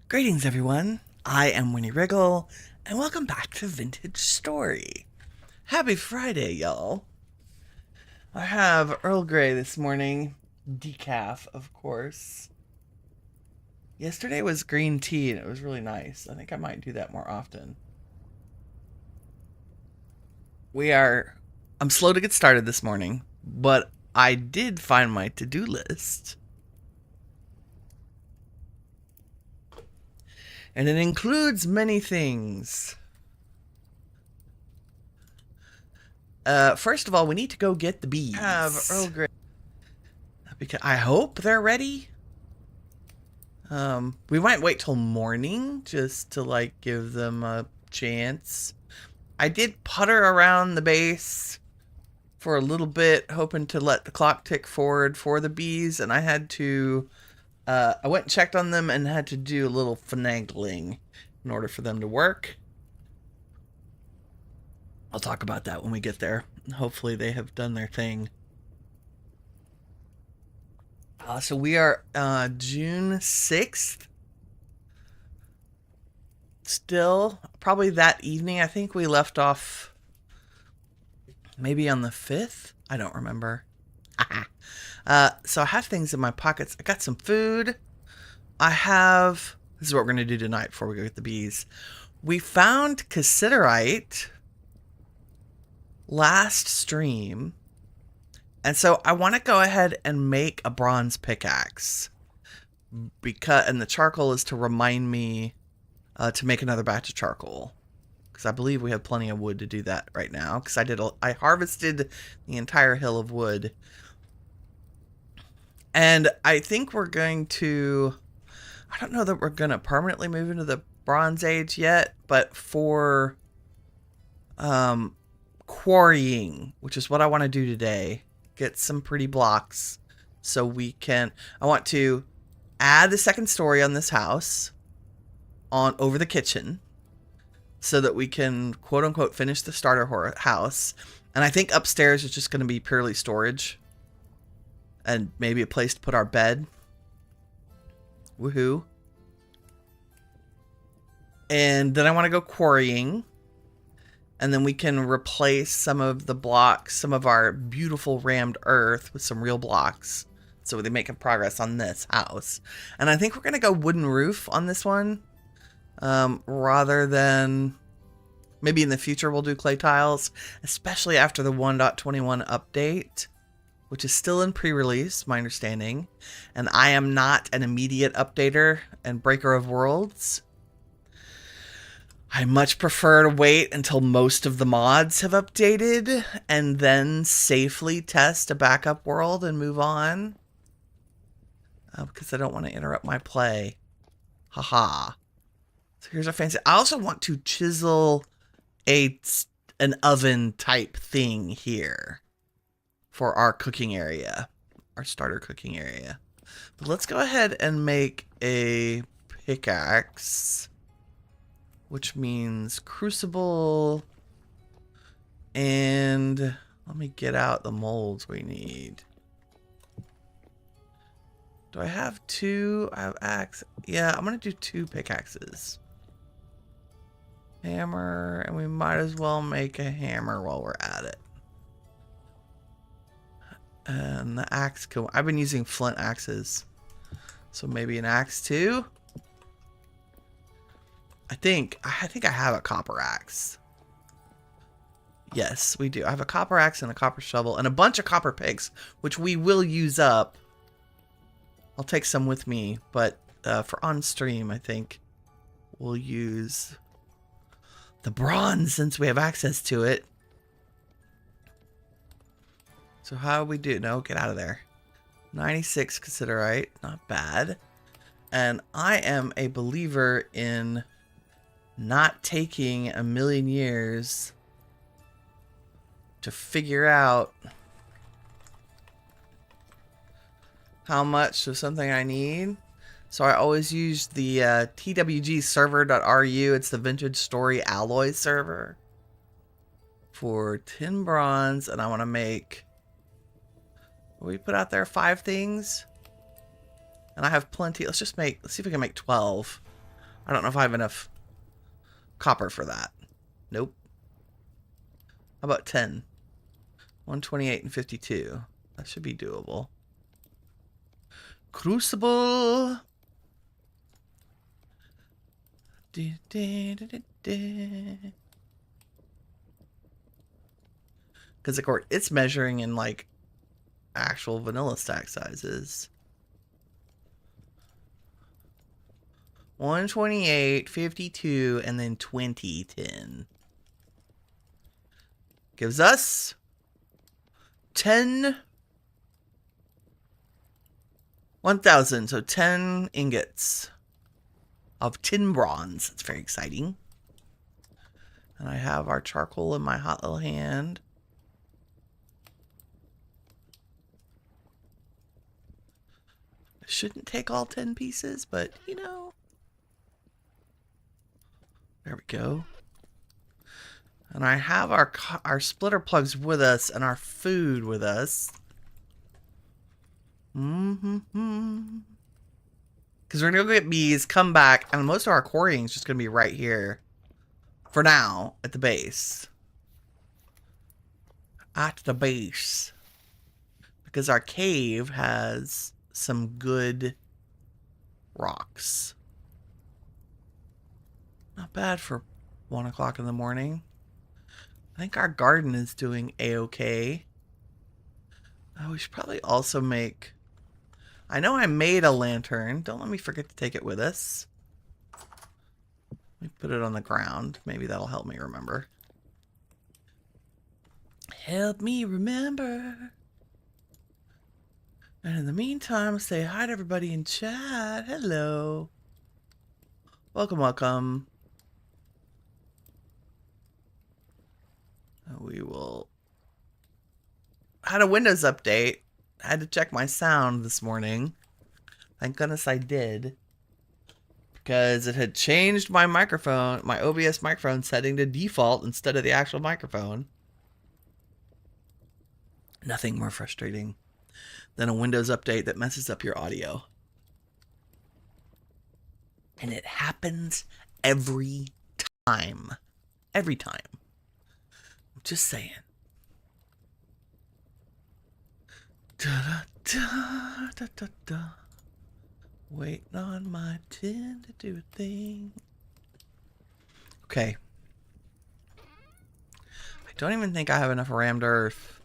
Greetings, everyone. I am Winnie Wriggle, and welcome back to Vintage Story. Happy Friday, y'all. I have Earl Grey this morning, decaf, of course. Yesterday was green tea, and it was really nice. I think I might do that more often. I'm slow to get started this morning, but I did find my to-do list. And it includes many things. First of all, we need to go get the bees. Have Earl Grey. Because I hope they're ready. We might wait till morning just to give them a chance. I did putter around the base for a little bit, hoping to let the clock tick forward for the bees, and I had to. I went and checked on them and had to do a little finagling in order for them to work. I'll talk about that when we get there. Hopefully they have done their thing. So we are June 6th. Still, probably that evening. I think we left off maybe on the 5th. I don't remember. So I have things in my pockets. I got some food. This is what we're going to do tonight before we go get the bees. We found cassiterite last stream. And so I want to go ahead and make a bronze pickaxe. And the charcoal is to remind me to make another batch of charcoal. Because I believe we have plenty of wood to do that right now. Because I harvested the entire hill of wood. And I think we're going to... I don't know that we're going to permanently move into the Bronze Age yet. But for quarrying, which is what I want to do today. Get some pretty blocks so we can... I want to add the second story on this house over the kitchen so that we can quote unquote finish the starter house. And I think upstairs is just going to be purely storage and maybe a place to put our bed. Woohoo. And then I want to go quarrying. And then we can replace some of the blocks, some of our beautiful rammed earth with some real blocks. So they're making progress on this house. And I think we're going to go wooden roof on this one. Rather than... Maybe in the future we'll do clay tiles. Especially after the 1.21 update. Which is still in pre-release, my understanding. And I am not an immediate updater and breaker of worlds. I much prefer to wait until most of the mods have updated and then safely test a backup world and move on. Because I don't want to interrupt my play. Haha. So here's our fancy. I also want to chisel an oven type thing here for our cooking area. Our starter cooking area. But let's go ahead and make a pickaxe. Which means crucible, and let me get out the molds we need. Do I have two? I have axe. Yeah, I'm going to do 2 pickaxes. Hammer, and we might as well make a hammer while we're at it. And the axe, I've been using flint axes. So maybe an axe too? I think I have a copper axe. Yes, we do. I have a copper axe and a copper shovel and a bunch of copper picks, which we will use up. I'll take some with me, but for on stream, I think we'll use the bronze since we have access to it. So how do we do? No, get out of there. 96 cassiterite, not bad. And I am a believer in not taking a million years to figure out how much of something I need. So I always use the twgserver.ru. It's the Vintage Story Alloy server for 10 bronze, and I want to make... We put out there 5 things, and I have plenty. Let's see if we can make 12. I don't know if I have enough copper for that. Nope. How about 10? 128 and 52. That should be doable. Crucible. Because of course it's measuring in like actual vanilla stack sizes. 128, 52, and then 2010. Gives us 10 1,000, so 10 ingots of tin bronze. It's very exciting. And I have our charcoal in my hot little hand. I shouldn't take all 10 pieces, but you know. There we go. And I have our splitter plugs with us and our food with us. Because we're going to go get bees, come back, and most of our quarrying is just going to be right here. For now, at the base. At the base. Because our cave has some good rocks. Not bad for 1 o'clock in the morning. I think our garden is doing a-okay. Oh, we should probably also make... I know I made a lantern. Don't let me forget to take it with us. Let me put it on the ground. Maybe that'll help me remember. Help me remember. And in the meantime, say hi to everybody in chat. Hello. Welcome, welcome. We will... Had a Windows update. I had to check my sound this morning. Thank goodness I did. Because it had changed my microphone, my OBS microphone setting to default instead of the actual microphone. Nothing more frustrating than a Windows update that messes up your audio. And it happens every time. Every time. I'm just saying. Da, da, da, da, da. Waiting on my tin to do a thing. Okay. I don't even think I have enough rammed earth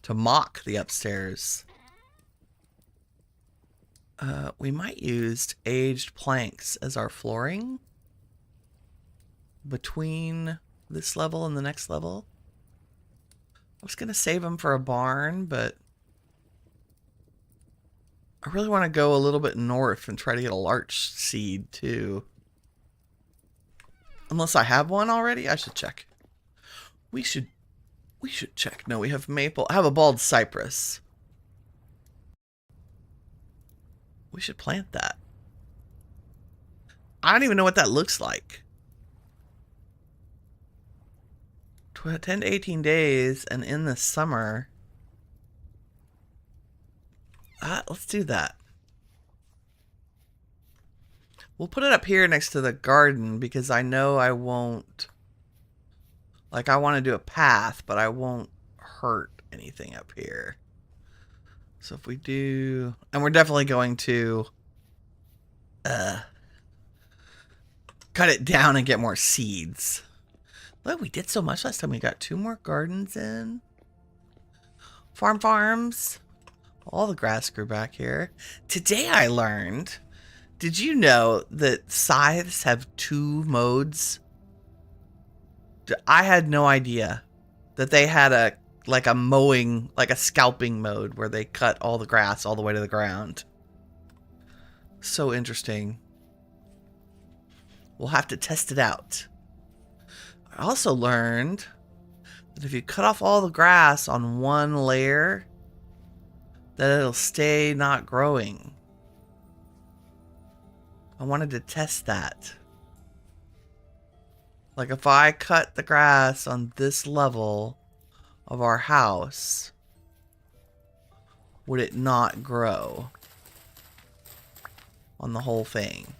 to mock the upstairs. We might use aged planks as our flooring between this level and the next level. I was going to save them for a barn, but I really want to go a little bit north and try to get a larch seed too. Unless I have one already, I should check. We should check. No, we have maple. I have a bald cypress. We should plant that. I don't even know what that looks like. 10 to 18 days and in the summer. Let's do that. We'll put it up here next to the garden because I know I won't... Like, I want to do a path, but I won't hurt anything up here. So if we do... And we're definitely going to... cut it down and get more seeds. Look, we did so much last time. We got 2 more gardens in. Farms. All the grass grew back here. Today I learned... Did you know that scythes have 2 modes? I had no idea that they had a mowing, like a scalping mode where they cut all the grass all the way to the ground. So interesting. We'll have to test it out. I also learned that if you cut off all the grass on one layer, that it'll stay not growing. I wanted to test that. Like if I cut the grass on this level of our house, would it not grow on the whole thing?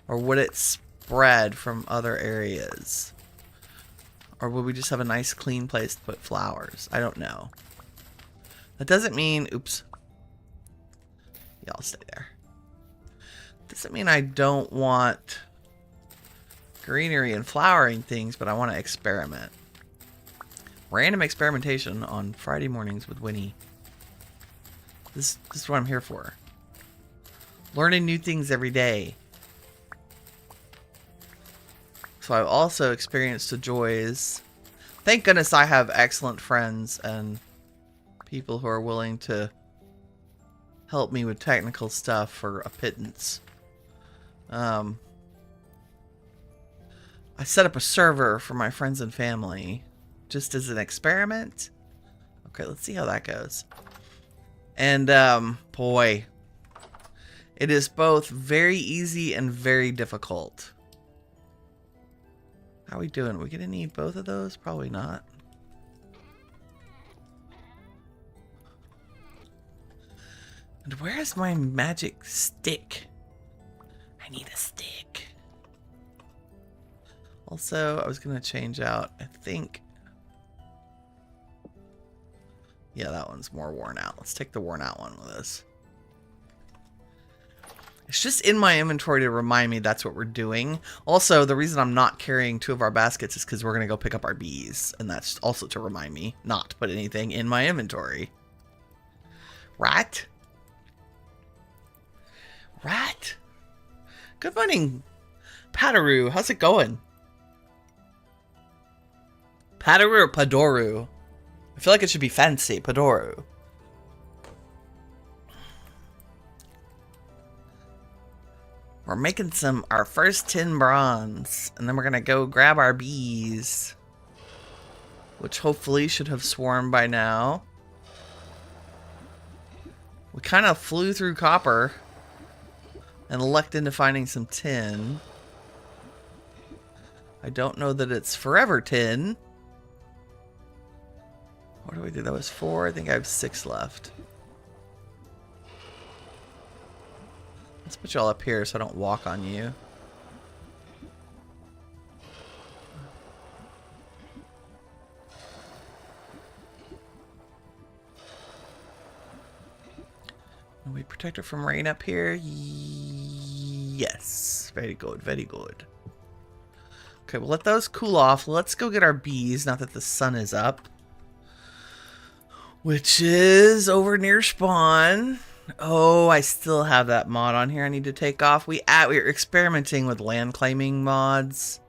Or would it spread from other areas? Or would we just have a nice clean place to put flowers? I don't know. That doesn't mean... Oops. Yeah, I'll stay there. Doesn't mean I don't want greenery and flowering things, but I want to experiment. Random experimentation on Friday mornings with Winnie. This is what I'm here for. Learning new things every day. So I've also experienced the joys. Thank goodness I have excellent friends and people who are willing to help me with technical stuff for a pittance. I set up a server for my friends and family just as an experiment. Okay, let's see how that goes. And boy, it is both very easy and very difficult. How are we doing? Are we gonna need both of those? Probably not. And where is my magic stick? I need a stick. Also, I was gonna change out, I think. Yeah, that one's more worn out. Let's take the worn out one with us. It's just in my inventory to remind me that's what we're doing. Also, the reason I'm not carrying 2 of our baskets is because we're going to go pick up our bees. And that's also to remind me not to put anything in my inventory. Right? Right? Good morning, Padaru. How's it going? Padaru or Padoru? I feel like it should be fancy. Padoru. We're making our first tin bronze, and then we're gonna go grab our bees, which hopefully should have swarmed by now. We kind of flew through copper and lucked into finding some tin. I don't know that it's forever tin. What do we do? That was 4. I think I have 6 left. Let's put you all up here so I don't walk on you. Can we protect her from rain up here? Yes. Very good, very good. Okay, we'll let those cool off. Let's go get our bees, now that the sun is up. Which is over near spawn. Oh, I still have that mod on here I need to take off. We're experimenting with land claiming mods.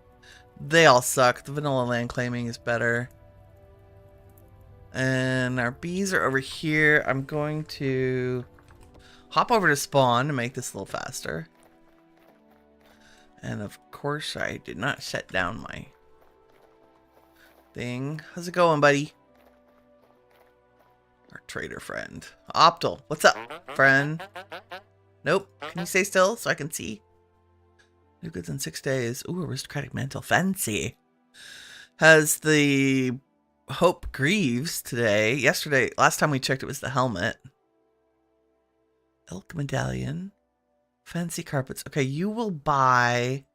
They all suck. The vanilla land claiming is better. And our bees are over here. I'm going to hop over to spawn to make this a little faster. And of course, I did not shut down my thing. How's it going, buddy? Our trader friend. Optal, what's up, friend? Nope. Can you stay still so I can see? New goods in 6 days. Ooh, aristocratic mantle. Fancy. Has the Hope Greaves today. Yesterday, last time we checked, it was the helmet. Elk medallion. Fancy carpets. Okay, you will buy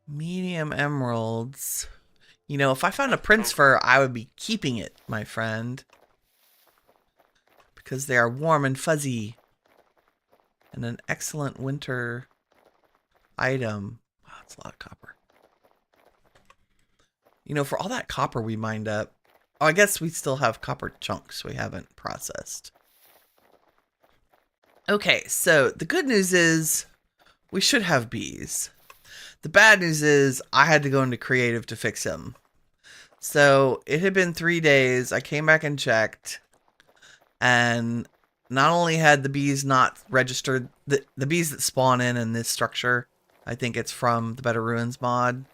medium emeralds. You know, if I found a prince fur, I would be keeping it, my friend. Because they are warm and fuzzy. And an excellent winter item. Wow, that's a lot of copper. You know, for all that copper we mined up. Oh, I guess we still have copper chunks we haven't processed. Okay, so the good news is we should have bees. The bad news is I had to go into creative to fix them. So it had been 3 days. I came back and checked. And not only had the bees not registered, the bees that spawn in this structure, I think it's from the Better Ruins mod.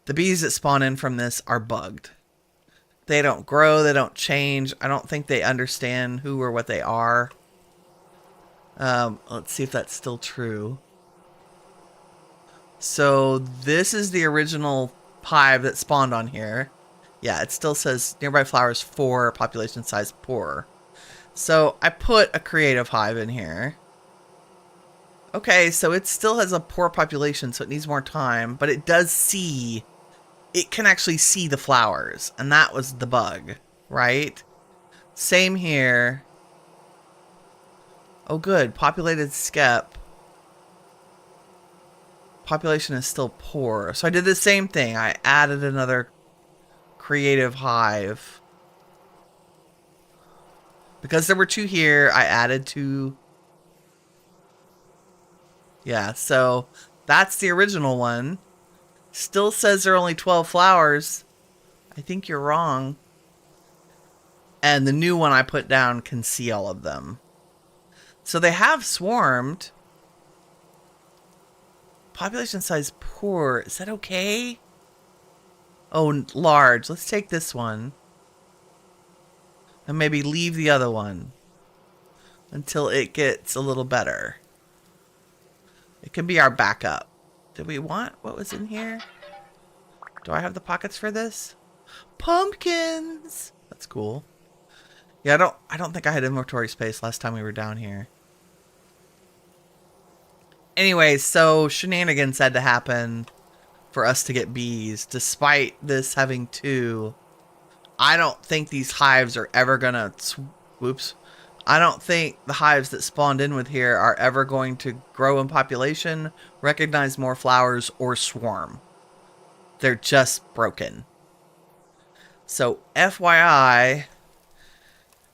The bees that spawn in from this are bugged. They don't grow, they don't change. I don't think they understand who or what they are. Let's see if that's still true. So this is the original hive that spawned on here. Yeah, it still says nearby flowers 4, population size poor. So I put a creative hive in here. Okay, so it still has a poor population, so it needs more time, but it does see. It can actually see the flowers, and that was the bug, right? Same here. Oh, good. Populated skep. Population is still poor. So I did the same thing. I added another creative hive. Because there were 2 here, I added 2. Yeah, so that's the original one. Still says there are only 12 flowers. I think you're wrong. And the new one I put down can see all of them. So they have swarmed. Population size poor. Is that okay? Oh, large. Let's take this one. And maybe leave the other one until it gets a little better. It can be our backup. Did we want what was in here? Do I have the pockets for this? Pumpkins! That's cool. Yeah, I don't think I had inventory space last time we were down here. Anyway, so shenanigans had to happen for us to get bees, despite this having 2. I don't think these hives are ever gonna... Whoops. I don't think the hives that spawned in with here are ever going to grow in population, recognize more flowers, or swarm. They're just broken. So, FYI,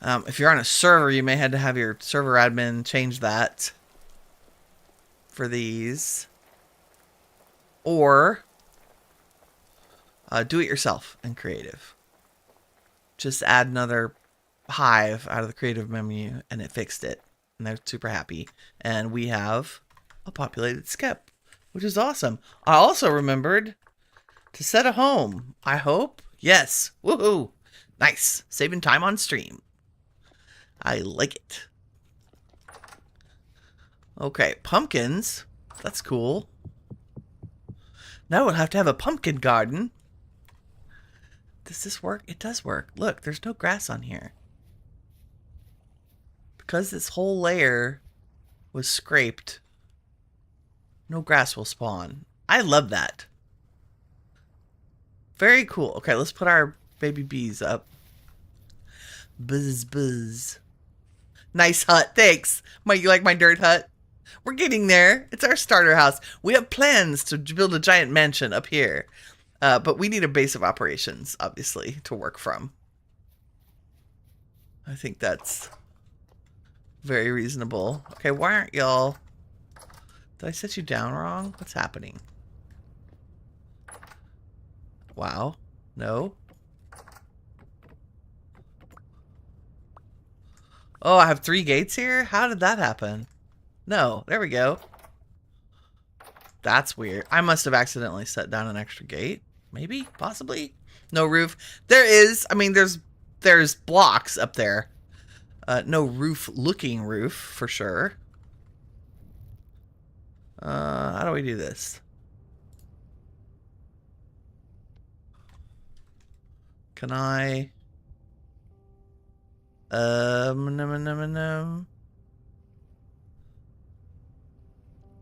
if you're on a server, you may have to have your server admin change that for these. Or do it yourself in creative. Just add another hive out of the creative menu and it fixed it. And they're super happy. And we have a populated skep, which is awesome. I also remembered to set a home. I hope. Yes. Woohoo. Nice. Saving time on stream. I like it. Okay, pumpkins. That's cool. Now we'll have to have a pumpkin garden. Does this work? It does work. Look, there's no grass on here. Because this whole layer was scraped, no grass will spawn. I love that. Very cool. Okay, let's put our baby bees up. Buzz, buzz. Nice hut. Thanks. You like my dirt hut? We're getting there. It's our starter house. We have plans to build a giant mansion up here. But we need a base of operations, obviously, to work from. I think that's very reasonable. Okay, why aren't y'all... Did I set you down wrong? What's happening? Wow. No. Oh, I have 3 gates here? How did that happen? No, there we go. That's weird. I must have accidentally set down an extra gate. Maybe? Possibly? No roof. There is. I mean, there's blocks up there. No roof-looking roof, for sure. How do we do this? Can I...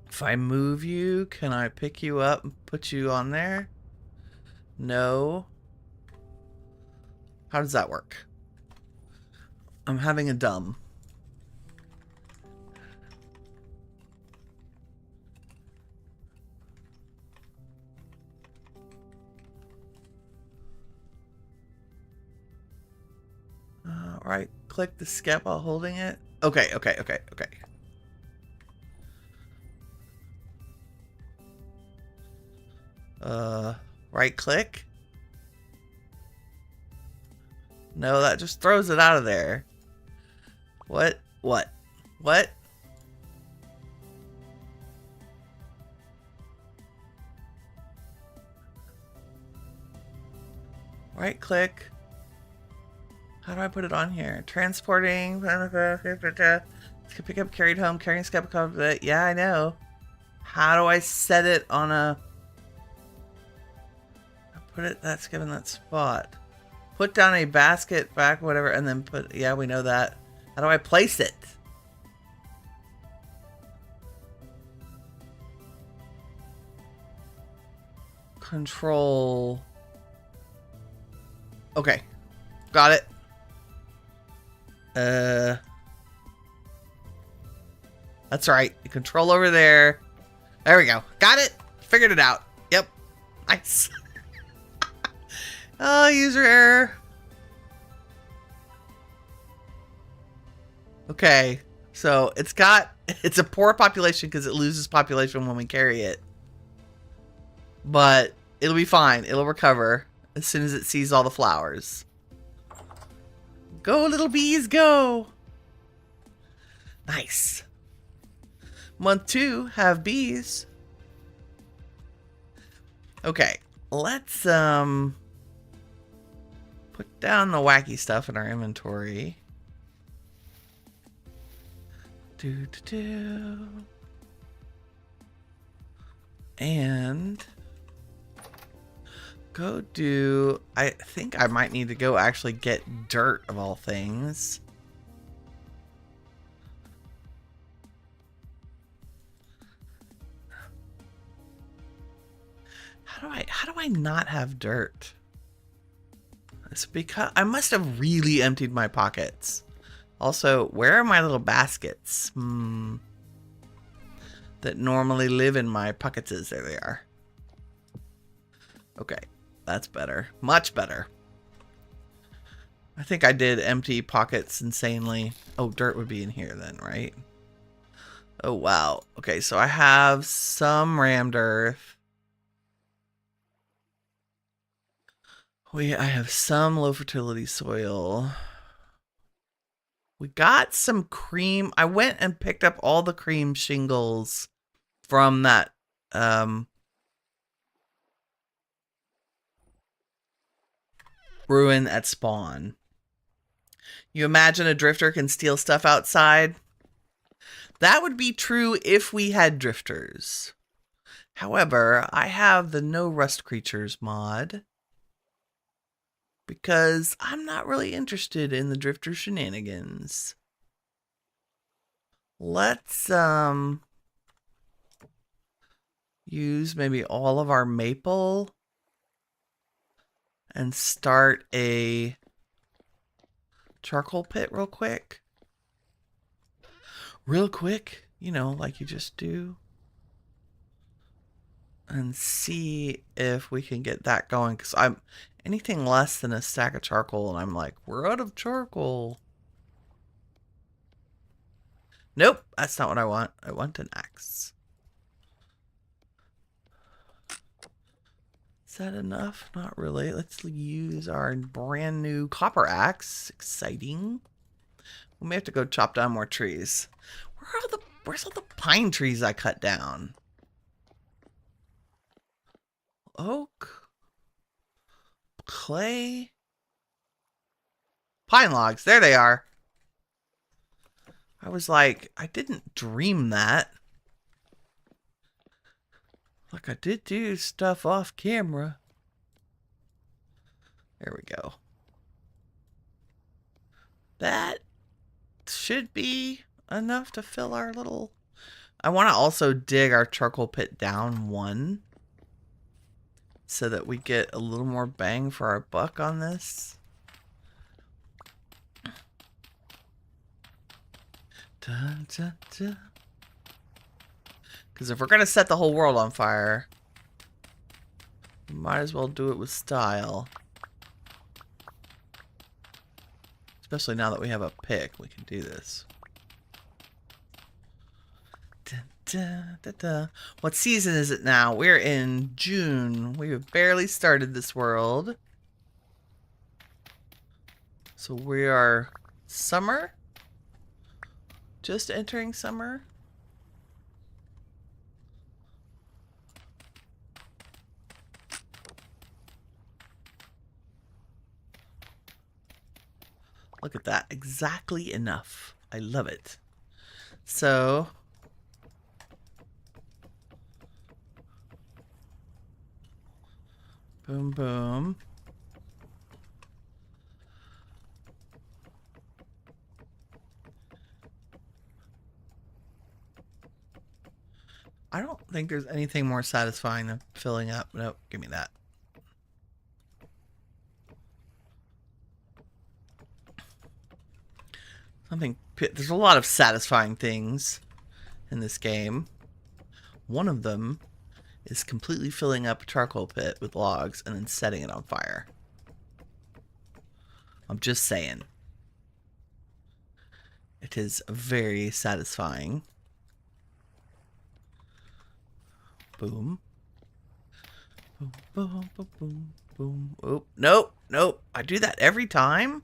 If I move you, can I pick you up and put you on there? No. How does that work? I'm having a dumb. Right click the skep while holding it. Okay. Right click. No, that just throws it out of there. What? Right click. How do I put it on here? Transporting. Pick up, carried home, carrying skep. Yeah, I know. How do I set it on a... Put it, that's given that spot. Put down a basket, back, whatever, and then put... Yeah, we know that. How do I place it? control. Okay. Got it. That's right. The control over there. There we go. Got it. Figured it out. Yep. Nice. Oh, user error. Okay. So it's a poor population because it loses population when we carry it. But it'll be fine. It'll recover as soon as it sees all the flowers. Go, little bees, go. Nice. Month 2, have bees. Okay, let's put down the wacky stuff in our inventory. And go do, I think I might need to go actually get dirt of all things. How do I not have dirt? It's because I must have really emptied my pockets. Also, where are my little baskets? That normally live in my pockets. There they are. Okay, that's better. Much better. I think I did empty pockets insanely. Oh, dirt would be in here then, right? Oh, wow. Okay, so I have some rammed earth. I have some low fertility soil. We got some cream. I went and picked up all the cream shingles from that ruin at spawn. You imagine a drifter can steal stuff outside? That would be true if we had drifters. However, I have the no rust creatures mod because I'm not really interested in the drifter shenanigans. Let's use maybe all of our maple and start a charcoal pit real quick. Real quick, you know, like you just do. And see if we can get that going, because I'm anything less than a stack of charcoal and I'm like, we're out of charcoal. Nope, that's not what I want. I want an axe. Is that enough? Not really. Let's use our brand new copper axe. Exciting. We may have to go chop down more trees. Where's all the pine trees I cut down? Oak. Clay. Pine logs. There they are. I was like, I didn't dream that. Like, I did do stuff off camera. There we go. That should be enough to fill our little... I want to also dig our charcoal pit down one, so that we get a little more bang for our buck on this. Because if we're going to set the whole world on fire, we might as well do it with style. Especially now that we have a pick, we can do this. What season is it now? We're in June. We have barely started this world. So we are summer? Just entering summer? Look at that. Exactly enough. I love it. So... boom, boom. I don't think there's anything more satisfying than filling up. Nope, give me that. There's a lot of satisfying things in this game. One of them is completely filling up a charcoal pit with logs and then setting it on fire. I'm just saying. It is very satisfying. Boom. Boom, boom, boom, boom, boom. Oh, nope, nope. I do that every time.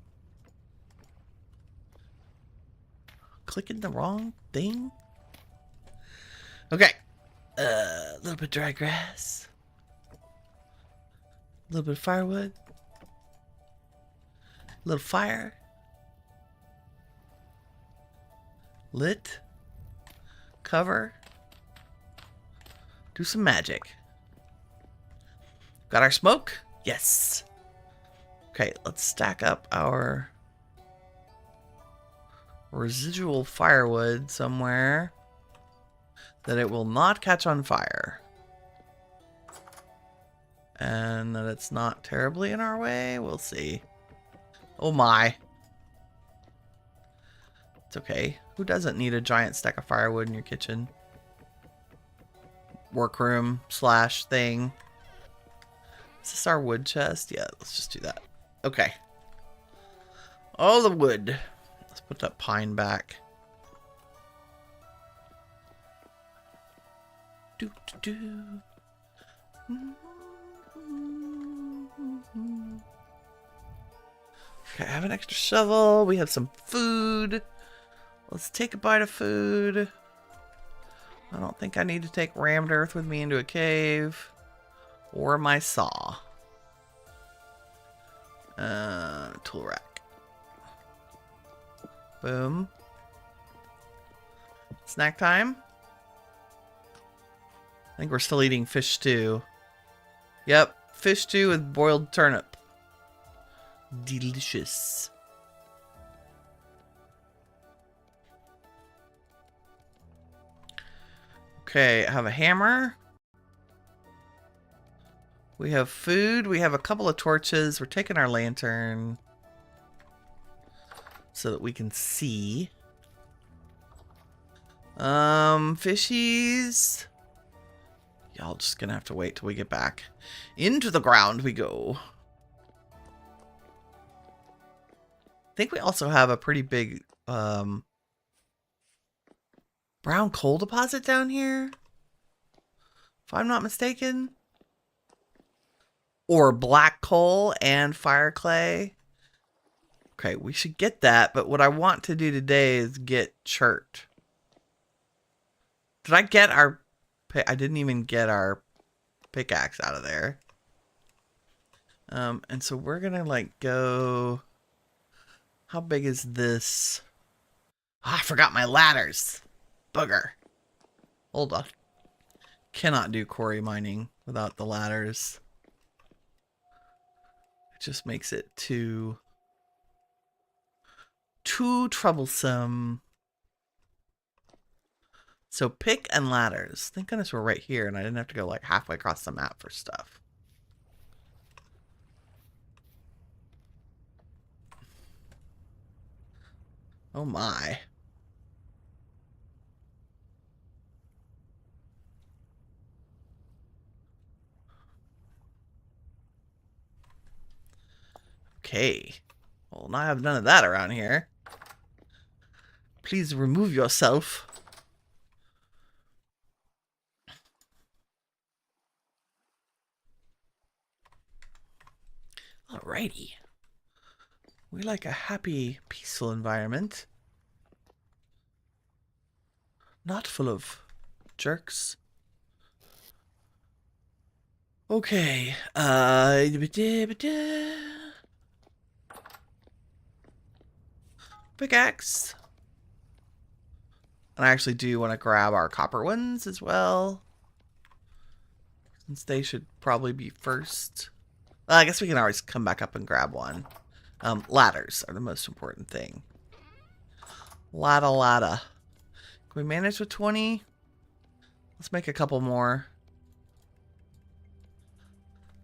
Clicking the wrong thing. Okay. A little bit of dry grass. A little bit of firewood. A little fire. Lit. Cover. Do some magic. Got our smoke? Yes. Okay, let's stack up our residual firewood somewhere that it will not catch on fire. And that it's not terribly in our way. We'll see. Oh my. It's okay. Who doesn't need a giant stack of firewood in your kitchen? Workroom / thing. Is this our wood chest? Yeah, let's just do that. Okay. All the wood. Let's put that pine back. Do do do. Okay, I have an extra shovel. We have some food. Let's take a bite of food. I don't think I need to take rammed earth with me into a cave. Or my saw. Tool rack. Boom. Snack time. I think we're still eating fish stew. Yep, fish stew with boiled turnip. Delicious. Okay, I have a hammer. We have food. We have a couple of torches. We're taking our lantern so that we can see. Fishies. Y'all just gonna have to wait till we get back. Into the ground we go. I think we also have a pretty big brown coal deposit down here, if I'm not mistaken. Or black coal and fire clay. Okay, we should get that, but what I want to do today is get chert. Did I get our... I didn't even get our pickaxe out of there. And so we're gonna like go... How big is this? Oh, I forgot my ladders. Bugger. Hold on. Cannot do quarry mining without the ladders. It just makes it too troublesome. So pick and ladders. Thank goodness we're right here and I didn't have to go like halfway across the map for stuff. Oh my. Okay. Well, now I have none of that around here. Please remove yourself. Alrighty. We like a happy, peaceful environment. Not full of jerks. Okay. Pickaxe. And I actually do want to grab our copper ones as well, since they should probably be first. I guess we can always come back up and grab one. Ladders are the most important thing. Ladda. Can we manage with 20? Let's make a couple more.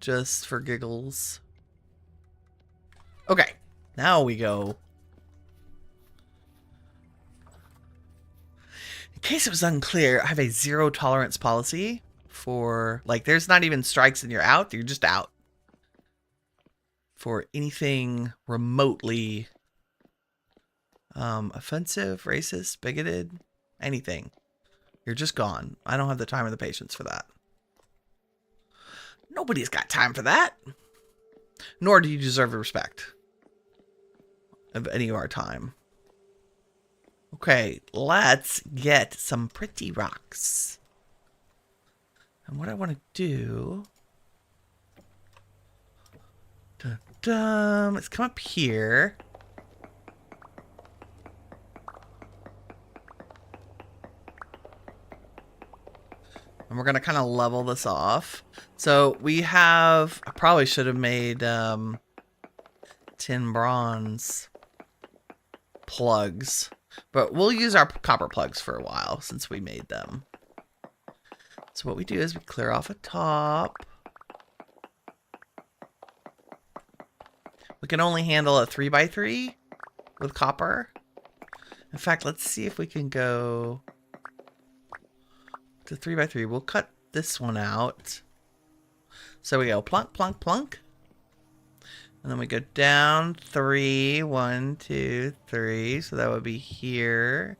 Just for giggles. Okay, now we go. In case it was unclear, I have a zero tolerance policy for, like, there's not even strikes and you're out. You're just out. For anything remotely offensive, racist, bigoted, anything. You're just gone. I don't have the time or the patience for that. Nobody's got time for that. Nor do you deserve the respect of any of our time. Okay, let's get some pretty rocks. And what I want to do... let's come up here. And we're going to kind of level this off. So we have... I probably should have made 10 bronze plugs. But we'll use our copper plugs for a while since we made them. So what we do is we clear off a top. We can only handle a 3x3 with copper. In fact, let's see if we can go to 3x3. We'll cut this one out. So we go plunk, plunk, plunk. And then we go down 3. 1, 2, 3. So that would be here.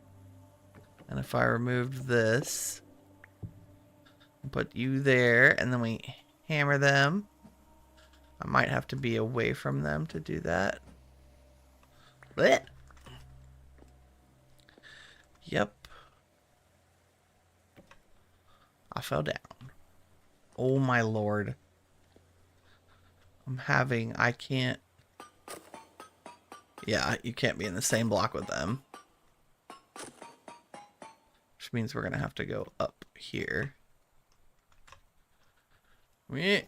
And if I removed this, put you there, and then we hammer them. I might have to be away from them to do that. Blech. Yep. I fell down. Oh my lord. I can't. Yeah, you can't be in the same block with them. Which means we're going to have to go up here. Meh.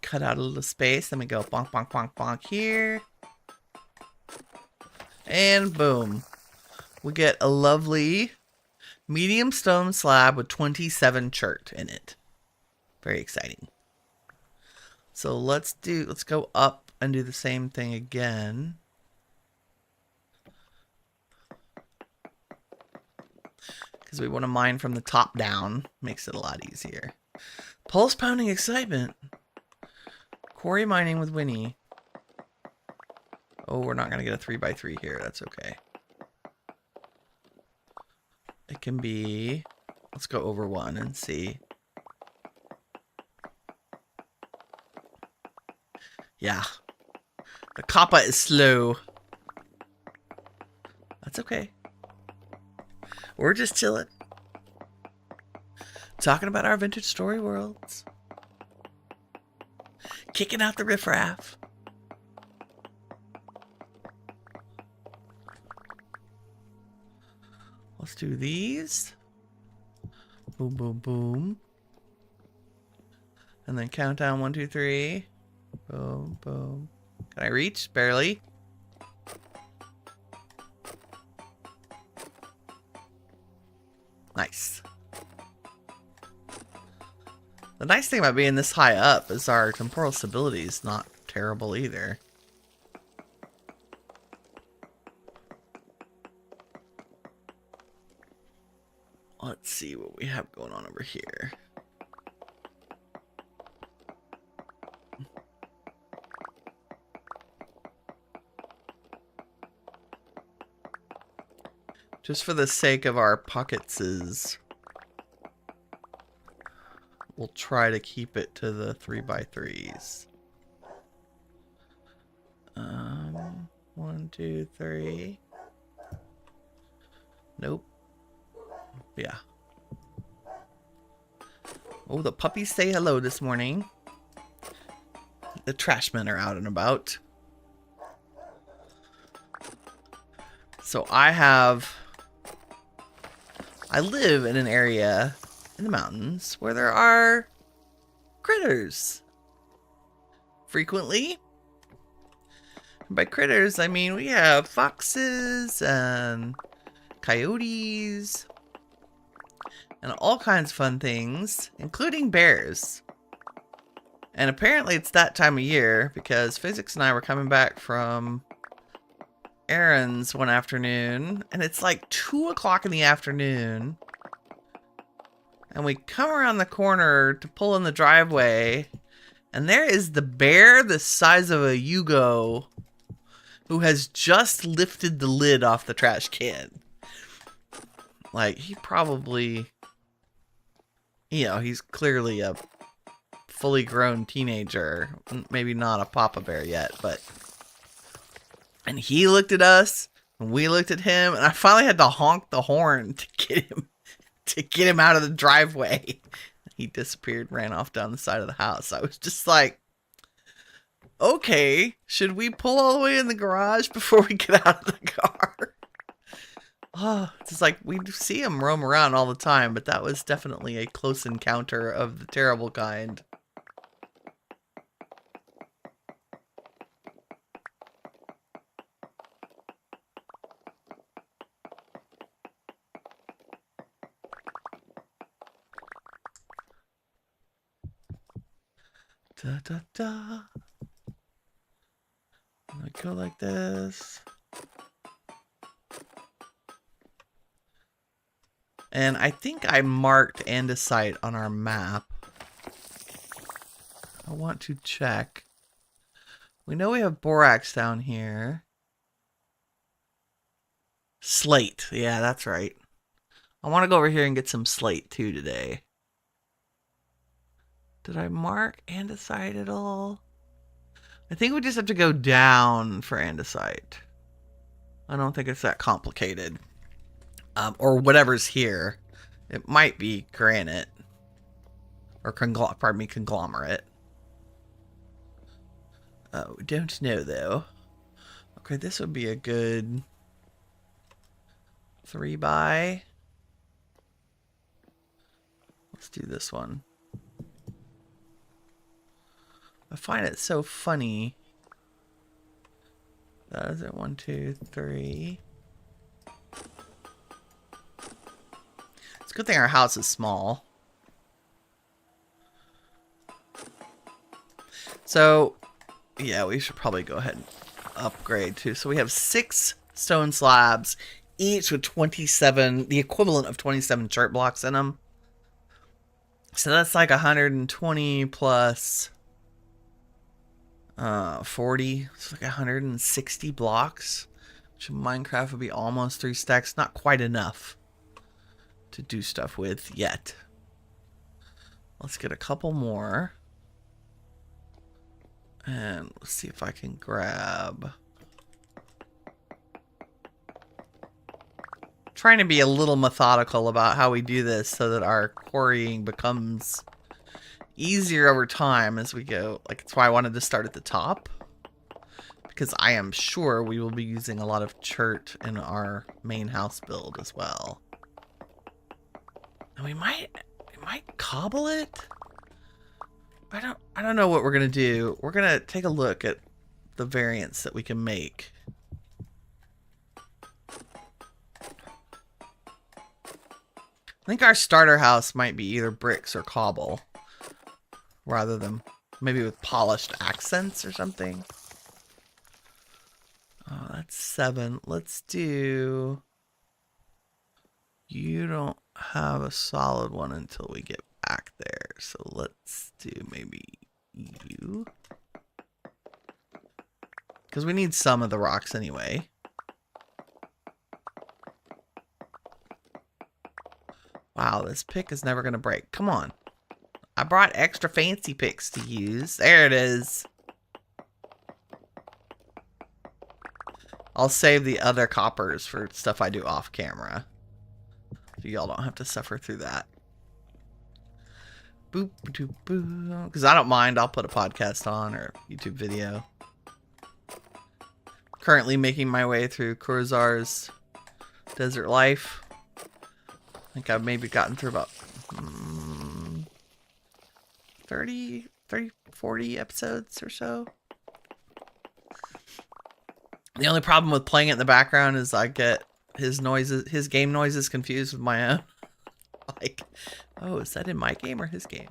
Cut out a little space, then we go bonk, bonk, bonk, bonk here. And boom. We get a lovely medium stone slab with 27 chert in it. Very exciting. So let's go up and do the same thing again. Because we want to mine from the top down. Makes it a lot easier. Pulse pounding excitement. Quarry mining with Winnie. Oh, we're not going to get a 3x3 here. That's okay. It can be... Let's go over 1 and see. Yeah. The kappa is slow. That's okay. We're just chilling. Talking about our vintage story worlds. Kicking out the riffraff. Let's do these. Boom, boom, boom. And then count down 1, 2, 3. Boom, boom. Can I reach? Barely. Nice. The nice thing about being this high up is our temporal stability is not terrible either. Let's see what we have going on over here. Just for the sake of our pockets, we'll try to keep it to the 3x3s. 1, 2, 3. Nope. Yeah. Oh, the puppies say hello this morning. The trash men are out and about. So I live in an area in the mountains where there are critters. Frequently. By critters, I mean we have foxes and coyotes and all kinds of fun things, including bears. And apparently it's that time of year because Physics and I were coming back from errands one afternoon, and it's like 2 o'clock in the afternoon. And we come around the corner to pull in the driveway, and there is the bear the size of a Yugo who has just lifted the lid off the trash can. Like, he probably, you know, he's clearly a fully grown teenager. Maybe not a papa bear yet, but... And he looked at us, and we looked at him, and I finally had to honk the horn to get him out of the driveway. He disappeared, ran off down the side of the house. I was just like, okay, should we pull all the way in the garage before we get out of the car? Oh, it's just like we see him roam around all the time, but that was definitely a close encounter of the terrible kind. Da da da. I go like this. And I think I marked andesite on our map. I want to check. We know we have borax down here. Slate. Yeah, that's right. I want to go over here and get some slate too today. Did I mark andesite at all? I think we just have to go down for andesite. I don't think it's that complicated. Or whatever's here. It might be granite. Or conglomerate. We don't know though. Okay, this would be a good 3x. Let's do this one. I find it so funny. That is it. 1, 2, 3. It's a good thing our house is small. So, yeah, we should probably go ahead and upgrade too. So we have 6 stone slabs, each with 27, the equivalent of 27 chart blocks in them. So that's like 120 plus 40. It's like 160 blocks, which in Minecraft would be almost 3 stacks. Not quite enough to do stuff with yet. Let's get a couple more. And let's see if I can grab... Trying to be a little methodical about how we do this so that our quarrying becomes easier over time as we go. Like, that's why I wanted to start at the top, because I am sure we will be using a lot of chert in our main house build as well. And we might cobble it. I don't know what we're gonna do. We're gonna take a look at the variants that we can make. I think our starter house might be either bricks or cobble, rather than maybe with polished accents or something. Oh, that's 7. Let's do... You don't have a solid one until we get back there, so let's do maybe you. Because we need some of the rocks anyway. Wow, this pick is never going to break. Come on. I brought extra fancy picks to use. There it is. I'll save the other coppers for stuff I do off camera, so y'all don't have to suffer through that. Boop, doop, boop. Because I don't mind. I'll put a podcast on or a YouTube video. Currently making my way through Kurzar's Desert Life. I think I've maybe gotten through about 30, 40 episodes or so. The only problem with playing it in the background is I get his noises, his game noises confused with my own. Like, oh, is that in my game or his game?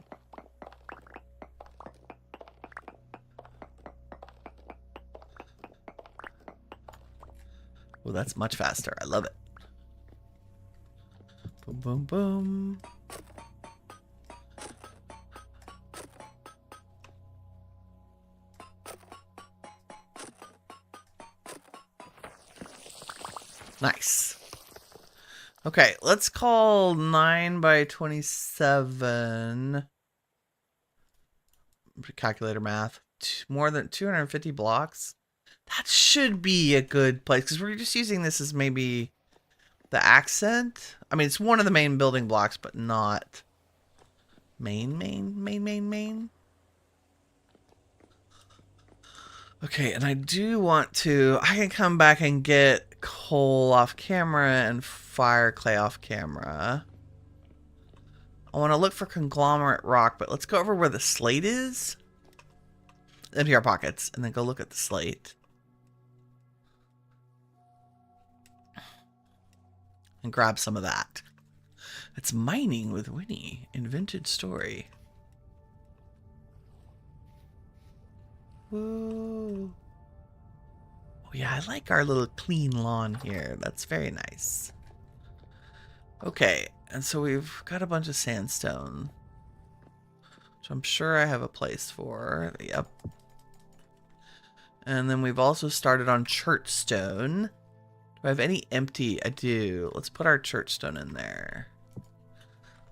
Well, that's much faster. I love it. Boom, boom, boom. Nice. Okay, let's call 9 by 27. Calculator math. More than 250 blocks. That should be a good place because we're just using this as maybe the accent. I mean, it's one of the main building blocks, but not main. Okay, and I do want to... I can come back and get coal off camera and fire clay off camera. I want to look for conglomerate rock, but let's go over where the slate is. Empty our pockets, and then go look at the slate. And grab some of that. It's mining with Winnie. Invented story. Whoa. Oh yeah, I like our little clean lawn here. That's very nice. Okay, and so we've got a bunch of sandstone. Which I'm sure I have a place for. Yep. And then we've also started on church stone. Do I have any empty? I do. Let's put our church stone in there.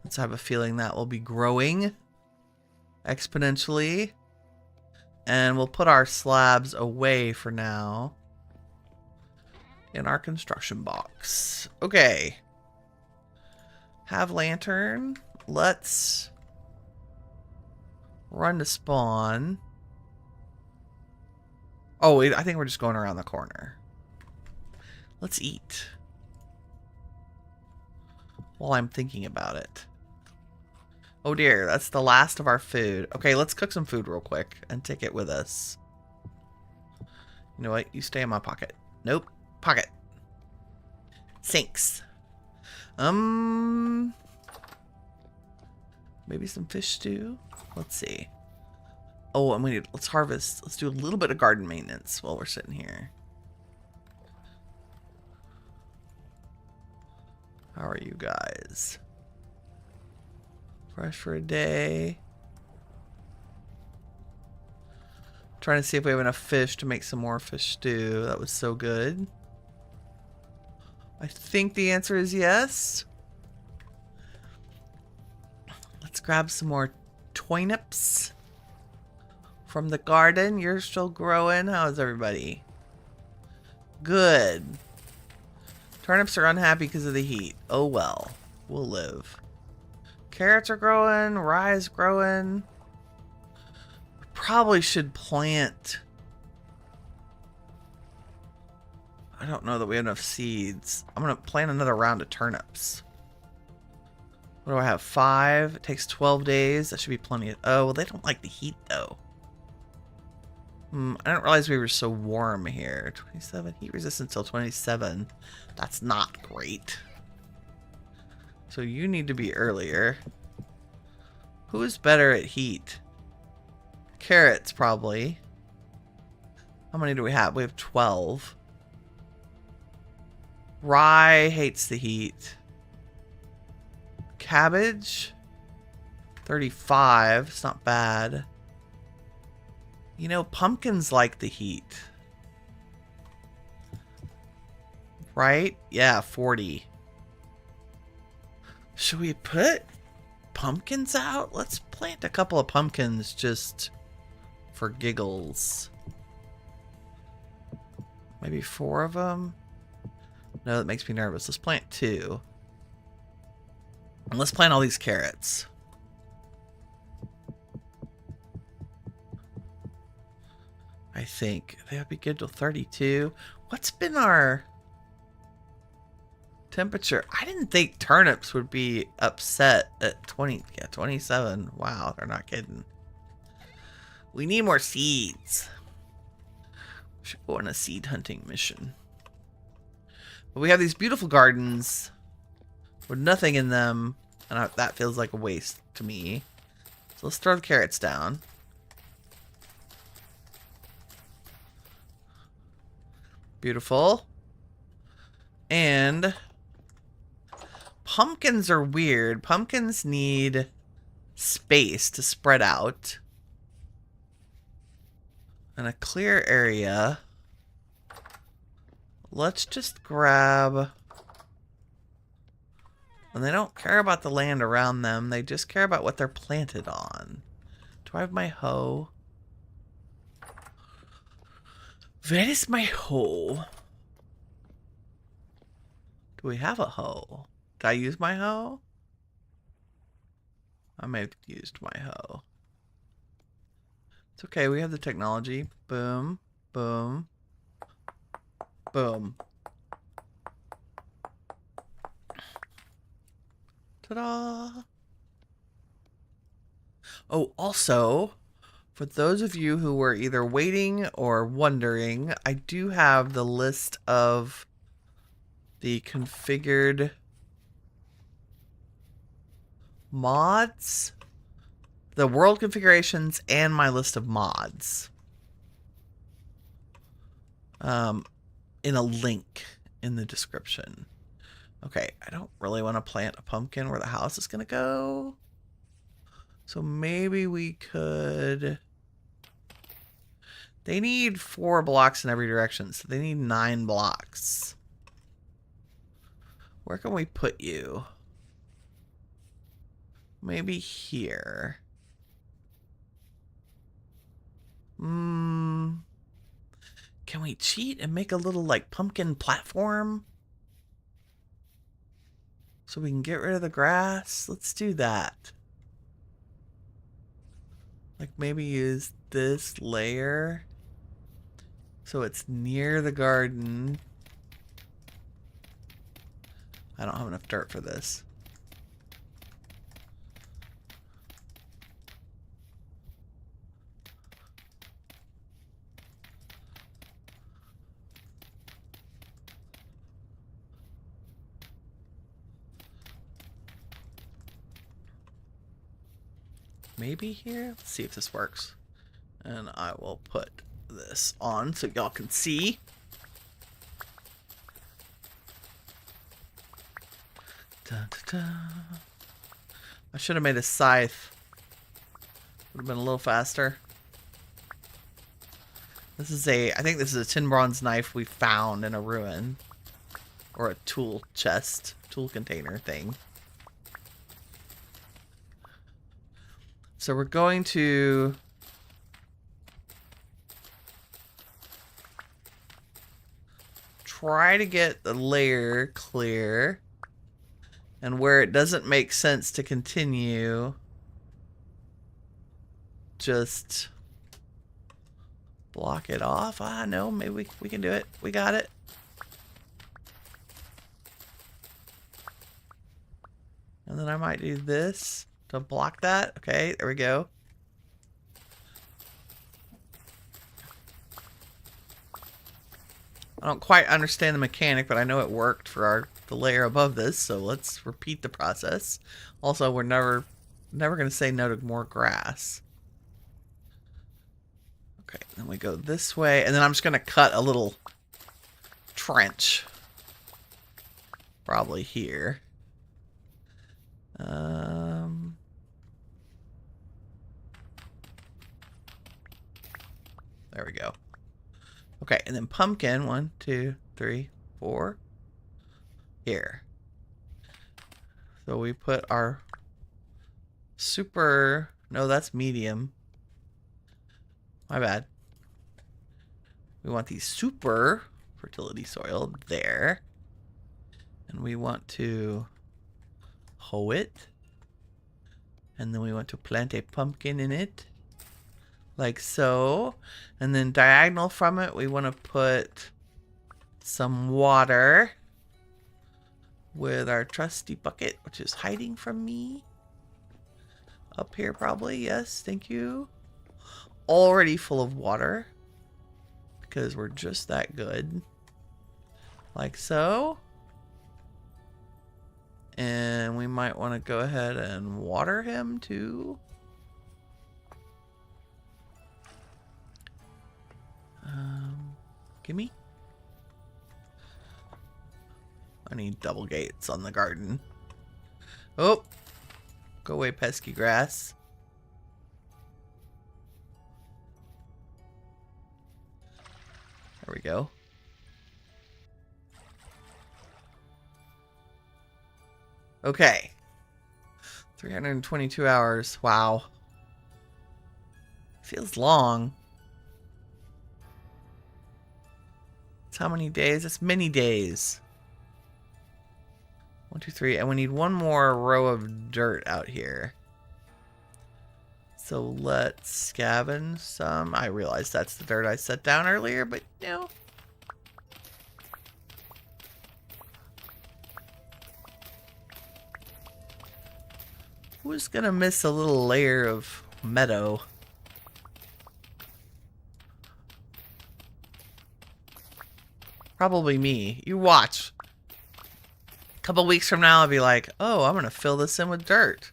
Let's have a feeling that will be growing exponentially. And we'll put our slabs away for now in our construction box. Okay. Have lantern. Let's run to spawn. Oh, wait, I think we're just going around the corner. Let's eat. While I'm thinking about it. Oh dear, that's the last of our food. Okay, let's cook some food real quick and take it with us. You know what? You stay in my pocket. Nope. Pocket. Sinks. Maybe some fish stew. Let's see. Oh, and let's harvest. Let's do a little bit of garden maintenance while we're sitting here. How are you guys? Fresh for a day. Trying to see if we have enough fish to make some more fish stew. That was so good. I think the answer is yes. Let's grab some more turnips from the garden. You're still growing. How's everybody? Good. Turnips are unhappy because of the heat. Oh well. We'll live. Carrots are growing. Rye is growing. Probably should plant... I don't know that we have enough seeds. I'm going to plant another round of turnips. What do I have? 5. It takes 12 days. That should be plenty of... Oh, well, they don't like the heat, though. I didn't realize we were so warm here. 27. Heat resistance until 27. That's not great. So you need to be earlier. Who is better at heat? Carrots, probably. How many do we have? We have 12. Rye hates the heat. Cabbage? 35. It's not bad. You know, pumpkins like the heat. Right? Yeah, 40. Should we put pumpkins out? Let's plant a couple of pumpkins just for giggles. Maybe 4 of them? No, that makes me nervous. Let's plant 2. And let's plant all these carrots. I think they would be good till 32. What's been our temperature? I didn't think turnips would be upset at 20. Yeah, 27. Wow, they're not kidding. We need more seeds. Should go on a seed hunting mission. But we have these beautiful gardens with nothing in them, and that feels like a waste to me. So let's throw the carrots down. Beautiful. And pumpkins are weird. Pumpkins need space to spread out. And a clear area. Let's just grab... And they don't care about the land around them. They just care about what they're planted on. Do I have my hoe? Where is my hoe? Do we have a hoe? Did I use my hoe? I may have used my hoe. It's okay, we have the technology. Boom, boom, boom. Ta-da! Oh, also, for those of you who were either waiting or wondering, I do have the list of the configured mods, the world configurations, and my list of mods in a link in the description. Okay, I don't really want to plant a pumpkin where the house is going to go. So maybe we could... They need 4 blocks in every direction, so they need 9 blocks. Where can we put you? Maybe here. Can we cheat and make a little, like, pumpkin platform? So we can get rid of the grass? Let's do that. Like, maybe use this layer so it's near the garden. I don't have enough dirt for this. Maybe here? Let's see if this works. And I will put this on so y'all can see. Dun, dun, dun. I should have made a scythe. Would have been a little faster. This is I think this is a tin bronze knife we found in a ruin. Or a tool chest, tool container thing. So we're going to try to get the layer clear, and where it doesn't make sense to continue, just block it off. Ah, no, maybe we can do it. We got it. And then I might do this to block that. Okay, there we go. I don't quite understand the mechanic, but I know it worked for the layer above this, so let's repeat the process. Also, we're never going to say no to more grass. Okay, then we go this way, and then I'm just going to cut a little trench. Probably here. There we go. Okay, and then pumpkin, 1, 2, 3, 4. Here. So we put our super, no, that's medium. My bad. We want the super fertility soil there. And we want to hoe it. And then we want to plant a pumpkin in it. Like so. And then diagonal from it, we want to put some water with our trusty bucket, which is hiding from me. Up here probably, yes, thank you. Already full of water. because we're just that good. Like so. And we might want to go ahead and water him too. Gimme. I need double gates on the garden. Oh, go away, pesky grass. There we go. Okay. 322 hours. Wow. Feels long. It's how many days? It's many days. 1, 2, 3. And we need one more row of dirt out here. So let's scavenge some. I realize that's the dirt I set down earlier, but no. Who's gonna miss a little layer of meadow? Probably me. You watch. A couple weeks from now, I'll be like, oh, I'm gonna fill this in with dirt.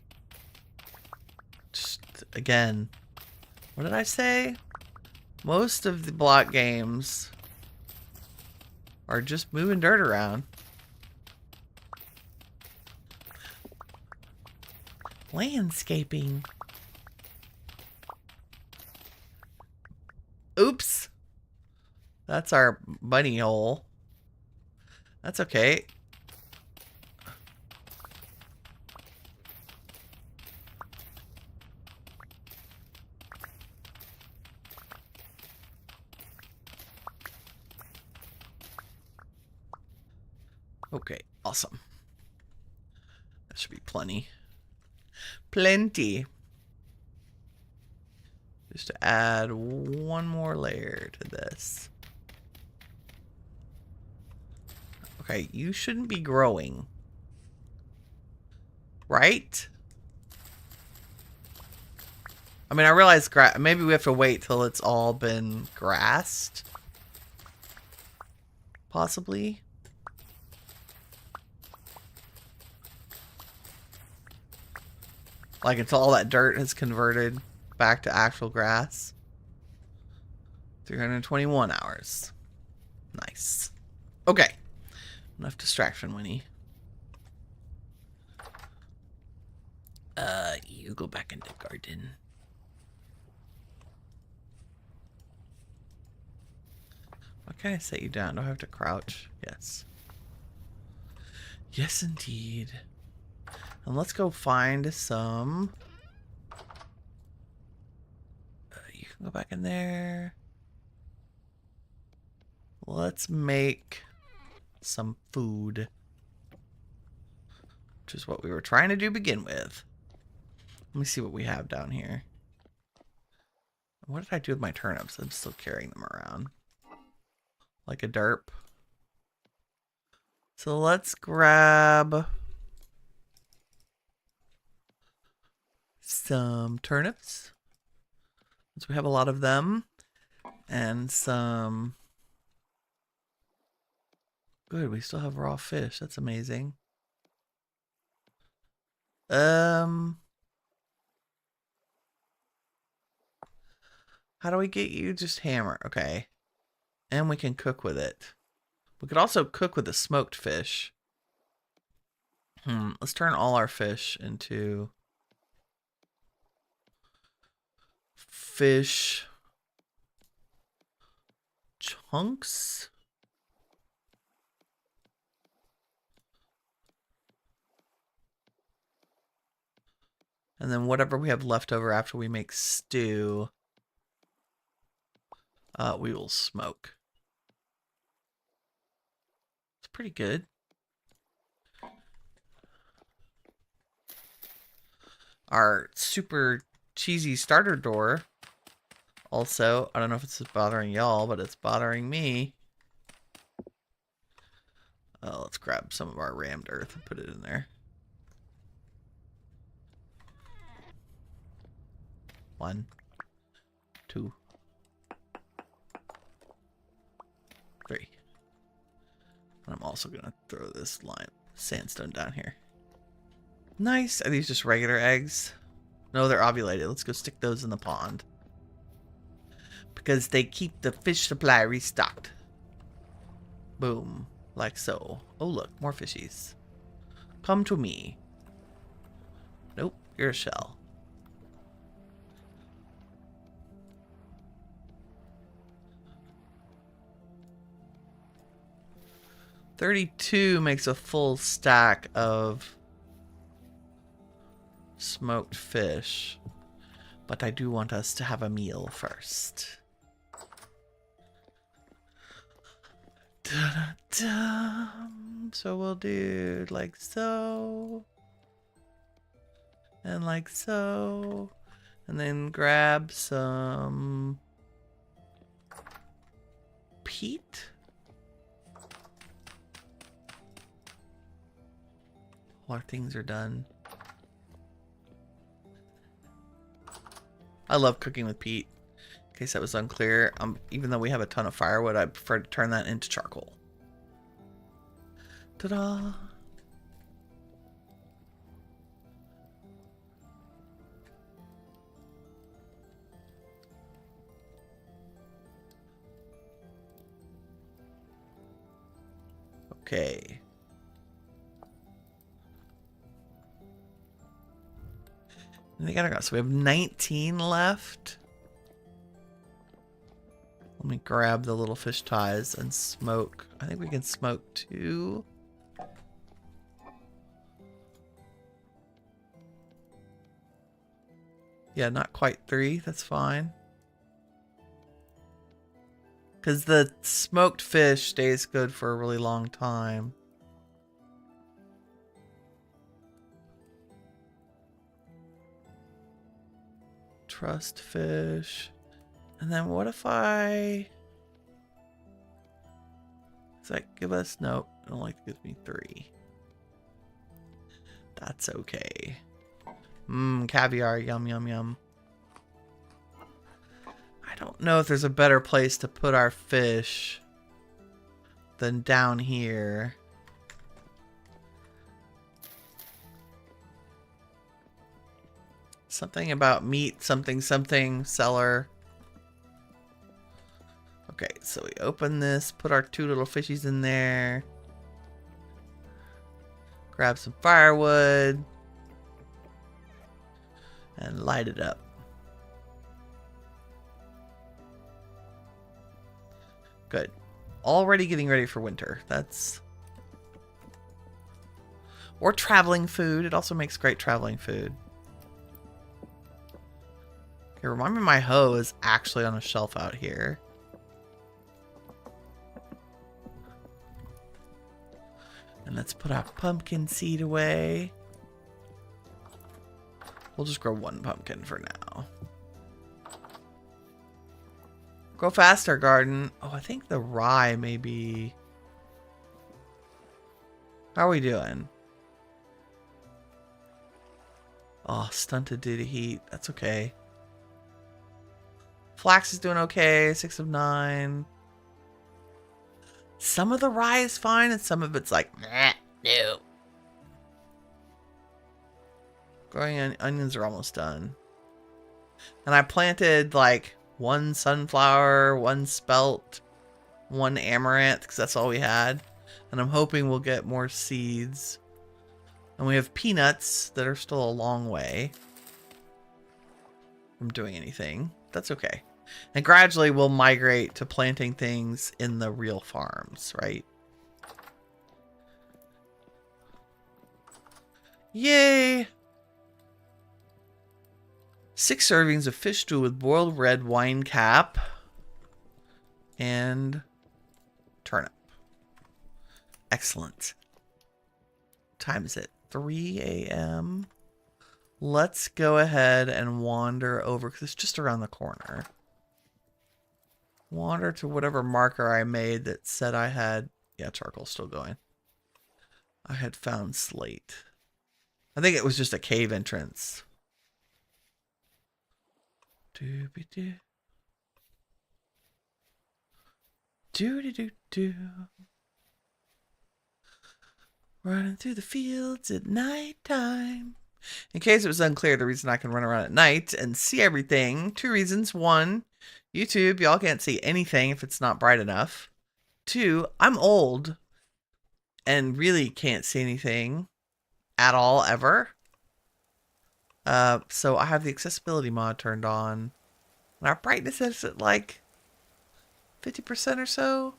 Just, again, what did I say? Most of the block games are just moving dirt around. Landscaping. Oops. That's our bunny hole. That's okay. Okay, awesome. That should be plenty. Plenty. Just to add one more layer to this. Okay, you shouldn't be growing. Right? I mean, I realize maybe we have to wait till it's all been grassed. Possibly. Like until all that dirt has converted back to actual grass. 321 hours. Nice. Okay. Enough distraction, Winnie. You go back in the garden. Why can't I set you down? Do I have to crouch? Yes. Yes, indeed. And let's go find some. You can go back in there. Let's make some food. Which is what we were trying to do to begin with. Let me see what we have down here. What did I do with my turnips? I'm still carrying them around. Like a derp. So let's grab some turnips. Since we have a lot of them. And some... Good, we still have raw fish. That's amazing. How do we get you? Just hammer. Okay. And we can cook with it. We could also cook with the smoked fish. Let's turn all our fish into fish chunks. And then whatever we have left over after we make stew, we will smoke. It's pretty good. Our super cheesy starter door. Also, I don't know if it's bothering y'all, but it's bothering me. Let's grab some of our rammed earth and put it in there. 1, 2. also gonna throw this sandstone down here. Nice. Are these just regular eggs? No, they're ovulated. Let's go stick those in the pond. Because they keep the fish supply restocked. Boom. Like so. Oh, look. More fishies. Come to me. Nope. You're a shell. $32 makes a full stack of smoked fish. But I do want us to have a meal first. Da-da-da. So we'll do like so. And like so. And then grab some peat. All our things are done. I love cooking with peat. In case that was unclear, even though we have a ton of firewood, I prefer to turn that into charcoal. Ta-da! Okay. I think I got, so we have 19 left. Let me grab the little fish ties and smoke. I think we can smoke 2. Yeah, not quite 3. That's fine. Because the smoked fish stays good for a really long time. Trust fish. And then what if I... Does that give us... Nope. It only gives me 3. That's okay. Caviar. Yum, yum, yum. I don't know if there's a better place to put our fish than down here. Something about meat, something, cellar. Okay, so we open this, put our 2 little fishies in there. Grab some firewood. And light it up. Good. Already getting ready for winter. That's... Or traveling food. It also makes great traveling food. Okay, remind me my hoe is actually on a shelf out here. And let's put our pumpkin seed away. We'll just grow 1 pumpkin for now. Grow faster, garden. Oh, I think the rye may be... How are we doing? Oh, stunted due to heat. That's okay. Flax is doing okay. 6 of 9. Some of the rye is fine, and some of it's like, nah, no. Growing onions are almost done. And I planted like 1 sunflower, 1 spelt, 1 amaranth, because that's all we had. And I'm hoping we'll get more seeds. And we have peanuts that are still a long way from doing anything. That's okay. And gradually we'll migrate to planting things in the real farms, right? Yay! 6 servings of fish stew with boiled red wine cap and turnip. Excellent. What time is it? 3 a.m. Let's go ahead and wander over, because it's just around the corner. Wander to whatever marker I made that said I had... Yeah, charcoal's still going. I had found slate. I think it was just a cave entrance. Doobie-doo. Doo-doo-doo-doo. Running through the fields at nighttime. In case it was unclear, the reason I can run around at night and see everything, 2 reasons. 1, YouTube, y'all can't see anything if it's not bright enough. 2, I'm old and really can't see anything at all, ever. So I have the accessibility mod turned on. And our brightness is at like 50% or so,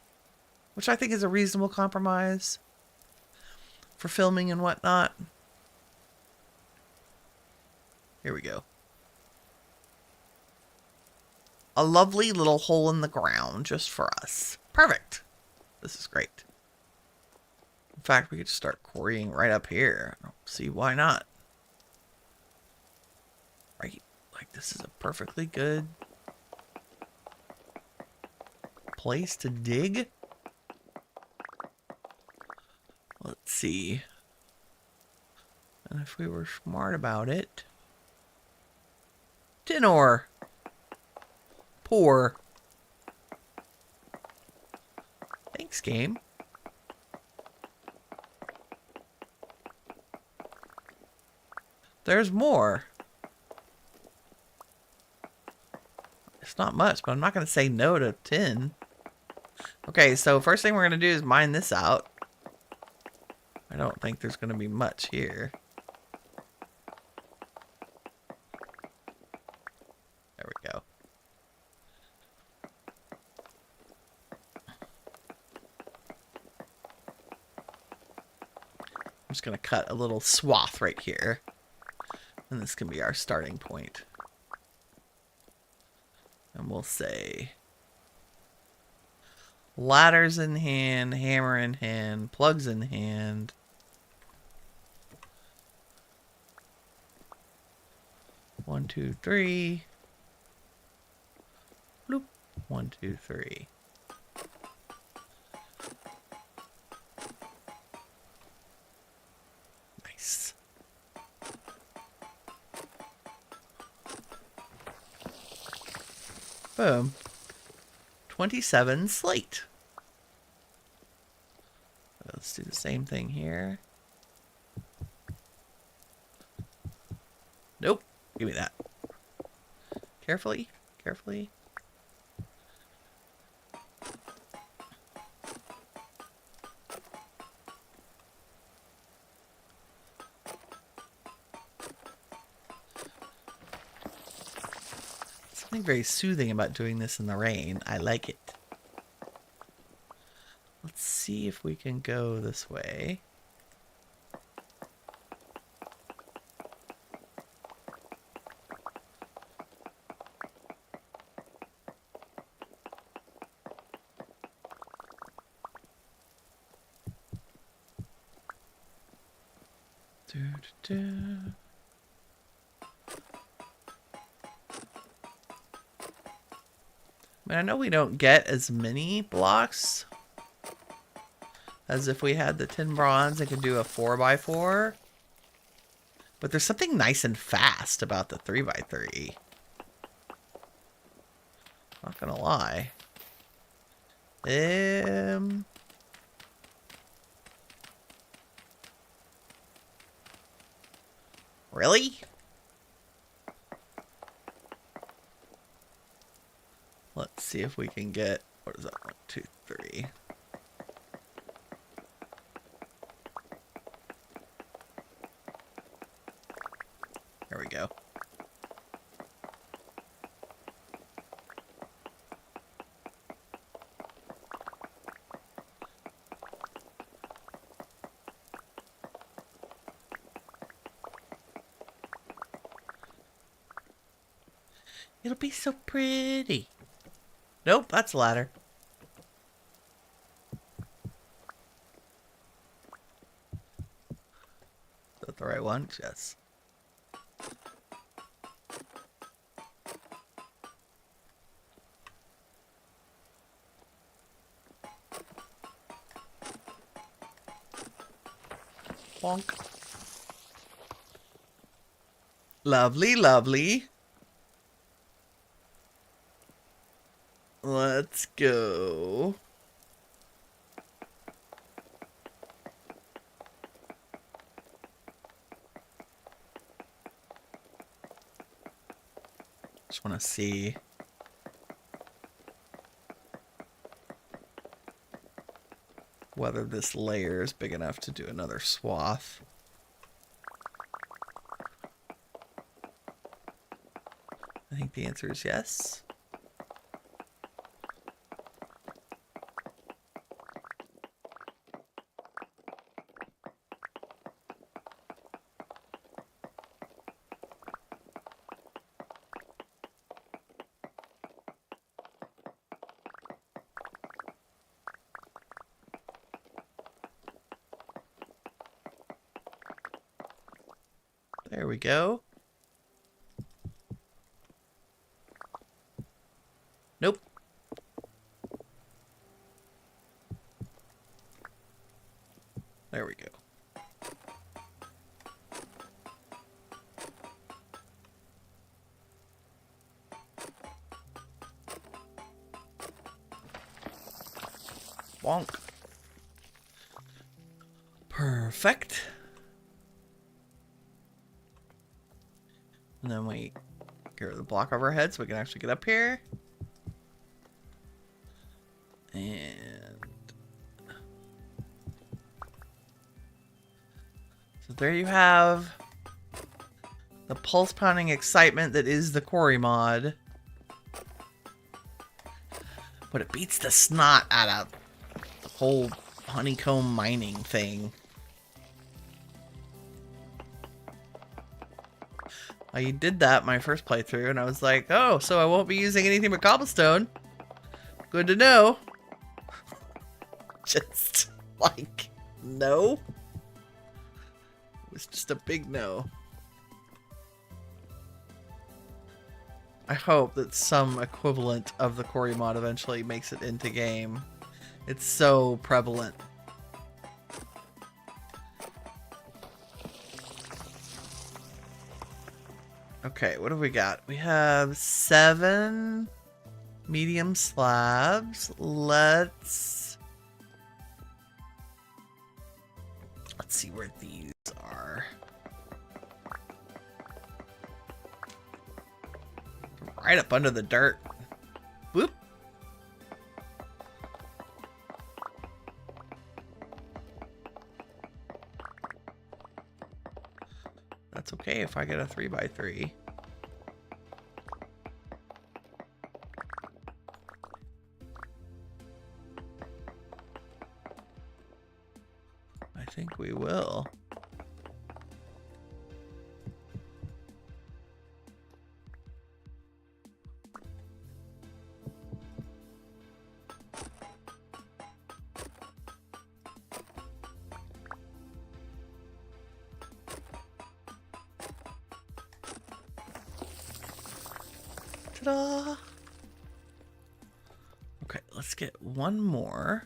which I think is a reasonable compromise for filming and whatnot. Here we go. A lovely little hole in the ground just for us. Perfect. This is great. In fact, we could start quarrying right up here. I don't see why not. Right? Like, this is a perfectly good place to dig. Let's see. And if we were smart about it. Tin ore. Poor. Thanks, game. There's more. It's not much, but I'm not going to say no to tin. Okay, so first thing we're going to do is mine this out. I don't think there's going to be much here. There we go. I'm just going to cut a little swath right here. And this can be our starting point. And we'll say ladders in hand, hammer in hand, plugs in hand. One, two, three. Bloop. 1, 2, 3. Nice. Boom. 27 slate. Let's do the same thing here. Nope. Give me that. Carefully. Carefully. Something very soothing about doing this in the rain. I like it. Let's see if we can go this way. I mean, I know we don't get as many blocks as if we had the tin bronze and could do a 4x4. But there's something nice and fast about the 3x3. Not gonna lie. Really? Let's see if we can get, what is that? 1, 2, 3. There we go. It'll be so pretty. Nope, that's a ladder. Is that the right one? Yes. Bonk. Lovely, lovely. Let's go. Just want to see. Whether this layer is big enough to do another swath. I think the answer is yes. There we go. Nope. There we go. Bonk. Perfect. And then we get rid of the block over our head so we can actually get up here. And so there you have the pulse pounding excitement that is the Quarry mod. But it beats the snot out of the whole honeycomb mining thing. I did that my first playthrough, and I was like, oh, so I won't be using anything but cobblestone. Good to know. Just, like, no. It was just a big no. I hope that some equivalent of the Quarry mod eventually makes it into game. It's so prevalent. Okay, what have we got? We have 7 medium slabs. Let's see where these are. Right up under the dirt. Whoop. That's okay if I get a 3x3. I think we will. Ta-da! Okay, let's get one more.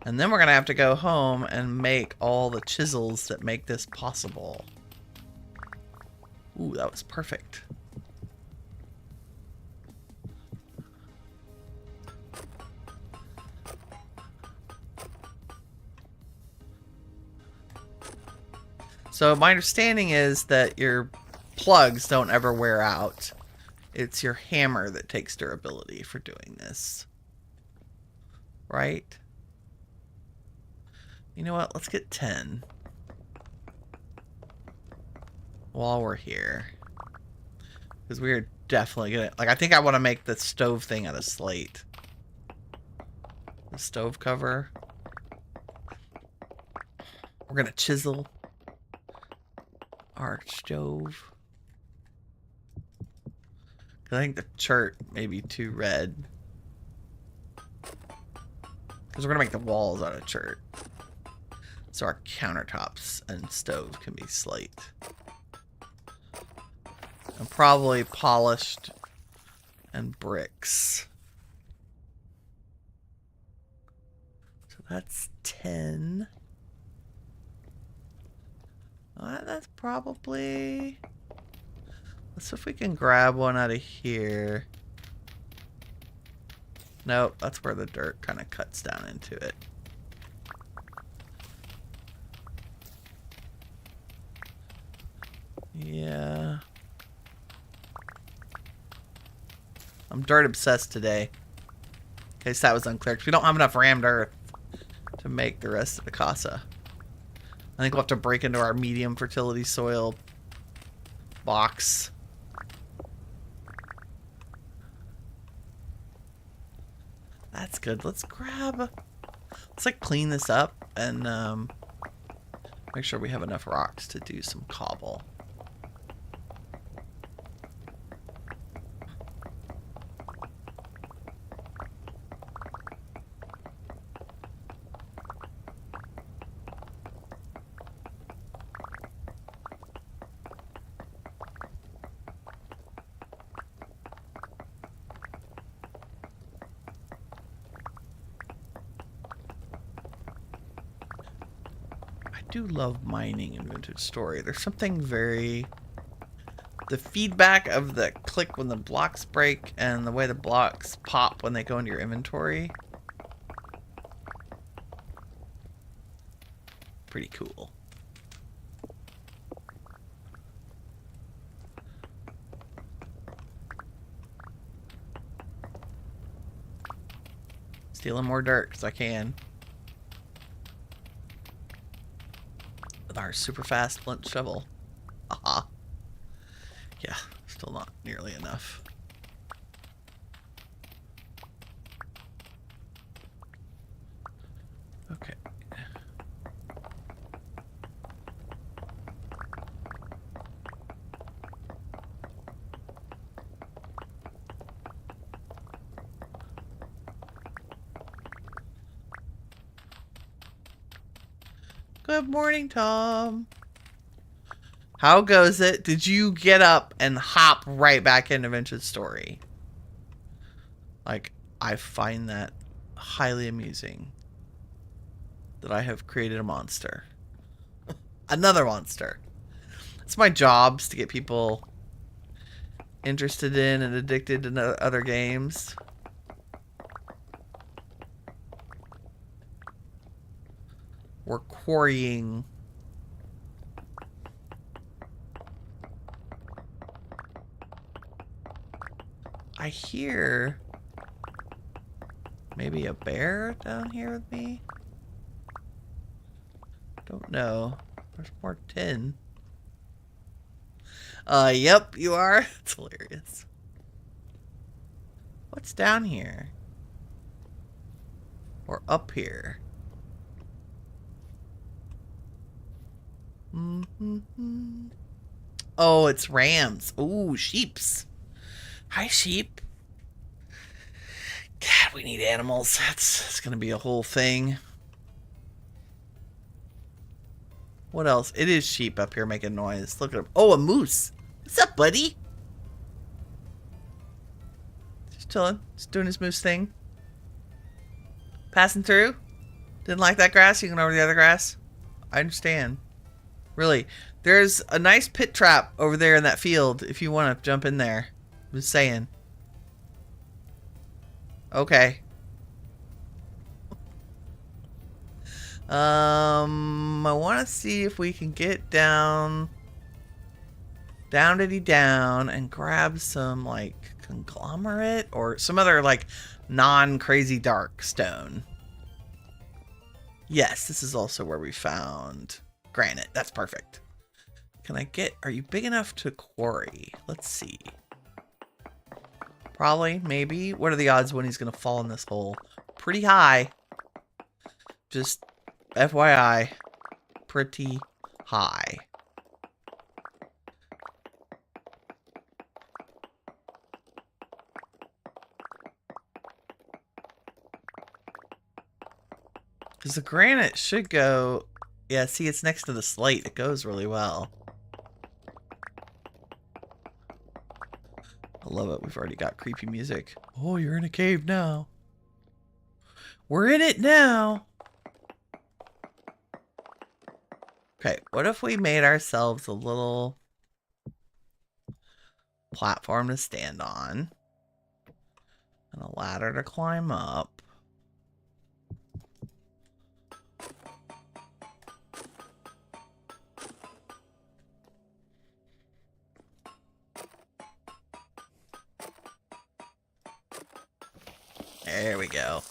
And then we're going to have to go home and make all the chisels that make this possible. Ooh, that was perfect. So my understanding is that your plugs don't ever wear out. It's your hammer that takes durability for doing this. Right? You know what? Let's get 10. While we're here. Because we're definitely gonna... Like, I think I want to make the stove thing out of slate. The stove cover. We're gonna chisel our stove. I think the chert may be too red. Because we're gonna make the walls out of chert. So our countertops and stove can be slate. And probably polished and bricks. So that's 10. That's probably... Let's see if we can grab one out of here. Nope, that's where the dirt kind of cuts down into it. Yeah. I'm dirt obsessed today. In case that was unclear, because we don't have enough rammed earth to make the rest of the casa. I think we'll have to break into our medium fertility soil box. That's good. Let's like clean this up and make sure we have enough rocks to do some cobble. I do love mining in Vintage Story. There's something very... The feedback of the click when the blocks break and the way the blocks pop when they go into your inventory. Pretty cool. Stealing more dirt because I can. With our super fast flint shovel. Aha. Yeah, still not nearly enough. Okay. Good morning, Tom. How goes it? Did you get up and hop right back into Vintage Story? Like, I find that highly amusing. That I have created a monster. Another monster. It's my job to get people interested in and addicted to other games. We're quarrying. I hear maybe a bear down here with me. Don't know. There's more tin. Yep, you are. It's hilarious. What's down here? Or up here? Mm-hmm. Oh, it's rams. Ooh, sheeps. Hi, sheep. God, we need animals. It's gonna be a whole thing. What else? It is sheep up here making noise. Look at him. Oh, a moose. What's up, buddy? Just chilling. Just doing his moose thing. Passing through. Didn't like that grass? You can go over the other grass? I understand. Really. There's a nice pit trap over there in that field if you want to jump in there. I'm just saying. Okay. I want to see if we can get down and grab some, like, conglomerate or some other, like, non-crazy dark stone. Yes, this is also where we found granite. That's perfect. Can I get... Are you big enough to quarry? Let's see. Probably, maybe. What are the odds when he's going to fall in this hole? Pretty high. Just FYI. Pretty high. Because the granite should go... Yeah, see, it's next to the slate. It goes really well. I love it. We've already got creepy music. Oh, you're in a cave now. We're in it now. Okay, what if we made ourselves a little platform to stand on? And a ladder to climb up. There we go.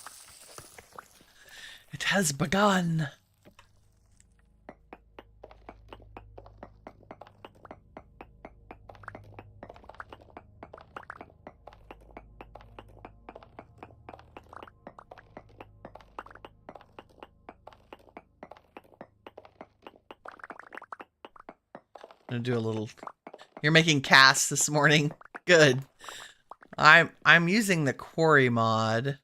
It has begun. I'm gonna do a little. You're making casts this morning. Good. I'm using the Quarry mod.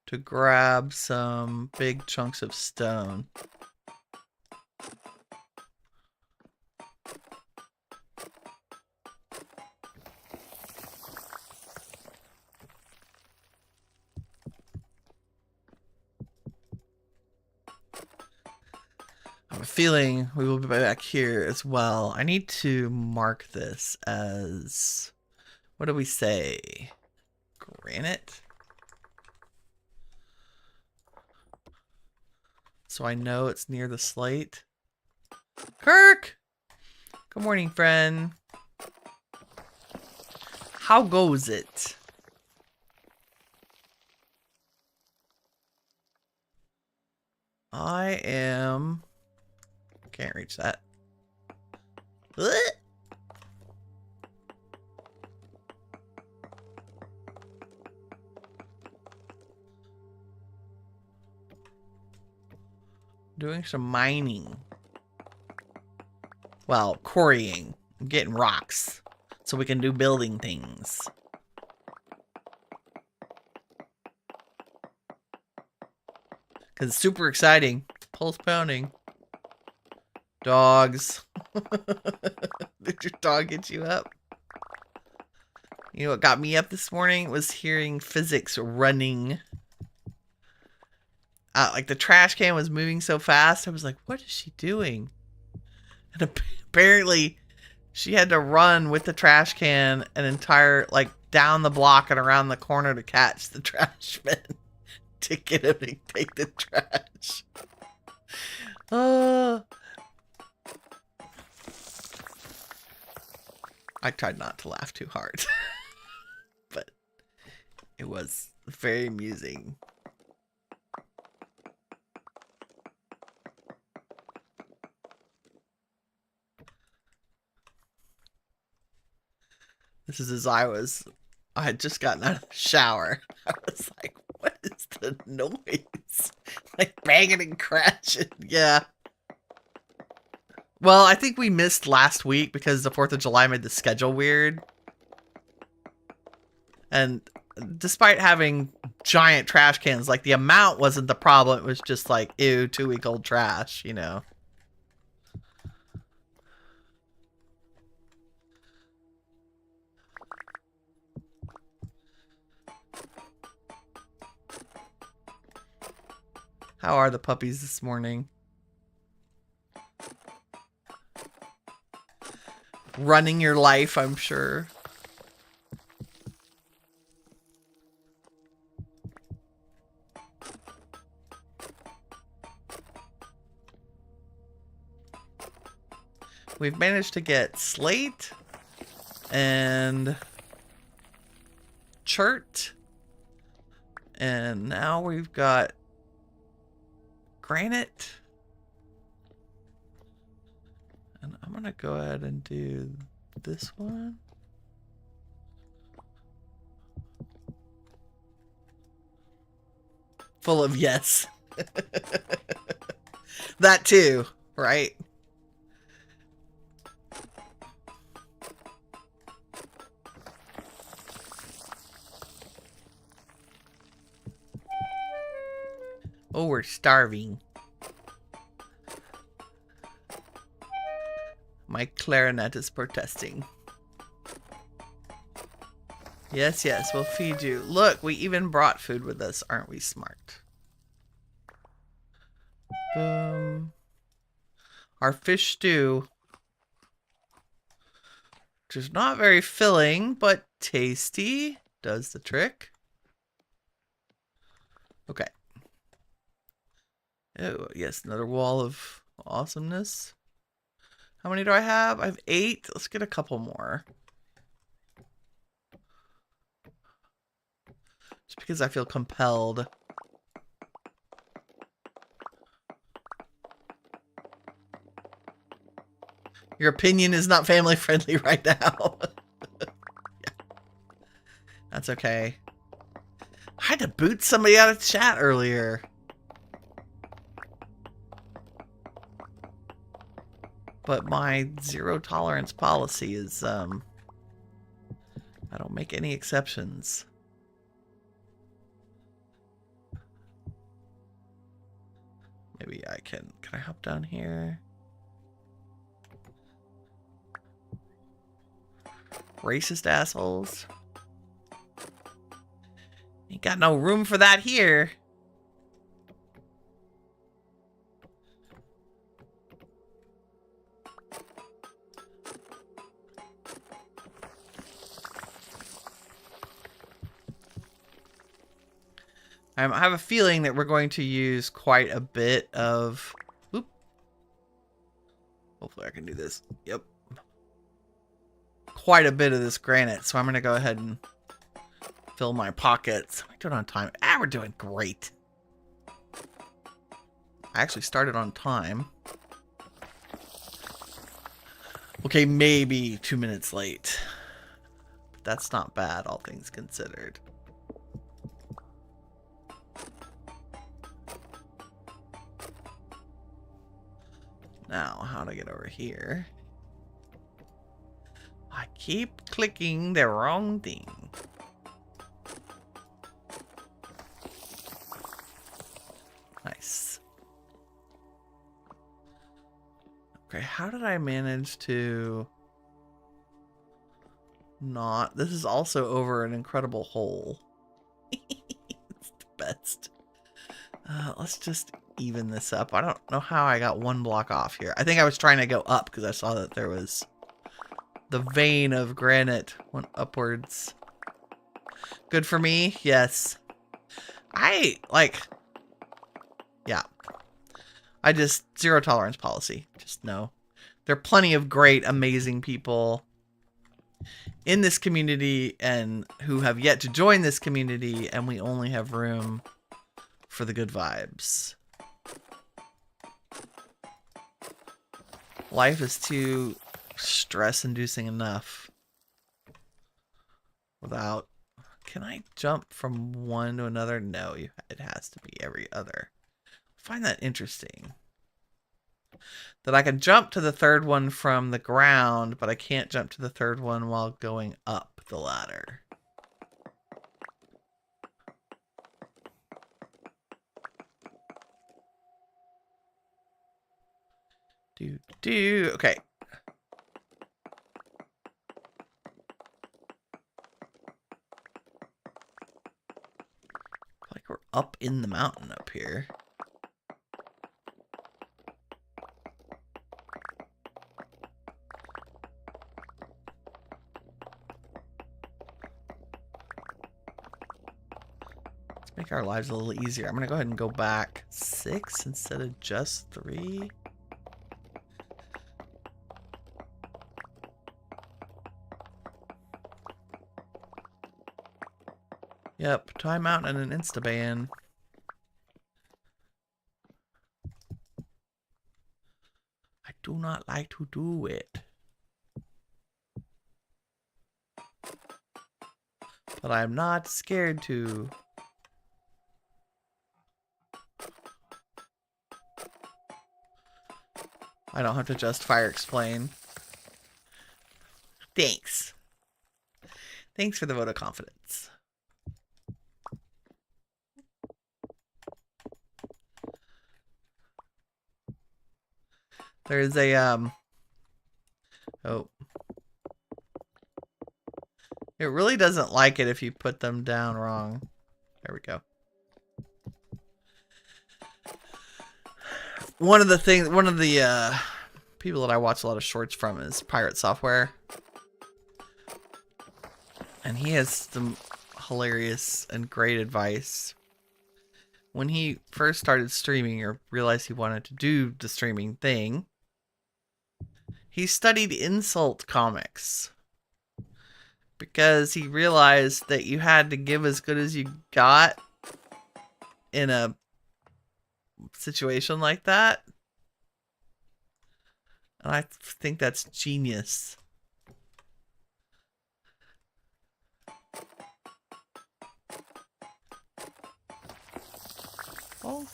To grab some big chunks of stone. I have a feeling we will be back here as well. I need to mark this as, what do we say? Granite? So I know it's near the slate. Kirk! Good morning, friend. How goes it? I am... Can't reach that. Ugh! Doing some mining. Well, quarrying. I'm getting rocks. So we can do building things. Because it's super exciting. Pulse pounding. Dogs. Did your dog get you up? You know what got me up this morning was hearing physics running. Like the trash can was moving so fast. I was like, what is she doing? And apparently she had to run with the trash can an entire, like, down the block and around the corner to catch the trash bin to get him to take the trash. I tried not to laugh too hard, but it was very amusing. This is as I had just gotten out of the shower. I was like, what is the noise? Like banging and crashing. Yeah. Well, I think we missed last week because the 4th of July made the schedule weird. And despite having giant trash cans, like the amount wasn't the problem. It was just like, ew, 2-week-old trash, you know. How are the puppies this morning? Running your life, I'm sure. We've managed to get slate and chert. And now we've got granite. And I'm gonna go ahead and do this one. Full of yes. That too, right? Oh, we're starving. My clarinet is protesting. Yes, yes, we'll feed you. Look, we even brought food with us. Aren't we smart? Boom. Our fish stew which is not very filling, but tasty. Does the trick. Okay. Oh, yes, another wall of awesomeness. How many do I have? I have 8. Let's get a couple more. Just because I feel compelled. Your opinion is not family friendly right now. Yeah. That's okay. I had to boot somebody out of chat earlier. But my zero tolerance policy is, I don't make any exceptions. Maybe I can I hop down here? Racist assholes. Ain't got no room for that here. I have a feeling that we're going to use quite a bit of... Oop. Hopefully I can do this. Yep. Quite a bit of this granite, so I'm going to go ahead and fill my pockets. Am I doing on time? We're doing great. I actually started on time. Okay, maybe 2 minutes late. But that's not bad, all things considered. Now, how to get over here? I keep clicking the wrong thing. Nice. Okay, how did I manage to not... This is also over an incredible hole. It's the best. Let's just even this up. I don't know how I got 1 block off here. I think I was trying to go up because I saw that there was the vein of granite went upwards. Good for me? Yes. Yeah. I just, zero tolerance policy. Just no. There are plenty of great, amazing people in this community and who have yet to join this community, and we only have room for the good vibes. Life is too stress-inducing enough without... Can I jump from one to another? No, it has to be every other. I find that interesting. That I can jump to the third one from the ground, but I can't jump to the third one while going up the ladder. Okay. Like we're up in the mountain up here. Let's make our lives a little easier. I'm gonna go ahead and go back 6 instead of just 3. Yep, timeout and an insta-ban. I do not like to do it. But I'm not scared to. I don't have to justify or explain. Thanks. Thanks for the vote of confidence. There's a, oh. It really doesn't like it if you put them down wrong. There we go. One of the people that I watch a lot of shorts from is Pirate Software. And he has some hilarious and great advice. When he first started streaming or realized he wanted to do the streaming thing, he studied insult comics because he realized that you had to give as good as you got in a situation like that. And I think that's genius. Oh.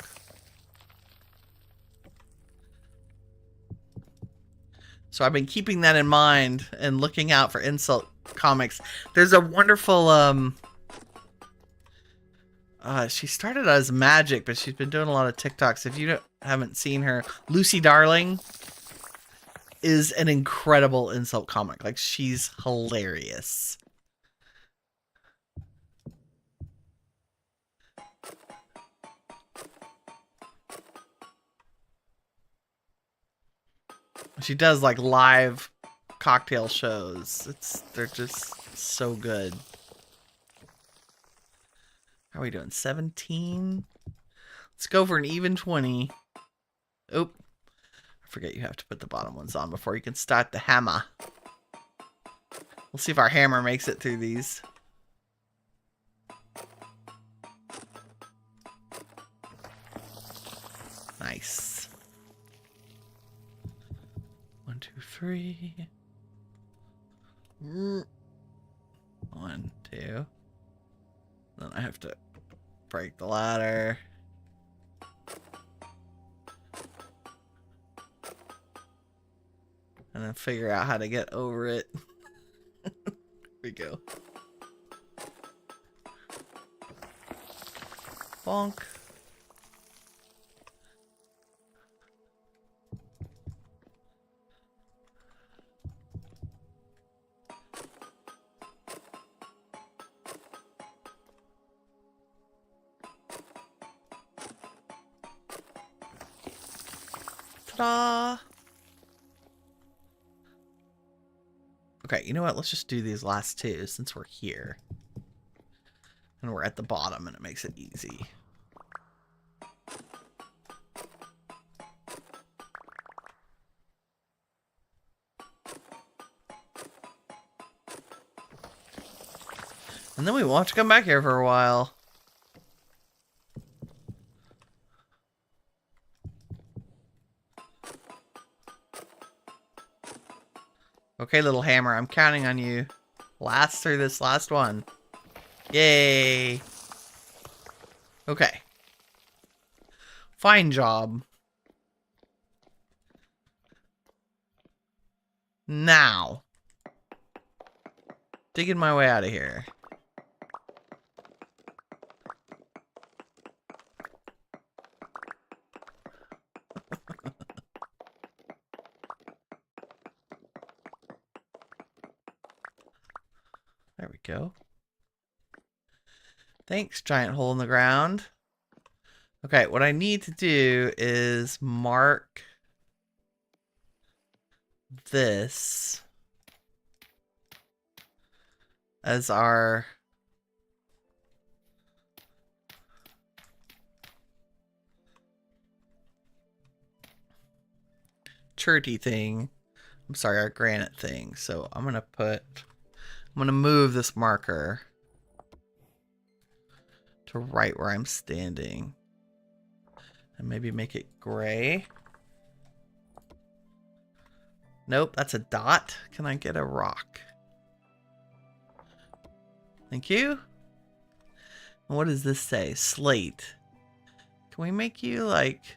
So I've been keeping that in mind and looking out for insult comics. There's a wonderful she started as Magic, but she's been doing a lot of TikToks. If you haven't seen her, Lucy Darling is an incredible insult comic. Like, she's hilarious. She does like live cocktail shows. They're just so good. How are we doing? 17? Let's go for an even 20. Oop. I forget you have to put the bottom ones on before you can start the hammer. We'll see if our hammer makes it through these. Nice. 1, 2, 3. 1, 2. Then I have to break the ladder. And then figure out how to get over it. Here we go. Bonk. Ta-da! Okay, you know what? Let's just do these last two since we're here. And we're at the bottom and it makes it easy. And then we won't have to come back here for a while. Okay, little hammer, I'm counting on you. Last through this last one. Yay. Okay. Fine job. Now. Digging my way out of here. There we go. Thanks, giant hole in the ground. Okay, what I need to do is mark this as our churty thing. I'm sorry, our granite thing. So I'm gonna move this marker to right where I'm standing. And maybe make it gray. Nope, that's a dot. Can I get a rock? Thank you. And what does this say? Slate. Can we make you like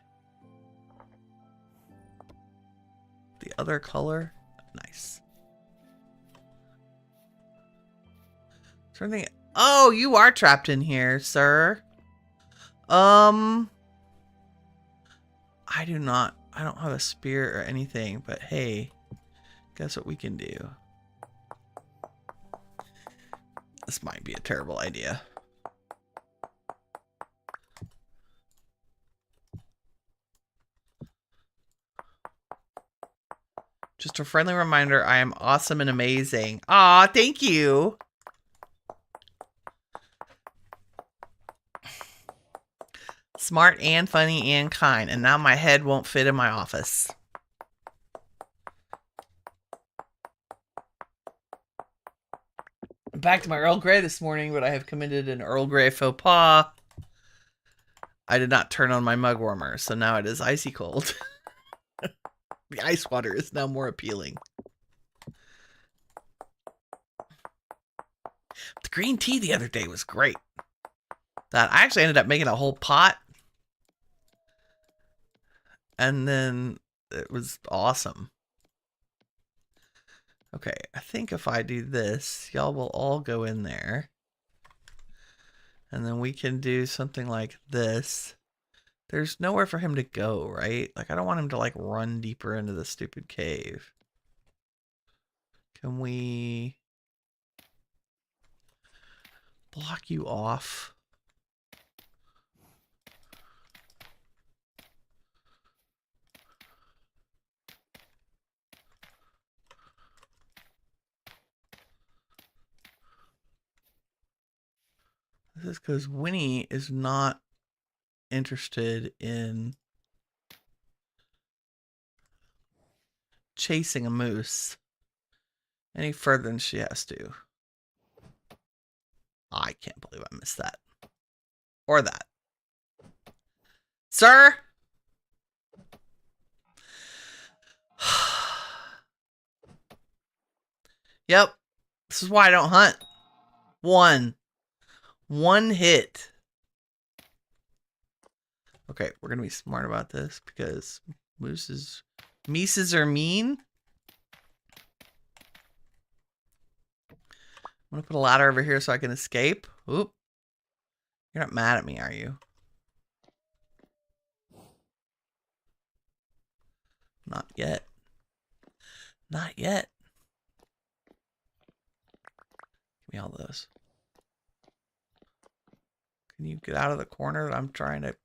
the other color? Nice. Something. Oh, you are trapped in here, sir. I don't have a spear or anything, but hey, guess what we can do? This might be a terrible idea. Just a friendly reminder, I am awesome and amazing. Aw, thank you. Smart and funny and kind. And now my head won't fit in my office. Back to my Earl Grey this morning, but I have committed an Earl Grey faux pas. I did not turn on my mug warmer, so now it is icy cold. The ice water is now more appealing. The green tea the other day was great. That I actually ended up making a whole pot. And then it was awesome. Okay, I think if I do this, y'all will all go in there. And then we can do something like this. There's nowhere for him to go, right? Like, I don't want him to, like, run deeper into the stupid cave. Can we block you off? This is because Winnie is not interested in chasing a moose any further than she has to. I can't believe I missed that. Or that. Sir? Yep. This is why I don't hunt. One hit. Okay, we're gonna be smart about this because Mises are mean. I'm gonna put a ladder over here so I can escape. Oop. You're not mad at me, are you? Not yet. Not yet. Give me all those. Can you get out of the corner that I'm trying to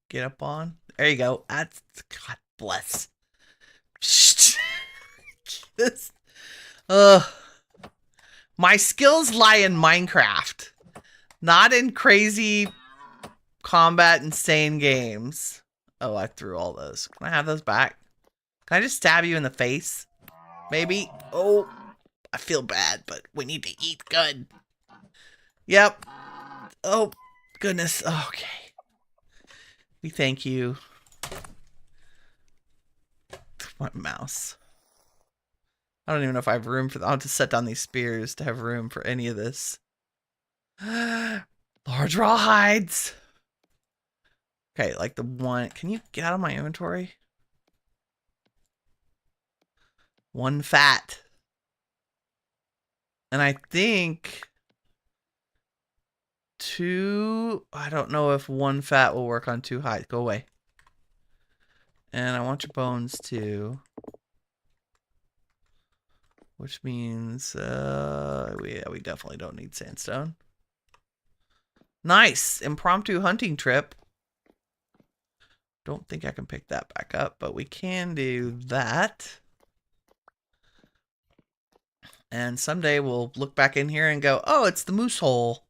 get up on? There you go. That's, God bless. This, my skills lie in Minecraft, not in crazy combat insane games. Oh, I threw all those. Can I have those back? Can I just stab you in the face? Maybe? Oh, I feel bad, but we need to eat good. Yep. Oh, goodness. Okay. We thank you. My mouse. I don't even know if I have room for that. I'll have to set down these spears to have room for any of this. Large raw hides. Okay, like the one. Can you get out of my inventory? One fat. And I think two. I don't know if one fat will work on two hides. Go away. And I want your bones too. Which means, we definitely don't need sandstone. Nice! Impromptu hunting trip. Don't think I can pick that back up, but we can do that. And someday we'll look back in here and go, oh, it's the moose hole.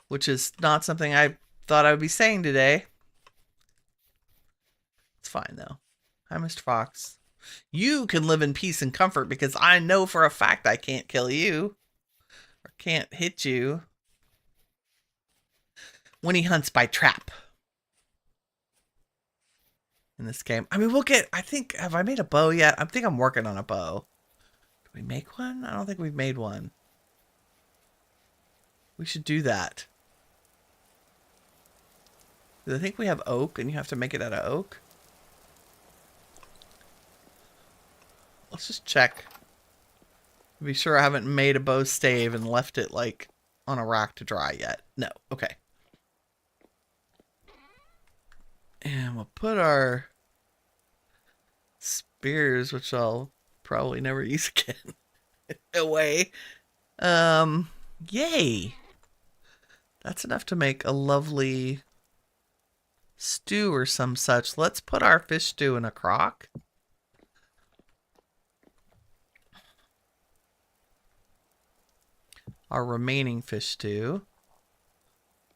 Which is not something I thought I would be saying today. It's fine, though. Hi, Mr. Fox. You can live in peace and comfort because I know for a fact I can't kill you. Or can't hit you. Winnie hunts by trap. In this game. I mean, we'll get, I think, have I made a bow yet? I think I'm working on a bow. Did we make one? I don't think we've made one. We should do that. I think we have oak and you have to make it out of oak. Let's just check. Be sure I haven't made a bow stave and left it like on a rack to dry yet. No. Okay. And we'll put our spears, which I'll probably never use again, away. Yay. That's enough to make a lovely stew or some such. Let's put our fish stew in a crock. Our remaining fish stew.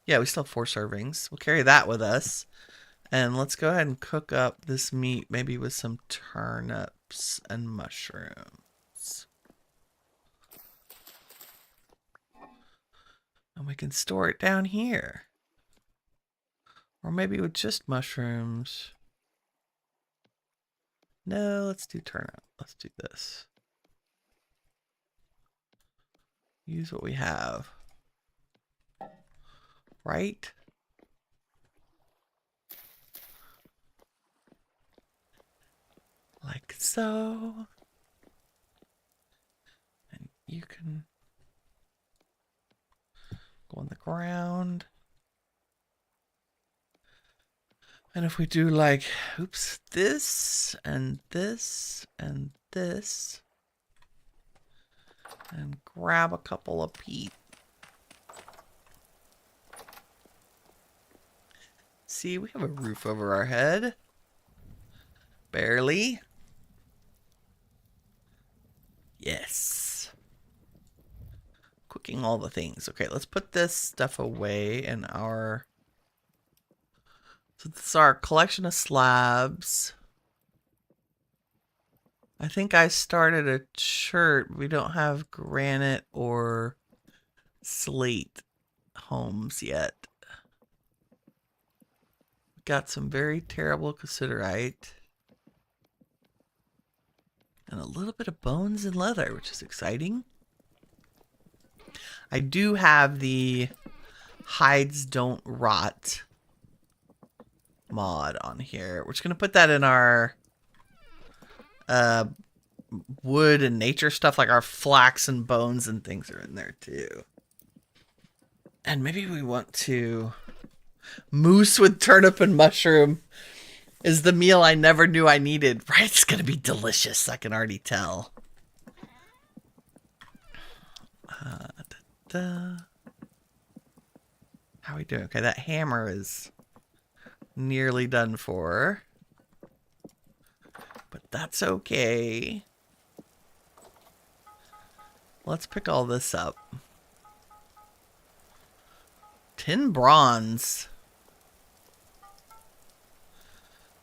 Yeah, we still have 4 servings. We'll carry that with us. And let's go ahead and cook up this meat, maybe with some turnips and mushrooms. And we can store it down here. Or maybe with just mushrooms. No, let's do turnip. Let's do this. Use what we have. Right? Like so. And you can go on the ground. And if we do like, oops, this and this and this, and grab a couple of peat. See, we have a roof over our head. Barely. Yes. Cooking all the things. Okay, let's put this stuff away in our... So this is our collection of slabs. I think I started a church. We don't have granite or slate homes yet. Got some very terrible cassiterite. And a little bit of bones and leather, which is exciting. I do have the hides don't rot mod on here. We're just going to put that in our wood and nature stuff, like our flax and bones and things are in there too. And maybe we want to... Moose with turnip and mushroom is the meal I never knew I needed. Right? It's going to be delicious. I can already tell. How are we doing? Okay, that hammer is nearly done for. But that's okay. Let's pick all this up. 10 bronze.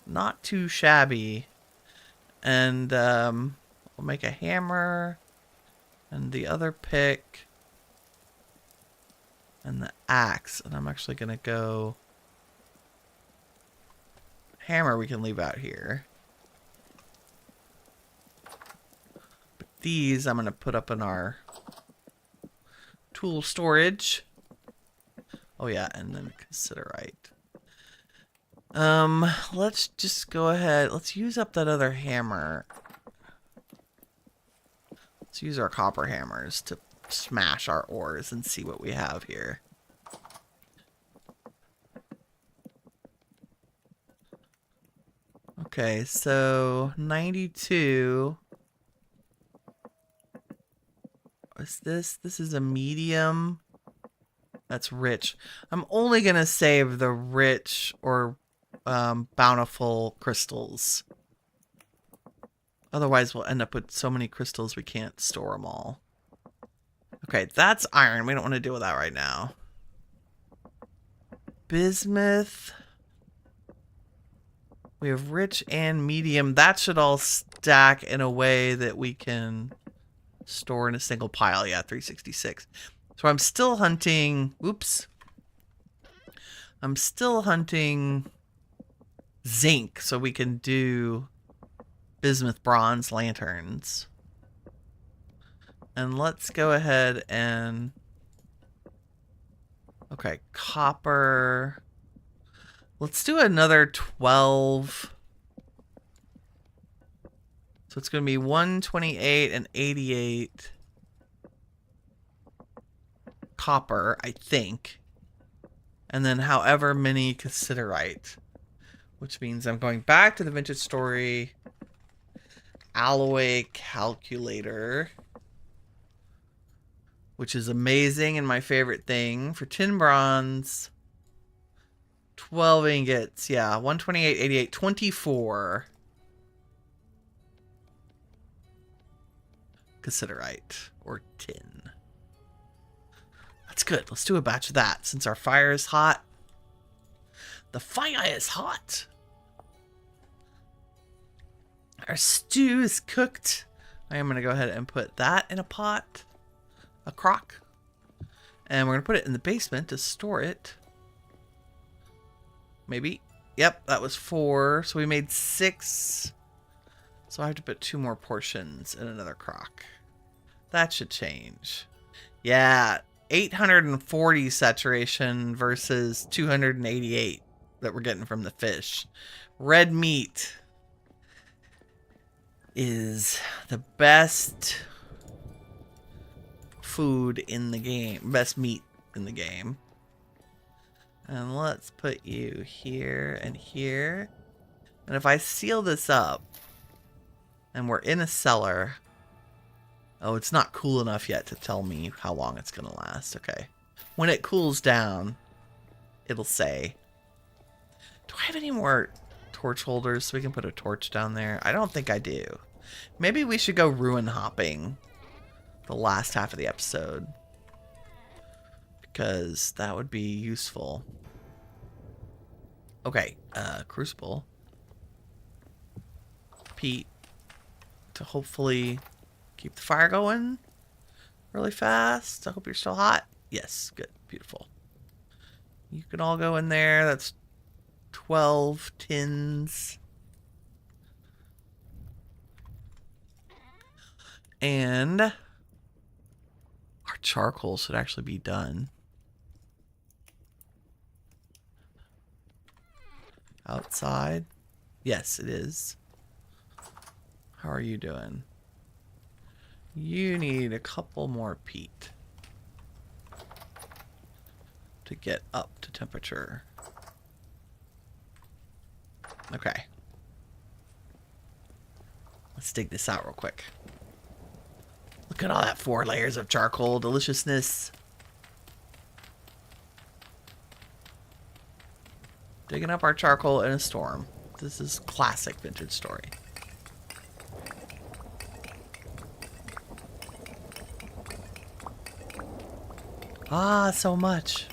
Not too shabby. And we'll make a hammer. And the other pick. And the axe. And I'm actually going to go... Hammer we can leave out here. But these I'm going to put up in our tool storage. Oh yeah, and then cassiterite. Let's just go ahead. Let's use up that other hammer. Let's use our copper hammers to smash our ores and see what we have here. Okay, so 92. What's this? This is a medium. That's rich. I'm only going to save the rich or bountiful crystals. Otherwise, we'll end up with so many crystals we can't store them all. Okay, that's iron. We don't want to deal with that right now. Bismuth. We have rich and medium. That should all stack in a way that we can store in a single pile. Yeah, 366. So I'm still hunting... Oops. I'm still hunting zinc so we can do bismuth bronze lanterns. And let's go ahead and... Okay, copper. Let's do another 12. So it's going to be 128 and 88 copper, I think. And then however many cassiterite. Which means I'm going back to the Vintage Story alloy calculator. Which is amazing and my favorite thing. For 10 bronze, 12 ingots. Yeah, 128, 88, 24. Cassiterite. Or tin. That's good. Let's do a batch of that since our fire is hot. The fire is hot. Our stew is cooked. I am going to go ahead and put that in a pot, a crock. And we're going to put it in the basement to store it. Maybe. Yep, that was 4. So we made 6. So I have to put 2 more portions in another crock. That should change. Yeah, 840 saturation versus 288 that we're getting from the fish. Red meat is the best food in the game. Best meat in the game. And let's put you here and here. And if I seal this up, and we're in a cellar. Oh, it's not cool enough yet to tell me how long it's going to last. Okay. When it cools down, it'll say. Do I have any more torch holders so we can put a torch down there? I don't think I do. Maybe we should go ruin hopping the last half of the episode. Because that would be useful. Okay, crucible. Peat. To hopefully keep the fire going really fast. I hope you're still hot. Yes, good, beautiful. You can all go in there. That's 12 tins. And our charcoal should actually be done. Outside. Yes, it is. How are you doing? You need a couple more peat to get up to temperature. Okay. Let's dig this out real quick. Look at all that 4 layers of charcoal deliciousness. Digging up our charcoal in a storm. This is classic vintage story. Ah, so much.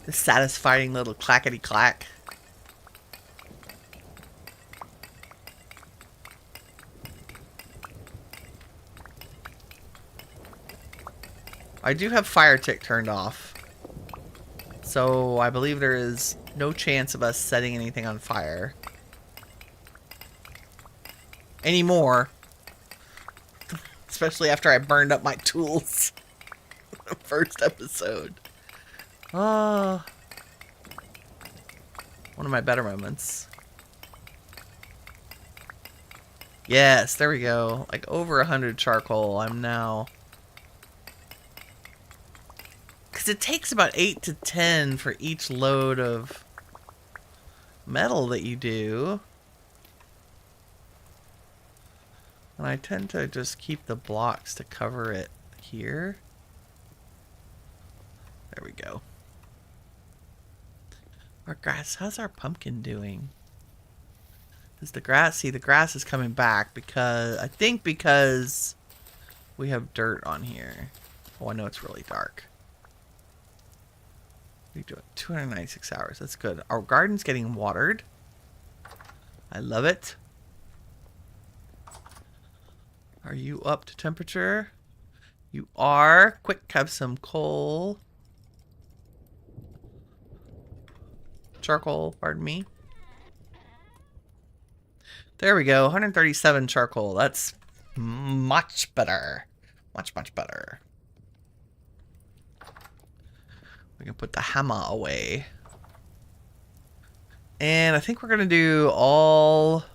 The satisfying little clackety clack. I do have fire tick turned off. So I believe there is no chance of us setting anything on fire. Anymore. Especially after I burned up my tools. The first episode. Oh. One of my better moments. Yes, there we go. Like over 100 charcoal. I'm now... Because it takes about 8 to 10 for each load of metal that you do. And I tend to just keep the blocks to cover it here. There we go. Our grass, how's our pumpkin doing? Is the grass, see the grass is coming back because, I think because we have dirt on here. Oh, I know it's really dark. We do it 296 hours, that's good. Our garden's getting watered. I love it. Are you up to temperature? You are. Quick, have some coal. Charcoal, pardon me. There we go. 137 charcoal. That's much better. Much, much better. We can put the hammer away. And I think we're going to do all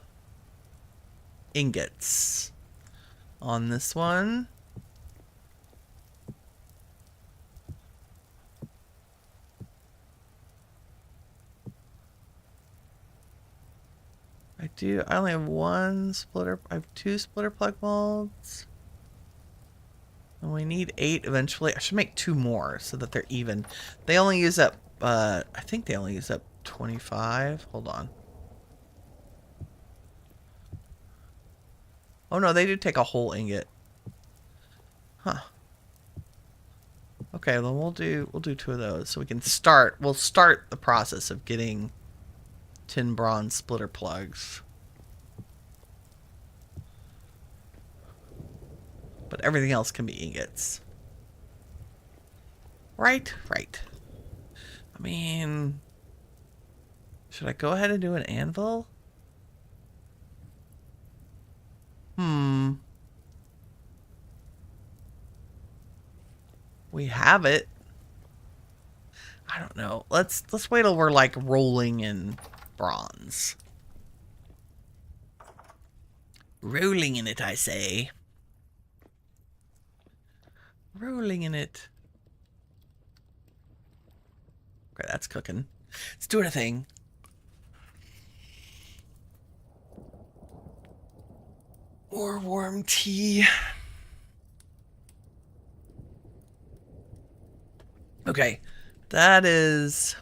ingots on this one. I only have 1 splitter. I have 2 splitter plug molds. And we need 8 eventually. I should make 2 more so that they're even. They only use up, I think they only use up 25. Hold on. Oh no, they do take a whole ingot. Huh. Okay, then we'll do 2 of those so we can start. We'll start the process of getting tin bronze splitter plugs. But everything else can be ingots. Right. I mean, should I go ahead and do an anvil? We have it. I don't know. Let's wait till we're like rolling in bronze. Rolling in it, I say. Rolling in it. Okay, that's cooking. Let's do a thing. More warm tea. Okay, that is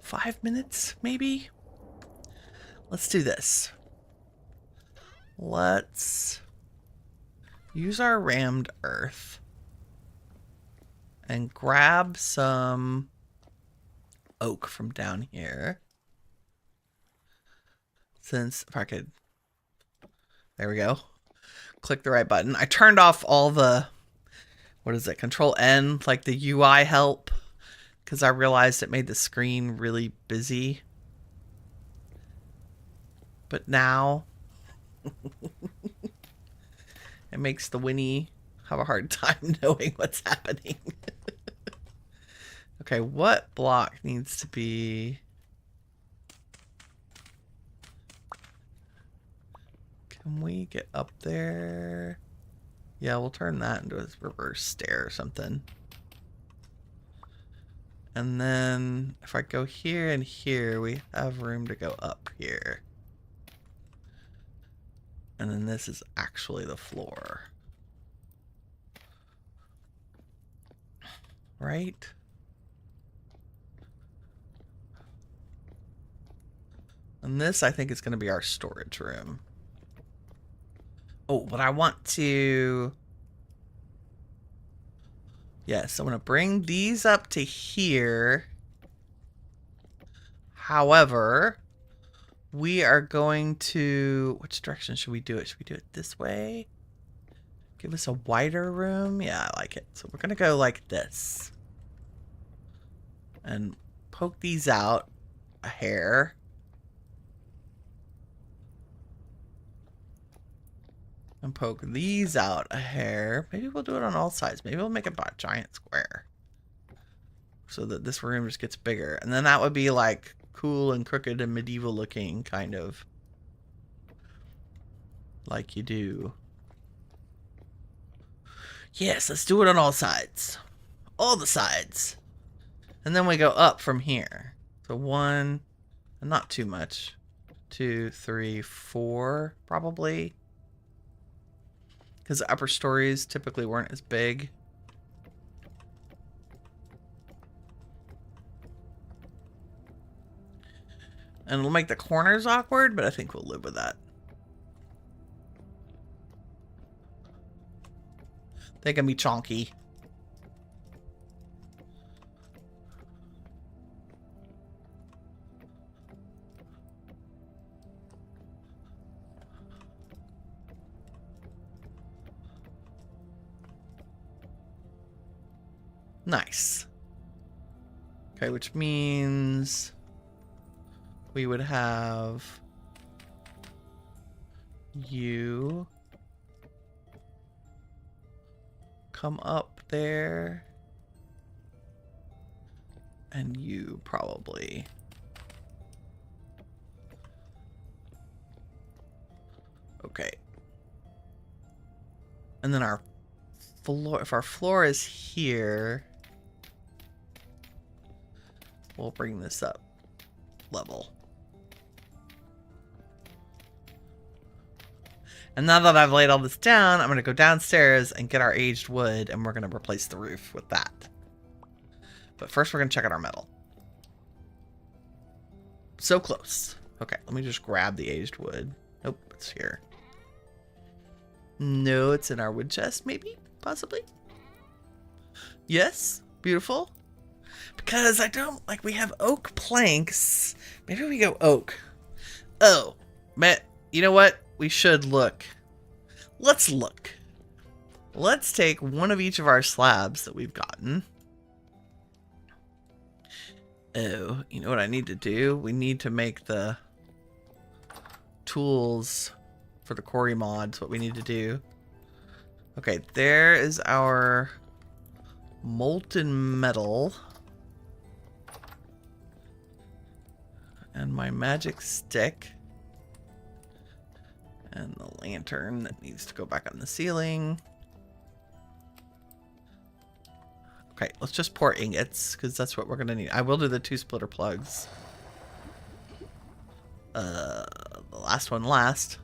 5 minutes, maybe? Let's do this. Let's use our rammed earth and grab some oak from down here. Since, if I could, there we go. Click the right button. I turned off all the, what is it, Control N, like the UI help, because I realized it made the screen really busy. But now it makes the Winnie have a hard time knowing what's happening. Okay, what block needs to be... Can we get up there? Yeah, we'll turn that into a reverse stair or something. And then if I go here and here, we have room to go up here. And then this is actually the floor. Right? And this, I think, is going to be our storage room. Oh, but I want to... Yes, I'm going to bring these up to here. However, we are going to... Which direction should we do it? Should we do it this way? Give us a wider room? Yeah, I like it. So we're going to go like this. And poke these out a hair. And poke these out a hair. Maybe we'll do it on all sides. Maybe we'll make it a giant square. So that this room just gets bigger. And then that would be like cool and crooked and medieval looking, kind of. Like you do. Yes, let's do it on all sides. All the sides. And then we go up from here. So 1, and not too much. 2, 3, 4, probably. Because the upper stories typically weren't as big. And it'll make the corners awkward, but I think we'll live with that. They can be chonky. Nice. Okay, which means we would have you come up there, and you probably. Okay. And then our floor, if our floor is here, we'll bring this up level. And now that I've laid all this down, I'm going to go downstairs and get our aged wood, and we're going to replace the roof with that. But first we're going to check out our metal. So close. Okay, let me just grab the aged wood. Nope, it's here. No, it's in our wood chest, maybe? Possibly? Yes, beautiful. Because I don't like, we have oak planks. Maybe we go oak. Oh, man, you know what? We should look. Let's look. Let's take one of each of our slabs that we've gotten. Oh, you know what I need to do? We need to make the tools for the quarry mods. What we need to do. Okay, there is our molten metal. And my magic stick. And the lantern that needs to go back on the ceiling. Okay, let's just pour ingots, because that's what we're going to need. I will do the 2 splitter plugs. The last one last.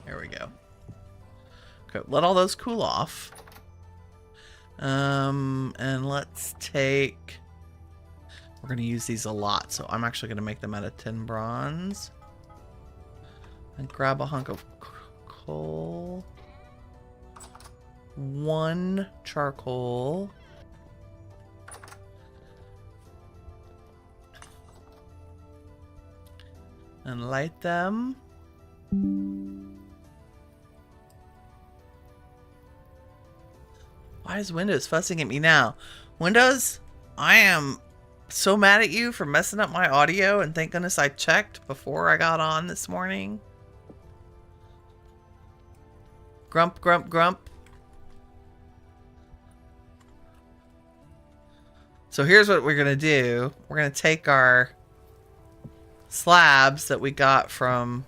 There we go. Okay, let all those cool off. And let's take... We're going to use these a lot, so I'm actually going to make them out of 10 bronze. And grab a hunk of coal. 1 charcoal. And light them. Why is Windows fussing at me now? Windows, I am so mad at you for messing up my audio, and thank goodness I checked before I got on this morning. Grump, grump, grump. So here's what we're going to do. We're going to take our slabs that we got from...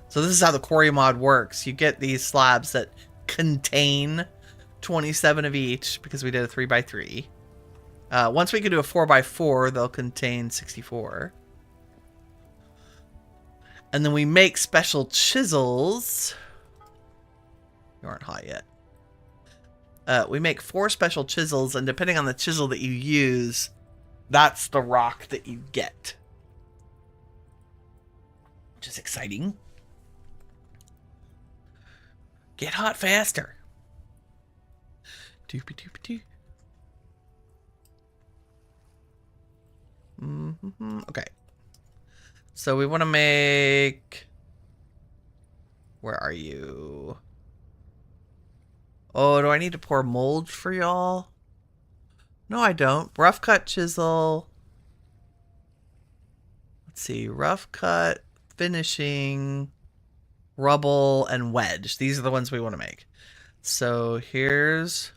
So this is how the quarry mod works. You get these slabs that contain 27 of each, because we did a 3x3. Once we can do a 4x4, they'll contain 64. And then we make special chisels. You aren't hot yet. We make 4 special chisels, and depending on the chisel that you use, that's the rock that you get. Which is exciting. Get hot faster. Doopy doopy doo. Okay. So we want to make... Where are you? Oh, do I need to pour mold for y'all? No, I don't. Rough cut chisel. Let's see. Rough cut, finishing, rubble, and wedge. These are the ones we want to make. So here's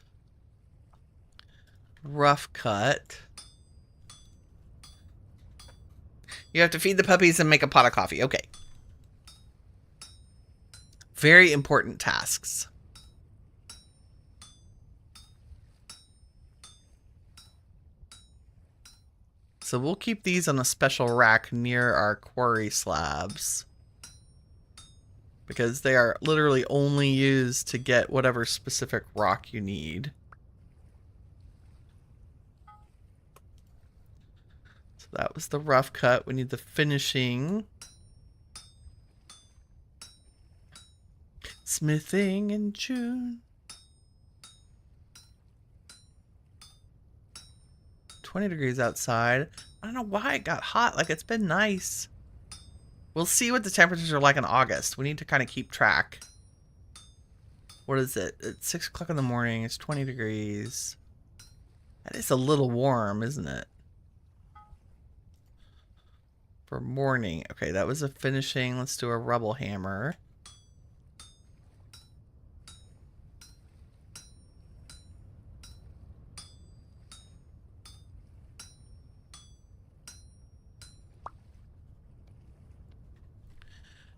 rough cut. You have to feed the puppies and make a pot of coffee. Okay. Very important tasks. So we'll keep these on a special rack near our quarry slabs, because they are literally only used to get whatever specific rock you need. So that was the rough cut. We need the finishing. Smithing in June. 20 degrees outside. I don't know why it got hot. Like, it's been nice. We'll see what the temperatures are like in August. We need to kind of keep track. What is it? It's 6 o'clock in the morning. It's 20 degrees. That is a little warm, isn't it? For morning. Okay, that was a finishing. Let's do a rubble hammer.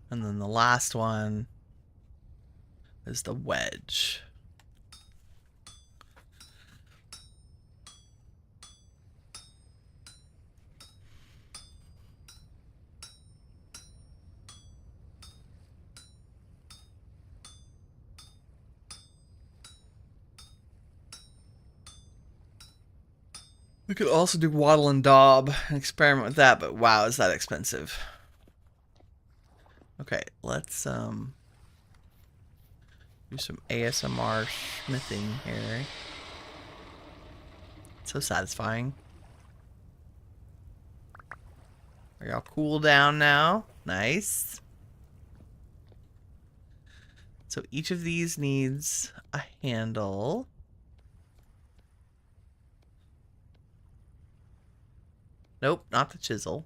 And then the last one is the wedge. We could also do Waddle and Daub and experiment with that, but wow, is that expensive. Okay, let's do some ASMR smithing here. So satisfying. Are y'all cool down now? Nice. So each of these needs a handle. Nope, not the chisel.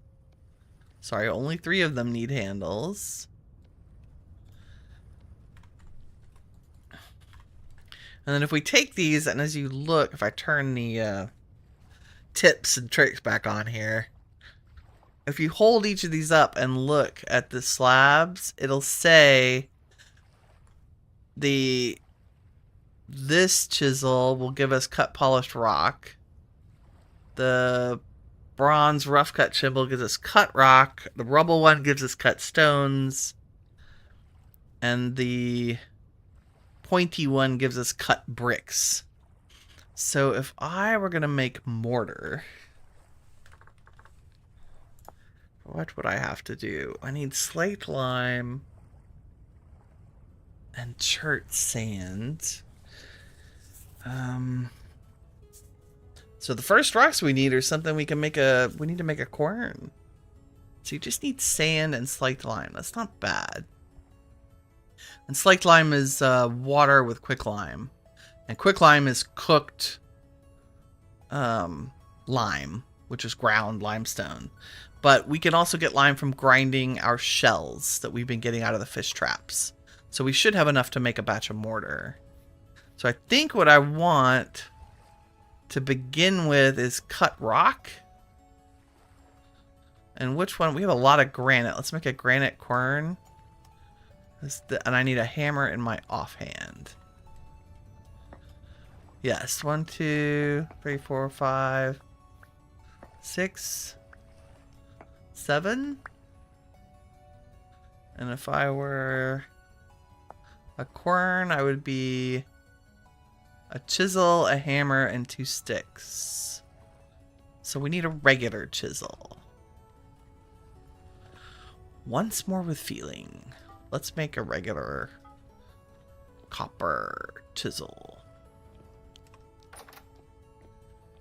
Sorry, only 3 of them need handles. And then if we take these, and as you look, if I turn the tips and tricks back on here, if you hold each of these up and look at the slabs, it'll say this chisel will give us cut polished rock. The bronze rough cut chisel gives us cut rock. The rubble one gives us cut stones. And the pointy one gives us cut bricks. So if I were going to make mortar, what would I have to do? I need slate lime and chert sand. So the first rocks we need are something we can make we need to make a quern. So you just need sand and slaked lime. That's not bad. And slaked lime is water with quicklime. And quicklime is cooked lime, which is ground limestone. But we can also get lime from grinding our shells that we've been getting out of the fish traps. So we should have enough to make a batch of mortar. So I think what I want to begin with is cut rock. And which one? We have a lot of granite. Let's make a granite quern. And I need a hammer in my offhand. Yes, 1, 2, 3, 4, 5, 6, 7. And if I were a quern, I would be a chisel, a hammer, and 2 sticks. So we need a regular chisel. Once more with feeling. Let's make a regular copper chisel.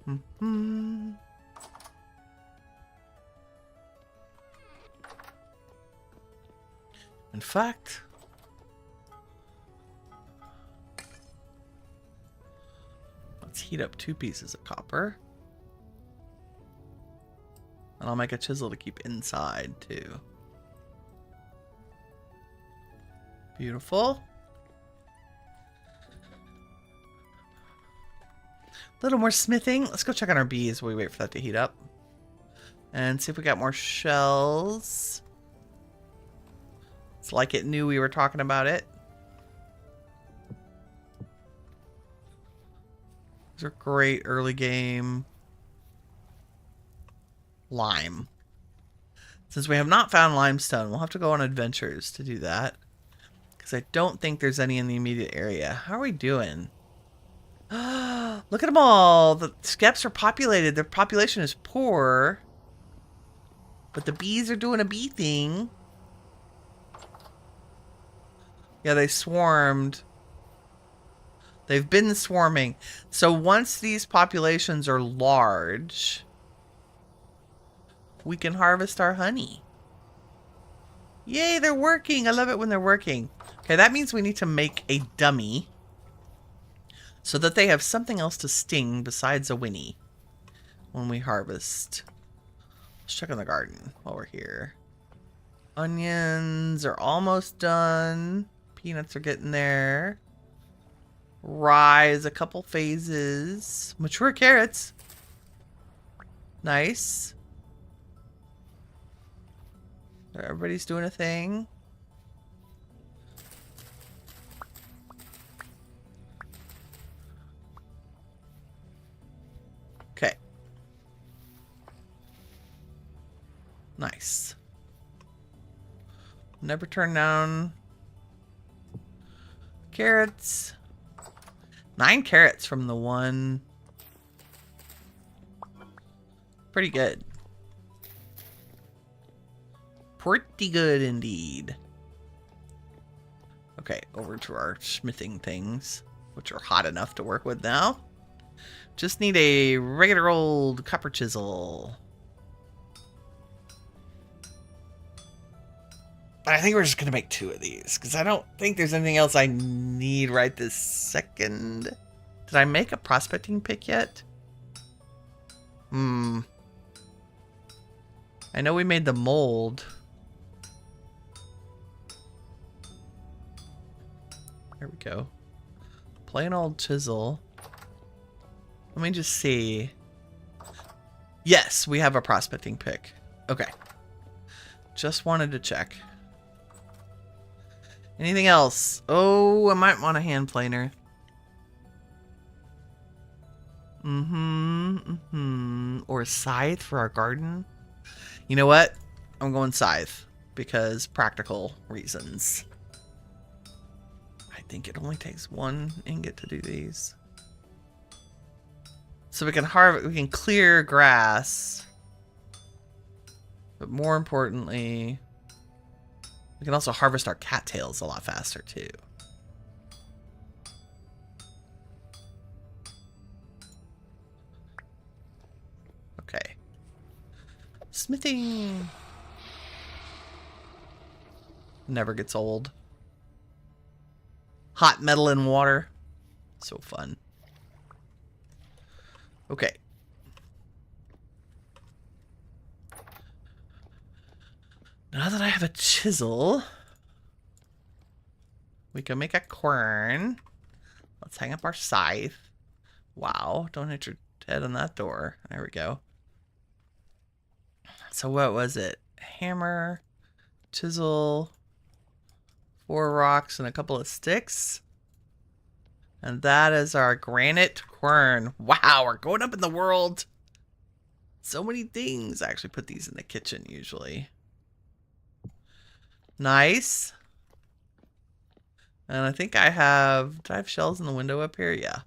In fact, let's heat up 2 pieces of copper. And I'll make a chisel to keep inside too. Beautiful. A little more smithing. Let's go check on our bees while we wait for that to heat up. And see if we got more shells. It's like it knew we were talking about it. These are great early game. Lime. Since we have not found limestone, we'll have to go on adventures to do that. Because I don't think there's any in the immediate area. How are we doing? Look at them all. The skeps are populated. Their population is poor. But the bees are doing a bee thing. Yeah, they swarmed. They've been swarming. So once these populations are large, we can harvest our honey. Yay, they're working. I love it when they're working. Okay, that means we need to make a dummy so that they have something else to sting besides a Winnie when we harvest. Let's check on the garden while we're here. Onions are almost done. Peanuts are getting there. Rye is a couple phases. Mature carrots. Nice. Everybody's doing a thing. Okay. Nice. Never turn down carrots. 9 carrots from the one Pretty good. Pretty good indeed. Okay, over to our smithing things, which are hot enough to work with now. Just need a regular old copper chisel. But I think we're just going to make 2 of these, because I don't think there's anything else I need right this second. Did I make a prospecting pick yet? I know we made the mold. There we go. Plain old chisel. Let me just see. Yes, we have a prospecting pick. Okay. Just wanted to check. Anything else? Oh, I might want a hand planer. Or a scythe for our garden. You know what? I'm going scythe because practical reasons. I think it only takes 1 ingot to do these. So we can clear grass. But more importantly, we can also harvest our cattails a lot faster too. Okay. Smithing never gets old. Hot metal and water. So fun. Okay. Now that I have a chisel, we can make a quern. Let's hang up our scythe. Wow, don't hit your head on that door. There we go. So what was it? Hammer, chisel, 4 rocks, and a couple of sticks. And that is our granite quern. Wow, we're going up in the world. So many things. I actually put these in the kitchen usually. Nice. And I think I have... Do I have shells in the window up here? Yeah.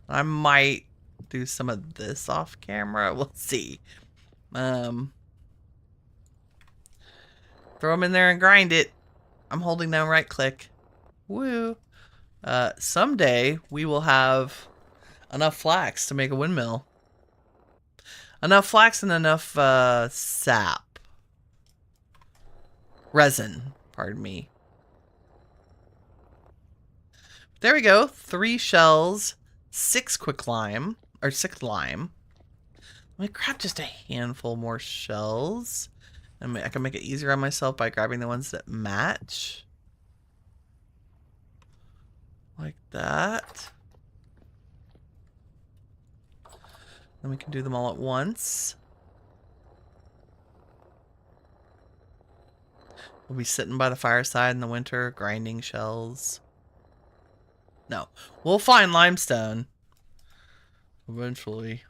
I might do some of this off camera. We'll see. Throw them in there and grind it. I'm holding down right click. Woo. Someday we will have enough flax to make a windmill. Enough flax and enough sap. Resin, pardon me. There we go. 3 shells, 6 quicklime, or 6 lime. Let me grab just a handful more shells. And I can make it easier on myself by grabbing the ones that match. Like that. Then we can do them all at once. We'll be sitting by the fireside in the winter, grinding shells. No, we'll find limestone. Eventually.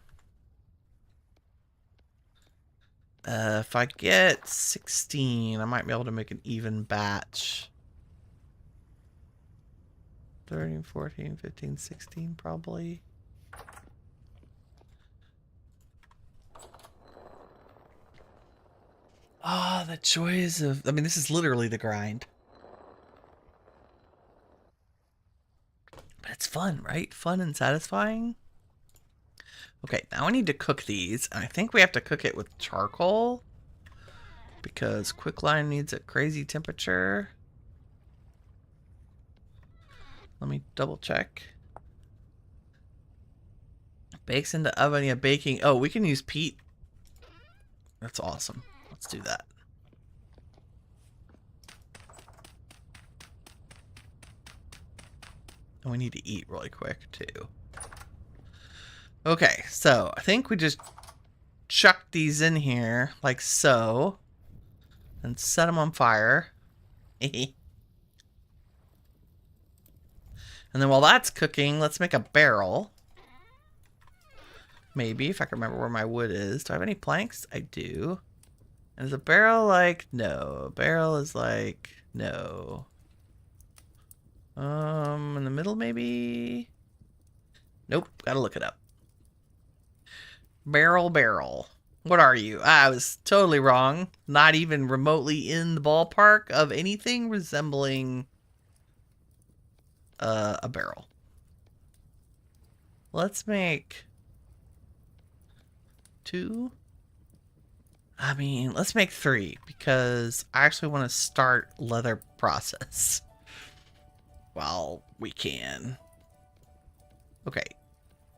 If I get 16, I might be able to make an even batch. 13, 14, 15, 16 probably. Ah, the joys of... I mean, this is literally the grind. But it's fun, right? Fun and satisfying. Okay, now I need to cook these. And I think we have to cook it with charcoal. Because quicklime needs a crazy temperature. Let me double check. Bakes into oven, yeah, baking. Oh, we can use peat. That's awesome. Let's do that. And we need to eat really quick, too. Okay, so I think we just chuck these in here, like so. And set them on fire. And then while that's cooking, let's make a barrel. Maybe, if I can remember where my wood is. Do I have any planks? I do. And is a barrel like... No. A barrel is like... No. In the middle, maybe? Nope, gotta look it up. Barrel. What are you? I was totally wrong. Not even remotely in the ballpark of anything resembling a barrel. Let's make 2. I mean, let's make 3 because I actually want to start leather process while we can. Okay,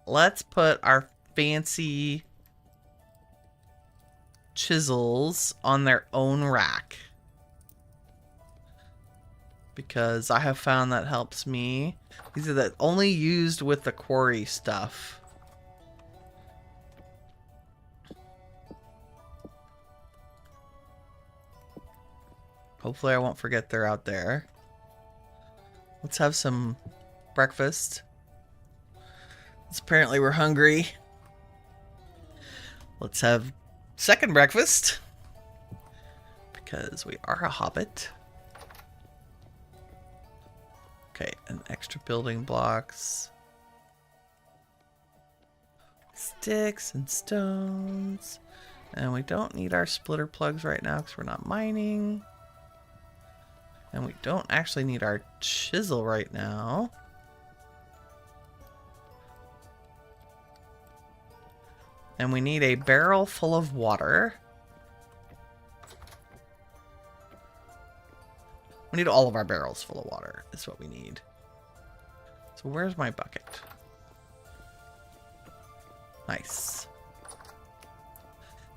let's put our fancy chisels on their own rack because I have found that helps me. These are the only used with the quarry stuff. Hopefully I won't forget they're out there. Let's have some breakfast. Apparently we're hungry. Let's have second breakfast because we are a hobbit. Okay, and extra building blocks. Sticks and stones. And we don't need our splitter plugs right now because we're not mining. And we don't actually need our chisel right now. And we need a barrel full of water. We need all of our barrels full of water, is what we need. So where's my bucket? Nice.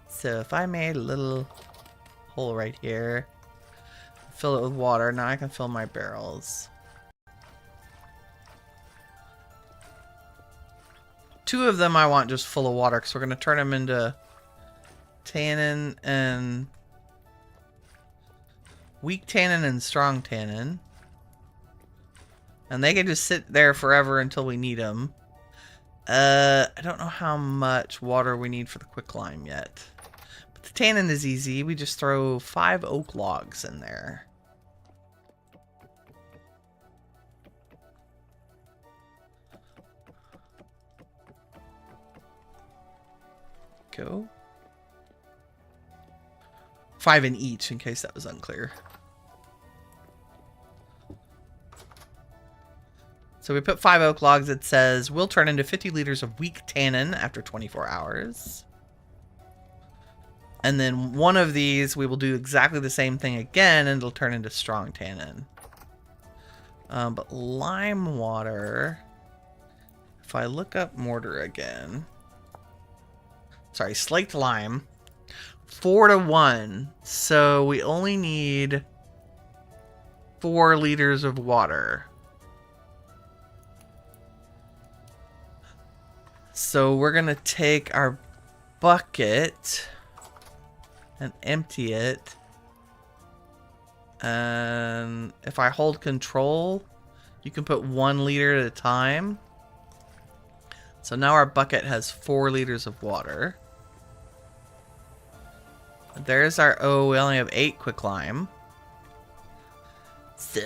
So if I made a little hole right here, fill it with water, now I can fill my barrels. 2 of them I want just full of water because we're going to turn them into tannin and weak tannin and strong tannin. And they can just sit there forever until we need them. I don't know how much water we need for the quicklime yet. But the tannin is easy. We just throw 5 oak logs in there. Go. 5 in each, in case that was unclear. So we put 5 oak logs. It says, will turn into 50 liters of weak tannin after 24 hours. And then one of these, we will do exactly the same thing again, and it'll turn into strong tannin. But lime water, if I look up mortar again... Sorry, slaked lime. 4 to 1. So we only need 4 liters of water. So we're going to take our bucket and empty it. And if I hold control, you can put 1 liter at a time. So now our bucket has 4 liters of water. There's our... Oh, we only have 8 quicklime. So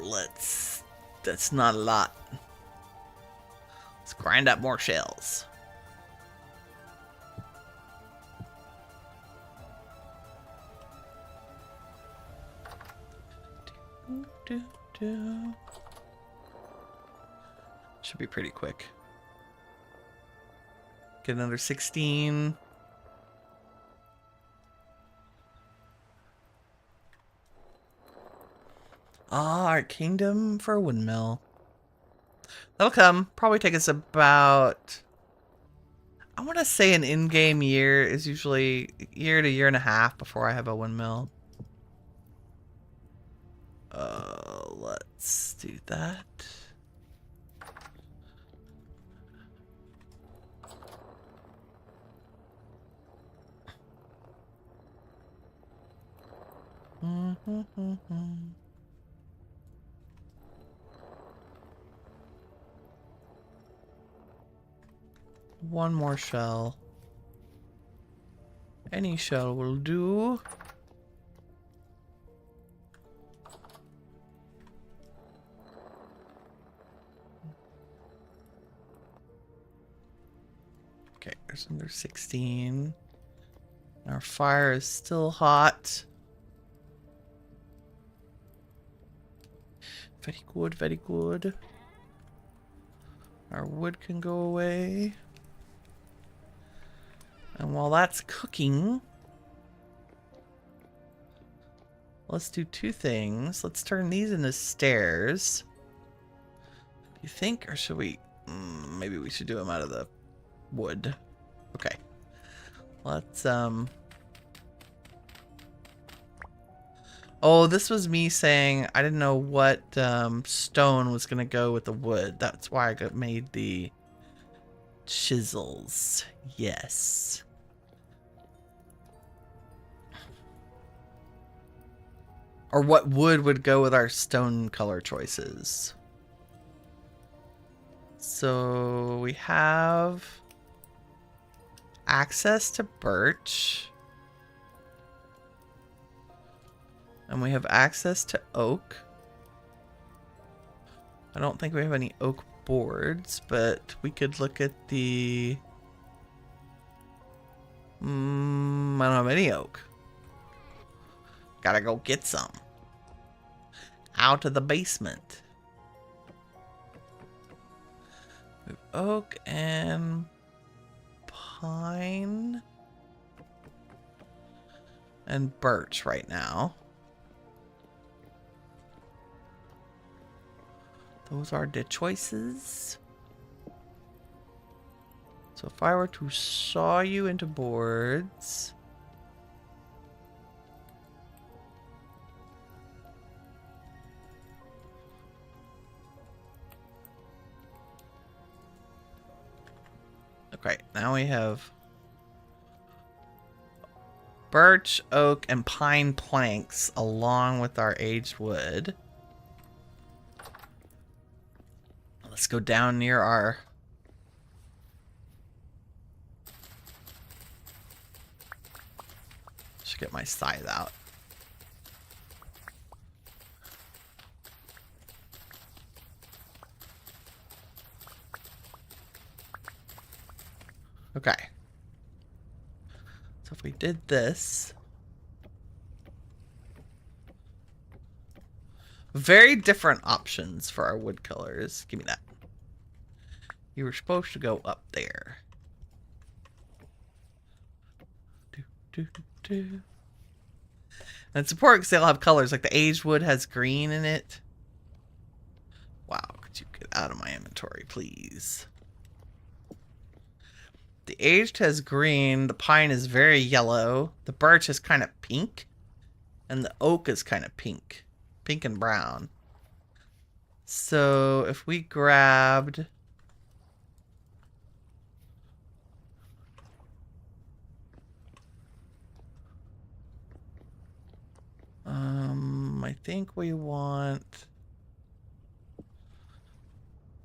let's... That's not a lot. Let's grind up more shells. Should be pretty quick. Get another 16. Ah, our kingdom for a windmill. That'll come. Probably take us about... I want to say an in-game year is usually year to year and a half before I have a windmill. Let's do that. One more shell. Any shell will do. There's another 16. Our fire is still hot. Very good, very good. Our wood can go away. And while that's cooking, let's do two things. Let's turn these into stairs. Do you think, or should we? Maybe we should do them out of the wood. Okay. Let's, Oh, this was me saying I didn't know what stone was going to go with the wood. That's why I made the chisels. Yes. Or what wood would go with our stone color choices. So we have access to birch. And we have access to oak. I don't think we have any oak boards, but we could look at the... I don't have any oak. Gotta go get some. Out of the basement. We have oak and pine. And birch right now. Those are the choices. So if I were to saw you into boards... Okay, now we have birch, oak, and pine planks along with our aged wood. Let's go down near our... Should get my scythe out. Okay. So if we did this... Very different options for our wood colors. Give me that. You were supposed to go up there. And it's important because they all have colors. Like the aged wood has green in it. Wow, could you get out of my inventory, please? The aged has green. The pine is very yellow. The birch is kind of pink. And the oak is kind of pink. Pink and brown. So if we grabbed... I think we want...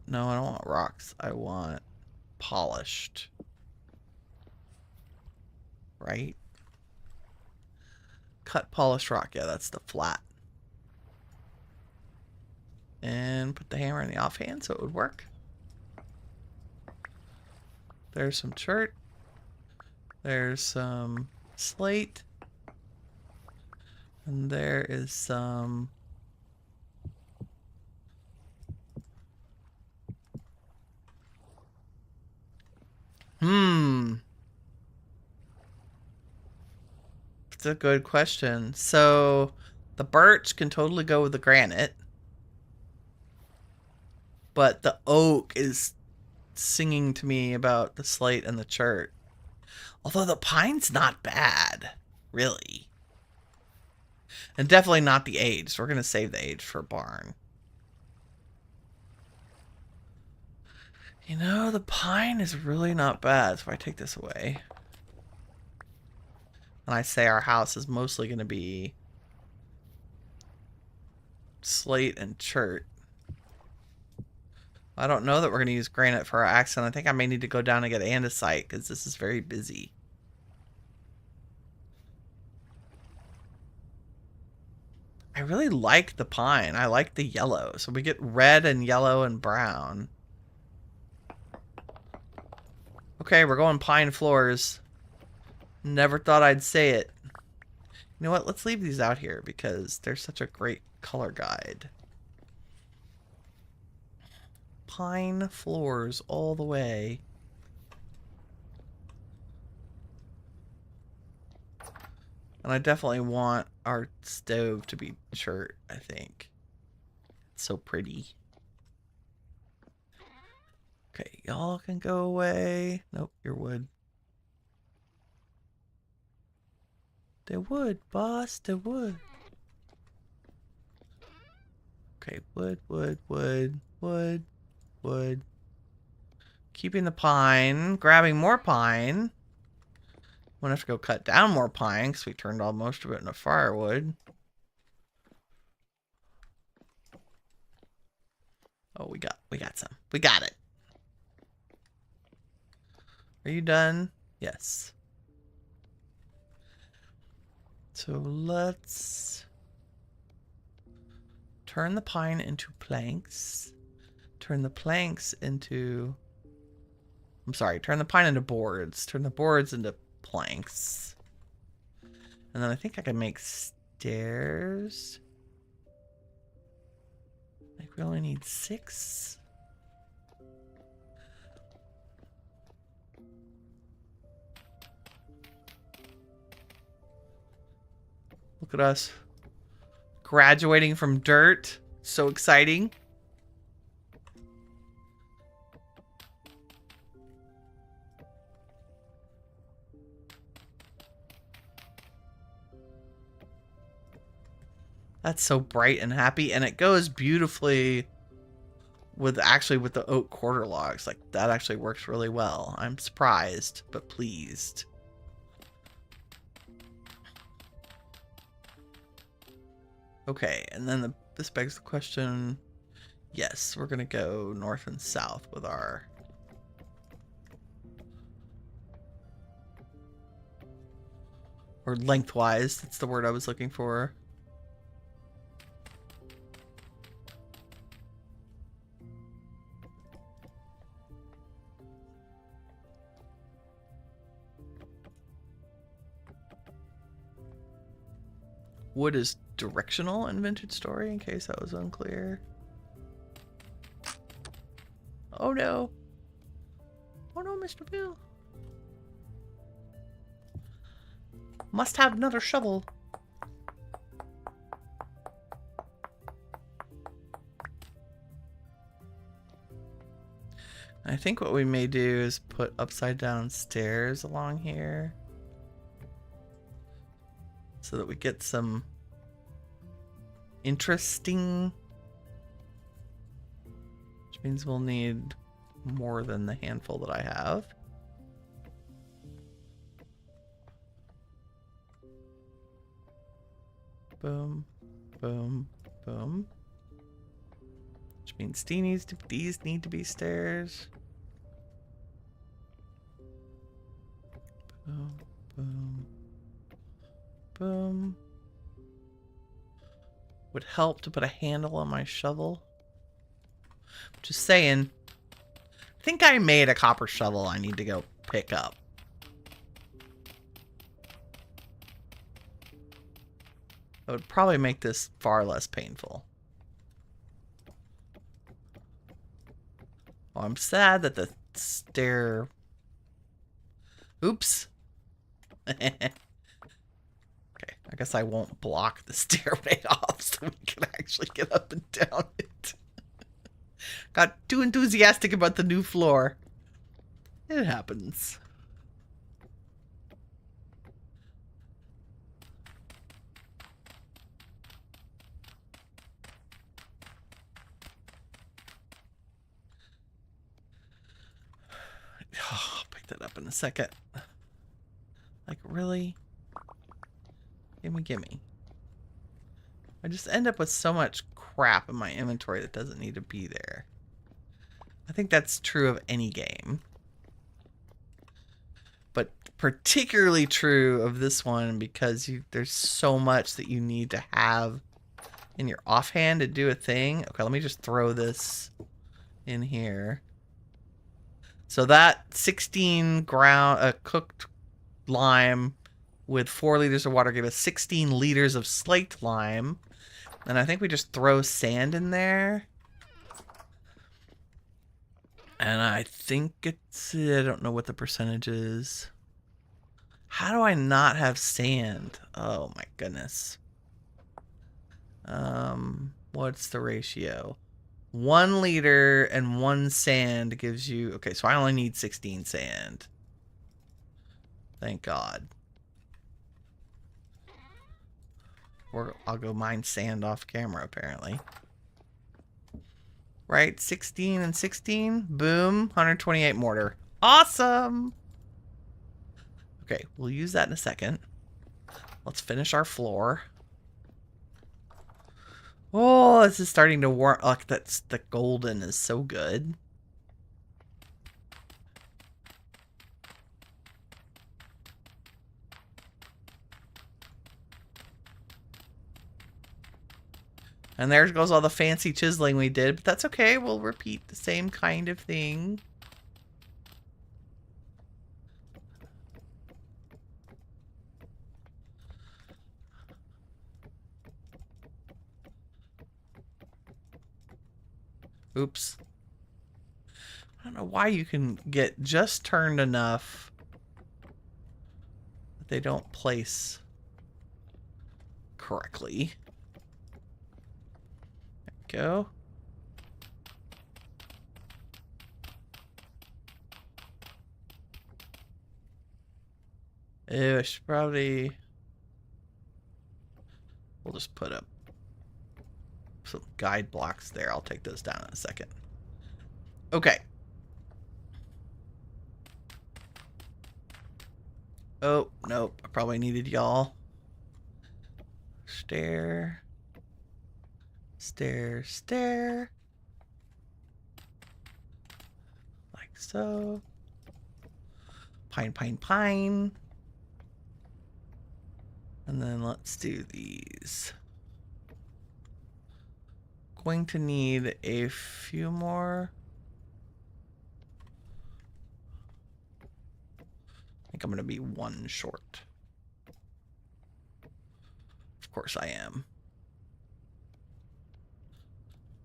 No, I don't want rocks. I want polished. Right? Cut polished rock. Yeah, that's the flat. And put the hammer in the offhand so it would work. There's some chert. There's some slate. And there is some... It's a good question. So, the birch can totally go with the granite. But the oak is singing to me about the slate and the chert. Although the pine's not bad, really. And definitely not the aged. We're going to save the aged for a barn. You know, the pine is really not bad. So if I take this away. And I say our house is mostly going to be slate and chert. I don't know that we're going to use granite for our accent. I think I may need to go down and get andesite because this is very busy. I really like the pine. I like the yellow. So we get red and yellow and brown. Okay, we're going pine floors. Never thought I'd say it. You know what? Let's leave these out here because they're such a great color guide. Pine floors all the way. And I definitely want our stove to be chert, I think. It's so pretty. Okay, y'all can go away. Nope, you're wood. They're wood, boss. They're wood. Okay, wood, wood, wood, wood, wood. Keeping the pine. Grabbing more pine. I'm gonna have to go cut down more pine because we turned all most of it into firewood. Oh, we got some. We got it. Are you done? Yes. So let's turn the pine into planks. Turn the planks into... I'm sorry, turn the pine into boards. Turn the boards into planks. And then I think I can make stairs. Like we only need 6. Look at us. Graduating from dirt. So exciting. That's so bright and happy, and it goes beautifully with the oak quarter logs. Like, that actually works really well. I'm surprised, but pleased. Okay, and then this begs the question. Yes, we're gonna go north and south with our... Or lengthwise, that's the word I was looking for. Wood is directional in Vintage Story, in case that was unclear. Oh no. Oh no, Mr. Bill. Must have another shovel. I think what we may do is put upside down stairs along here, so that we get some interesting, which means we'll need more than the handful that I have. Boom, boom, boom. Which means these need to be stairs. Boom, boom, boom. Would help to put a handle on my shovel. Just saying. I think I made a copper shovel I need to go pick up. That would probably make this far less painful. Well, I'm sad that the stair... Oops. Okay, I guess I won't block the stairway off so we can actually get up and down it. Got too enthusiastic about the new floor. It happens. Oh, I'll pick that up in a second. Like, really? Gimme. I just end up with so much crap in my inventory that doesn't need to be there. I think that's true of any game. But particularly true of this one because there's so much that you need to have in your offhand to do a thing. Okay, let me just throw this in here. So that 16 cooked lime with 4 liters of water gave us 16 liters of slaked lime. And I think we just throw sand in there. And I think it's, I don't know what the percentage is. How do I not have sand? Oh my goodness. What's the ratio? 1 liter and 1 sand gives you, okay, so I only need 16 sand. Thank God. Or I'll go mine sand off camera, apparently. Right, 16 and 16. Boom, 128 mortar. Awesome! Okay, we'll use that in a second. Let's finish our floor. Oh, this is starting to warm. Look, that's the golden is so good. And there goes all the fancy chiseling we did, but that's okay. We'll repeat the same kind of thing. Oops. I don't know why you can get just turned enough that they don't place correctly. There we go. Ew, I should probably... We'll just put up some guide blocks there. I'll take those down in a second. Okay. Oh, nope. I probably needed y'all. Stair. Stair, stair. Like so. Pine, pine, pine. And then let's do these. Going to need a few more. I think I'm going to be 1 short. Of course I am.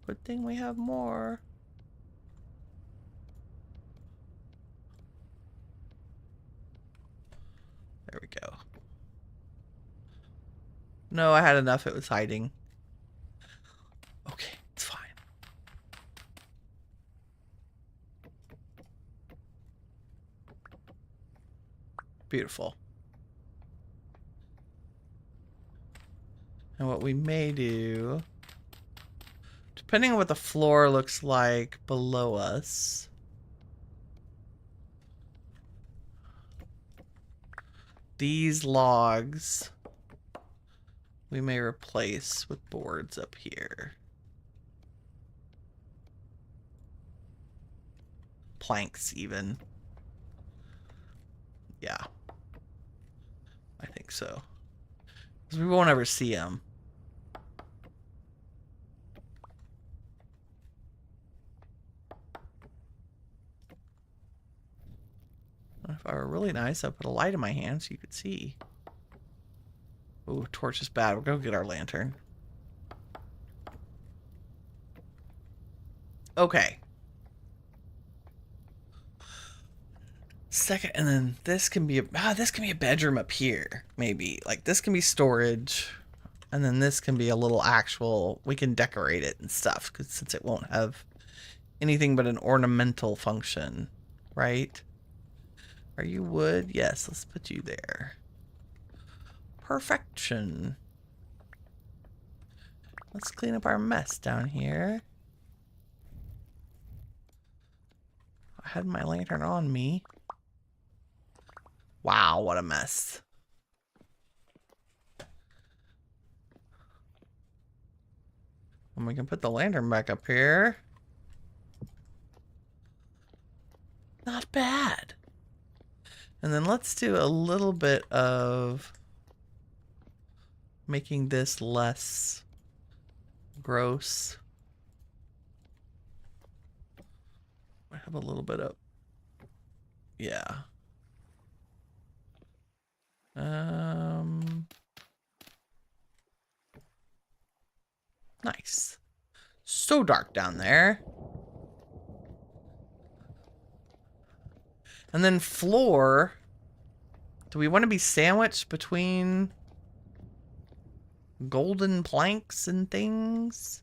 Good thing we have more. There we go. No, I had enough. It was hiding. Okay, it's fine. Beautiful. And what we may do, depending on what the floor looks like below us, these logs we may replace with boards up here. Planks even. Yeah. I think so. Because we won't ever see them. If I were really nice, I'd put a light in my hand so you could see. Ooh, torch is bad. We'll go get our lantern. Okay. Second, and then this can be a bedroom up here, maybe. Like this can be storage, and then this can be a little actual. We can decorate it and stuff, because since it won't have anything but an ornamental function, right? Are you wood? Yes, let's put you there. Perfection. Let's clean up our mess down here. I had my lantern on me. Wow, what a mess. And we can put the lantern back up here. Not bad. And then let's do a little bit of making this less gross. I have a little bit of Yeah. Nice. So dark down there. And then floor. Do we want to be sandwiched between golden planks and things?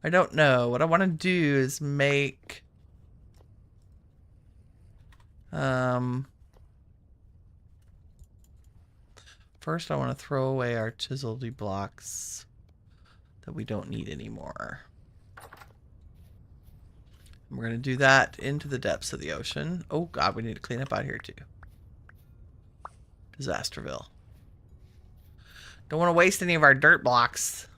I don't know. What I want to do is make... First I want to throw away our chiseled blocks that we don't need anymore. And we're going to do that into the depths of the ocean. Oh god, we need to clean up out here too. Disasterville. Don't want to waste any of our dirt blocks.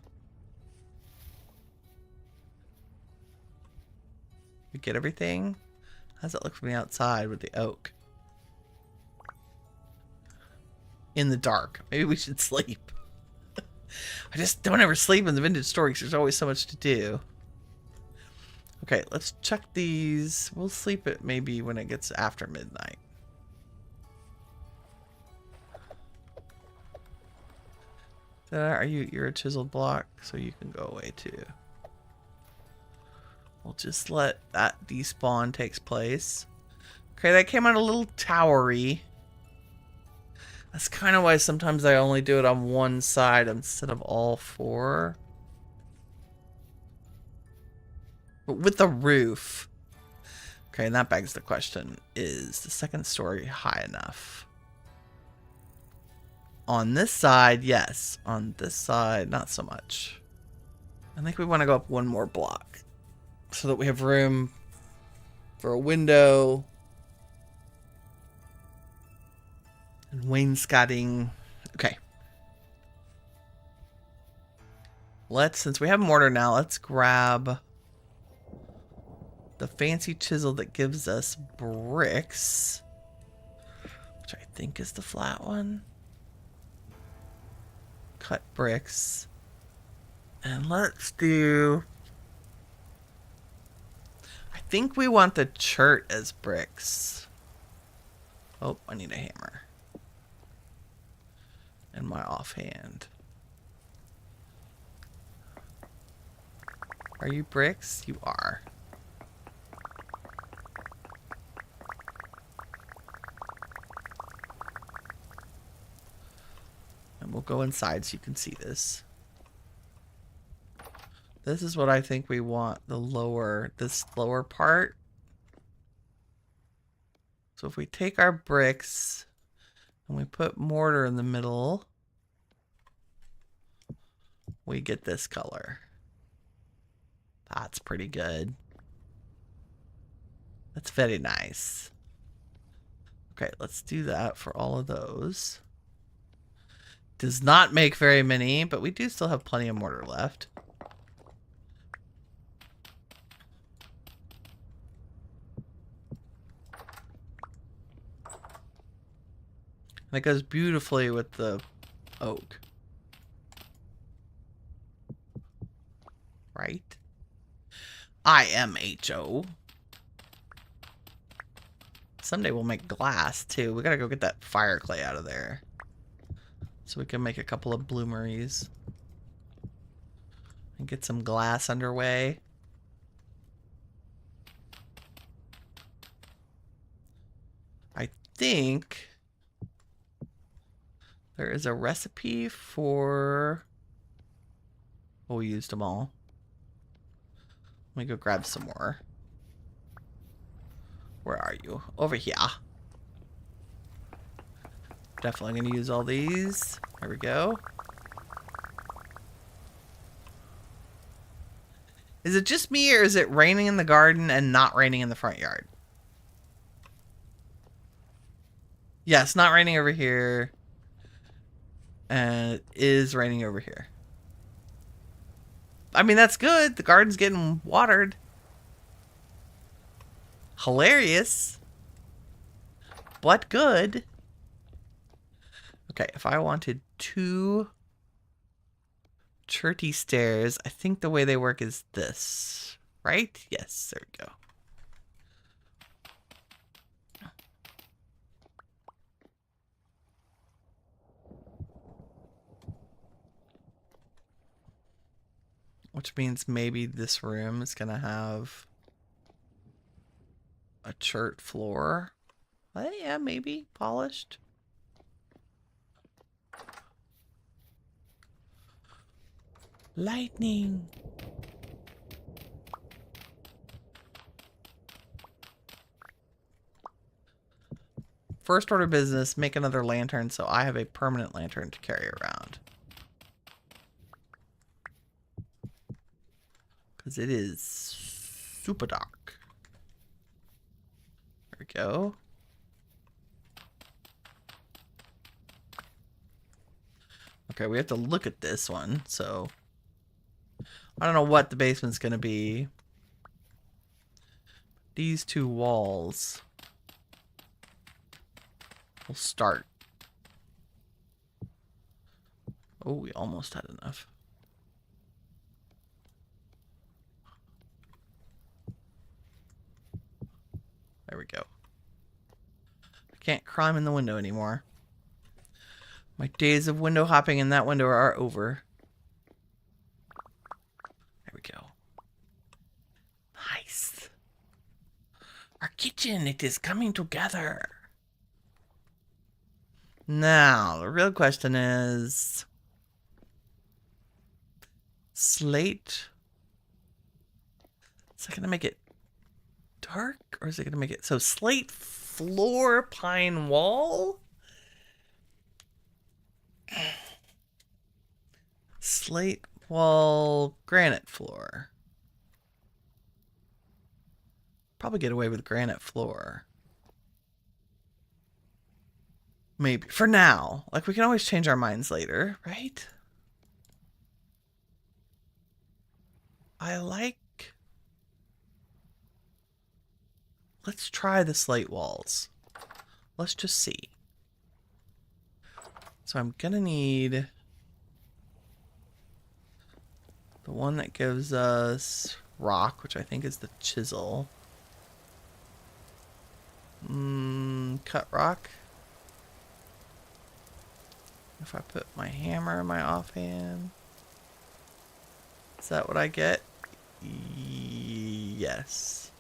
We get everything? How's it look from the outside with the oak? In the dark. Maybe we should sleep. I just don't ever sleep in the vintage store because there's always so much to do. Okay, let's check these. We'll sleep it maybe when it gets after midnight. You're a chiseled block, so you can go away too. We'll just let that despawn takes place. Okay, that came out a little towery. That's kind of why sometimes I only do it on one side instead of all four. But with the roof. Okay, and that begs the question, is the second story high enough? On this side, yes. On this side, not so much. I think we want to go up one more block so that we have room for a window and wainscoting. Okay. Since we have mortar now, let's grab the fancy chisel that gives us bricks, which I think is the flat one. Cut bricks. And let's do... I think we want the chert as bricks. Oh, I need a hammer. And my offhand. Are you bricks? You are. And we'll go inside so you can see this. This is what I think we want, this lower part. So if we take our bricks and we put mortar in the middle, we get this color. That's pretty good. That's very nice. Okay, let's do that for all of those. Does not make very many, but we do still have plenty of mortar left. That goes beautifully with the oak. Right? IMHO. Someday we'll make glass too. We gotta go get that fire clay out of there. So we can make a couple of bloomeries. And get some glass underway. I think there is a recipe for... Oh, we used them all. Let me go grab some more. Where are you? Over here. Definitely going to use all these. There we go. Is it just me or is it raining in the garden and not raining in the front yard? Yeah, it's not raining over here. And it is raining over here. I mean, that's good. The garden's getting watered. Hilarious. But good. Okay, if I wanted 2 cherty stairs, I think the way they work is this. Right? Yes, there we go. Which means maybe this room is going to have a chert floor. Yeah, maybe. Polished. Lightning. First order of business, make another lantern so I have a permanent lantern to carry around. Because it is super dark. There we go. Okay, we have to look at this one, so I don't know what the basement's going to be. These two walls will start. Oh, we almost had enough. There we go. I can't climb in the window anymore. My days of window hopping in that window are over. There we go. Nice. Our kitchen, it is coming together. Now, the real question is... slate? Is that going to make it dark? Or is it going to make it... so slate floor, pine wall? Slate wall, granite floor. Probably get away with granite floor. Maybe. For now. Like, we can always change our minds later, right? I like... let's try the slate walls. Let's just see. So I'm gonna need... the one that gives us rock, which I think is the chisel. Cut rock. If I put my hammer in my offhand, is that what I get? Yes.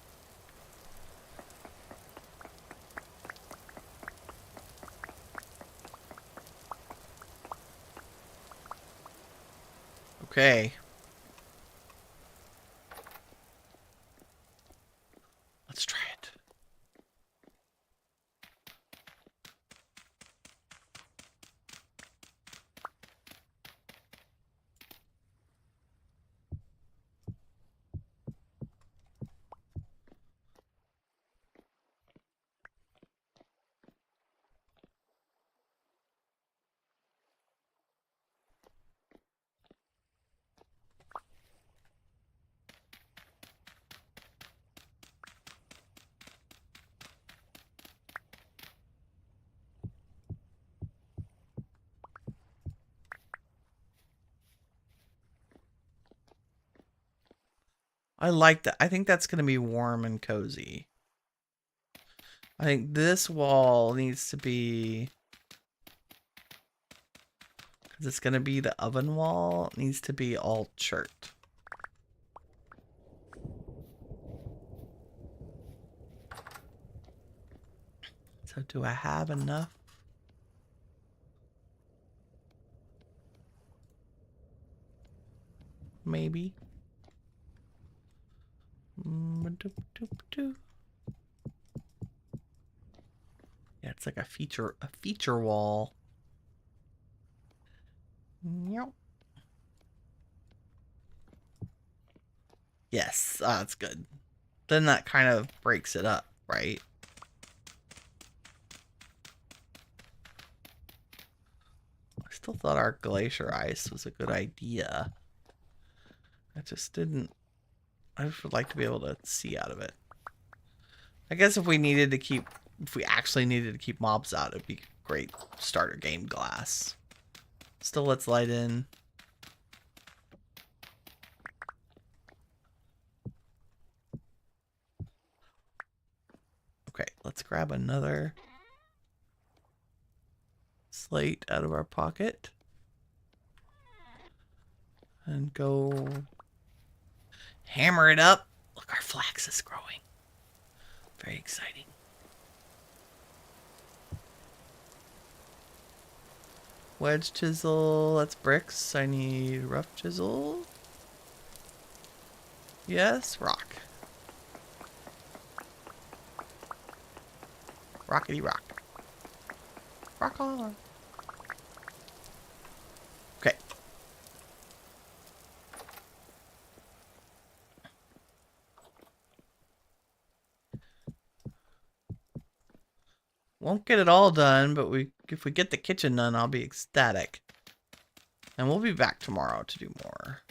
Okay. Let's try it. I like that. I think that's going to be warm and cozy. I think this wall needs to be... because it's going to be the oven wall. It needs to be all chert. So do I have enough? Maybe. Yeah, it's like a feature wall. Yes, that's good. Then that kind of breaks it up, right? I still thought our glacier ice was a good idea. I just didn't... I just would like to be able to see out of it. I guess if we needed to keep... if we actually needed to keep mobs out, it'd be great starter game glass. Still lets light in. Okay, let's grab another slate out of our pocket. And go Hammer it up. Look, our flax is growing. Very exciting. Wedge chisel. That's bricks. I need rough chisel. Yes, rock. Rockety rock. Rock on. Okay. Won't get it all done, but if we get the kitchen done, I'll be ecstatic. And we'll be back tomorrow to do more.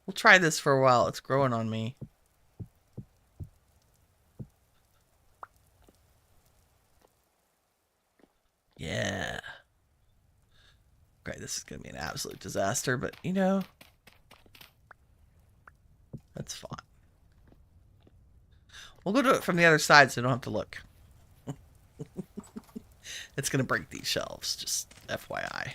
We'll try this for a while. It's growing on me. Yeah. Okay, this is going to be an absolute disaster, but you know, that's fine. We'll go do it from the other side so you don't have to look. It's going to break these shelves, just FYI.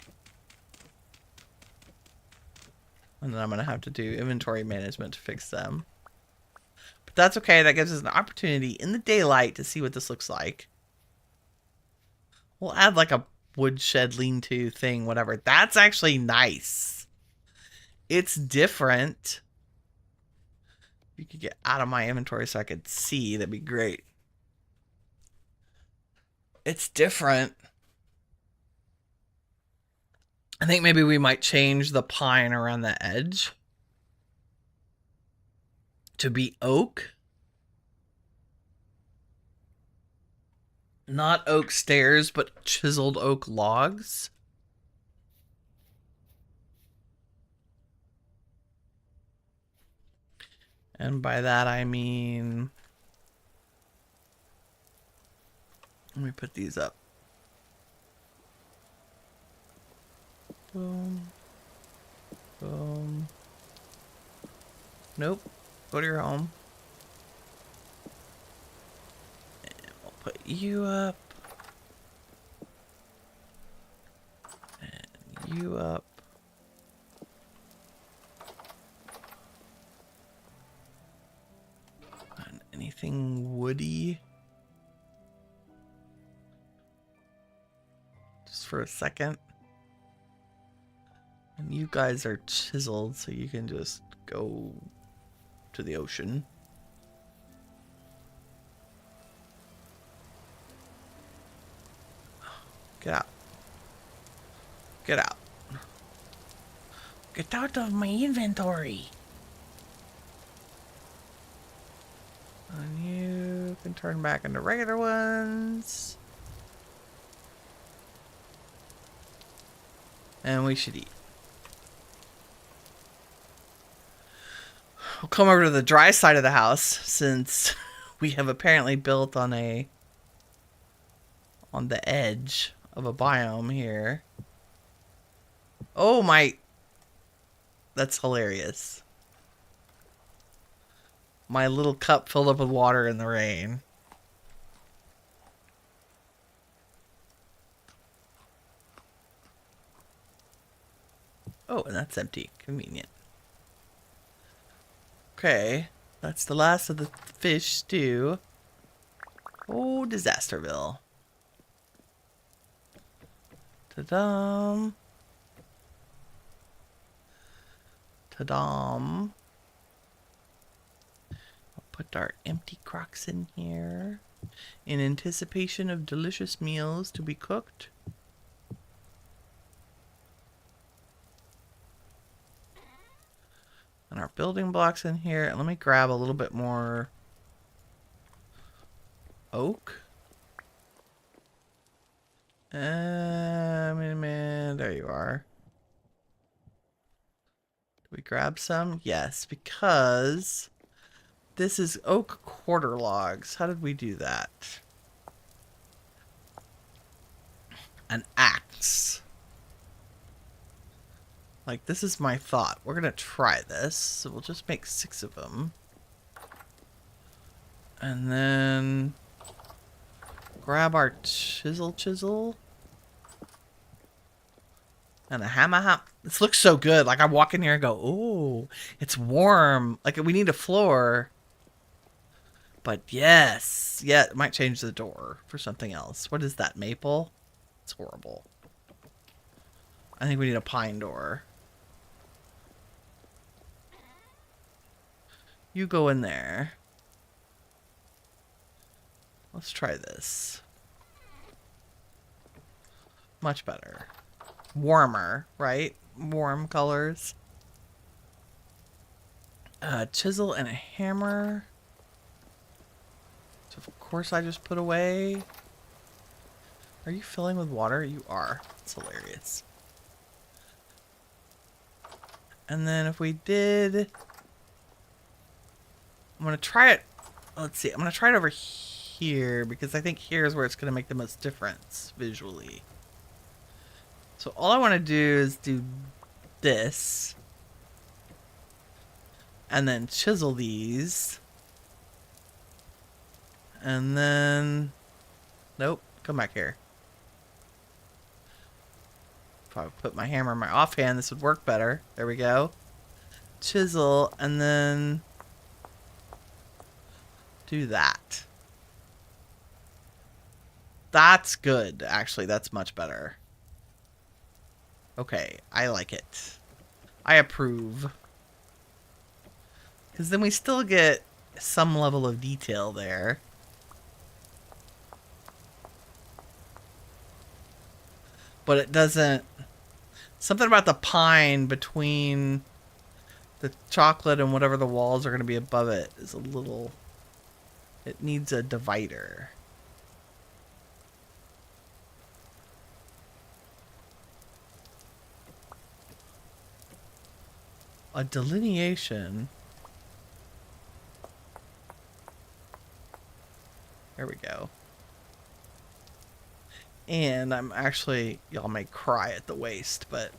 And then I'm going to have to do inventory management to fix them. But that's okay. That gives us an opportunity in the daylight to see what this looks like. We'll add like a woodshed lean-to thing, whatever. That's actually nice. It's different. If you could get out of my inventory so I could see, that'd be great. It's different. I think maybe we might change the pine around the edge to be oak. Not oak stairs, but chiseled oak logs. And by that I mean... Let me put these up. Boom. Boom. Nope. Go to your home. And we'll put you up. And you up. And anything woody. Just for a second. And you guys are chiseled, so you can just go to the ocean. Get out. Get out. Get out of my inventory. And you can turn back into regular ones. And we should eat. We'll come over to the dry side of the house since we have apparently built on the edge of a biome here. Oh my, that's hilarious. My little cup filled up with water in the rain. Oh, and that's empty. Convenient. Okay, that's the last of the fish stew. Oh, Disasterville. Ta-dum. Ta-dum. I'll put our empty crocks in here in anticipation of delicious meals to be cooked. And our building blocks in here. And let me grab a little bit more oak. Man, there you are. Did we grab some? Yes, because this is oak quarter logs. How did we do that? An axe. Like, this is my thought. We're gonna try this. So we'll just make 6 of them. And then grab our chisel. And a hammer. This looks so good. Like I walk in here and go, "Oh, it's warm." Like we need a floor. But yes, yeah, it might change the door for something else. What is that? Maple? It's horrible. I think we need a pine door. You go in there. Let's try this. Much better. Warmer, right? Warm colors. Chisel and a hammer. So of course I just put away. Are you filling with water? You are. It's hilarious. And then if we did... I'm going to try it. Let's see. I'm going to try it over here because I think here is where it's going to make the most difference visually. So all I want to do is do this. And then chisel these. And then... Nope. Come back here. If I put my hammer in my offhand, this would work better. There we go. Chisel, and then... do that. That's good, actually. That's much better. Okay, I like it. I approve. Because then we still get some level of detail there. But it doesn't... Something about the pine between the chocolate and whatever the walls are going to be above it is a little... It needs a divider. A delineation. There we go. And I'm actually, y'all may cry at the waist, but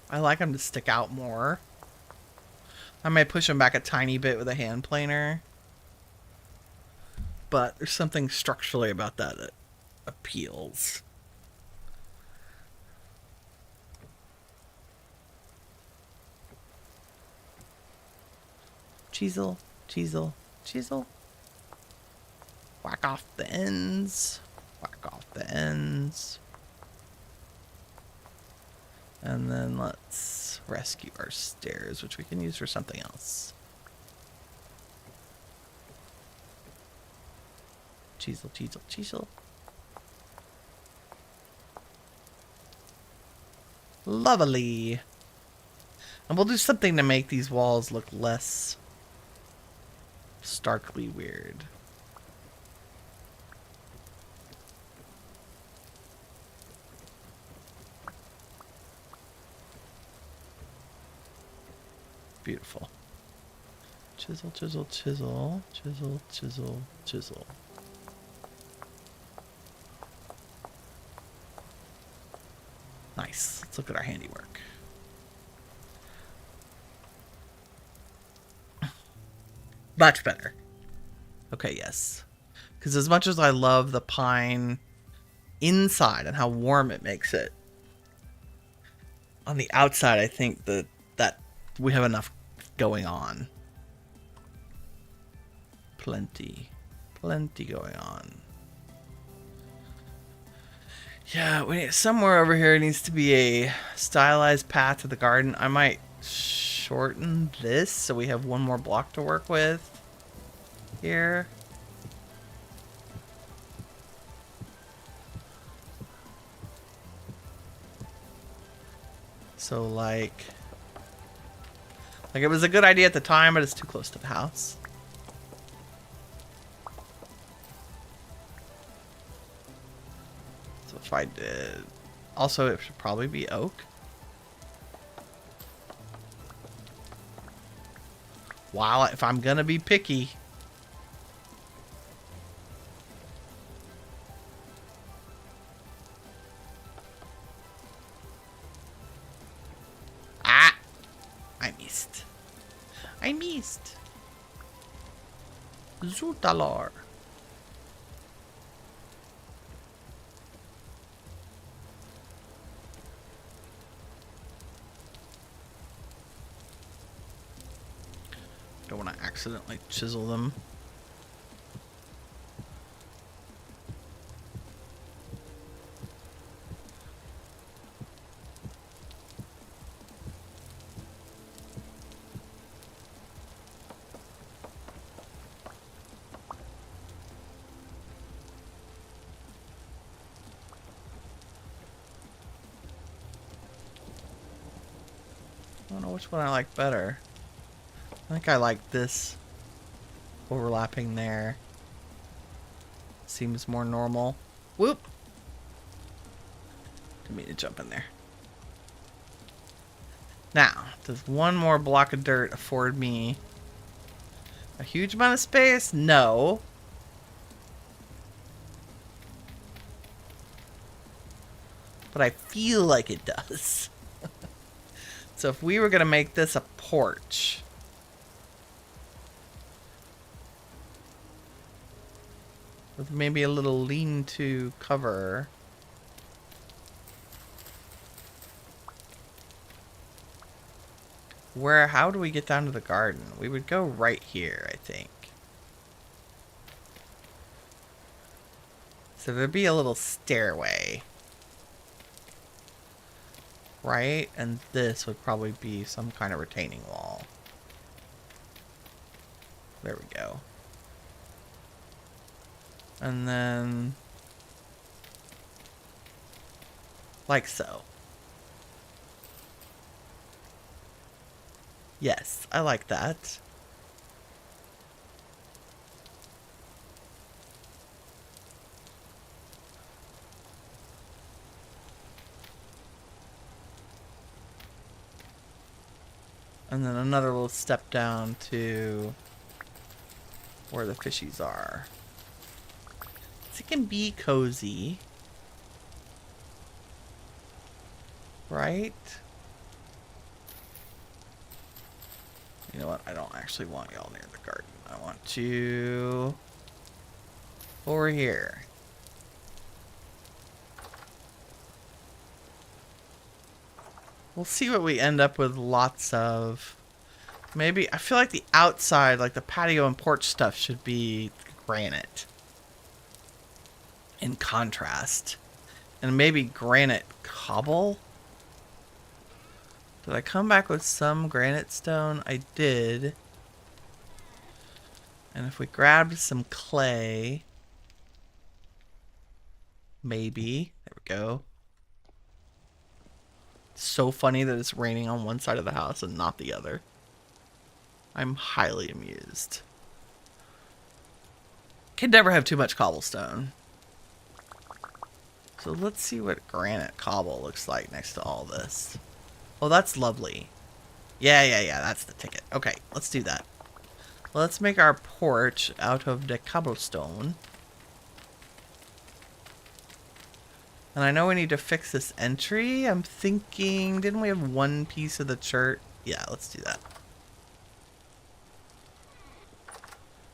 I like them to stick out more. I may push them back a tiny bit with a hand planer, but there's something structurally about that that appeals. Chisel, chisel, chisel. Whack off the ends. Whack off the ends. And then let's rescue our stairs, which we can use for something else. Chisel, chisel, chisel. Lovely. And we'll do something to make these walls look less starkly weird. Beautiful. Chisel, chisel, chisel, chisel, chisel, chisel. Nice. Let's look at our handiwork. Much better. Okay, yes. Because as much as I love the pine inside and how warm it makes it, on the outside, I think that we have enough going on. Plenty going on. Yeah, somewhere over here needs to be a stylized path to the garden. I might shorten this so we have one more block to work with here. So like it was a good idea at the time, but it's too close to the house. So if I did... Also, it should probably be oak. Wow, if I'm gonna be picky. Ah! I missed. Zutalar. Don't want to accidentally chisel them. I don't know which one I like better. I think I like this overlapping there. Seems more normal. Whoop! Didn't mean to jump in there. Now, does one more block of dirt afford me a huge amount of space? No. But I feel like it does. So if we were going to make this a porch, with maybe a little lean-to cover, how do we get down to the garden? We would go right here, I think. So there'd be a little stairway. Right? And this would probably be some kind of retaining wall. There we go. And then, like so. Yes, I like that. And then another little step down to where the fishies are. So it can be cozy. Right? You know what? I don't actually want y'all near the garden. I want you over here. We'll see what we end up with. Lots of... Maybe... I feel like the outside, like the patio and porch stuff, should be granite. In contrast. And maybe granite cobble? Did I come back with some granite stone? I did. And if we grabbed some clay... Maybe. There we go. So funny that it's raining on one side of the house and not the other. I'm highly amused. Can never have too much cobblestone. So let's see what granite cobble looks like next to all this. Oh, that's lovely. Yeah, that's the ticket. Okay, let's do that. Let's make our porch out of the cobblestone. And I know we need to fix this entry. I'm thinking, didn't we have one piece of the church? Yeah, let's do that.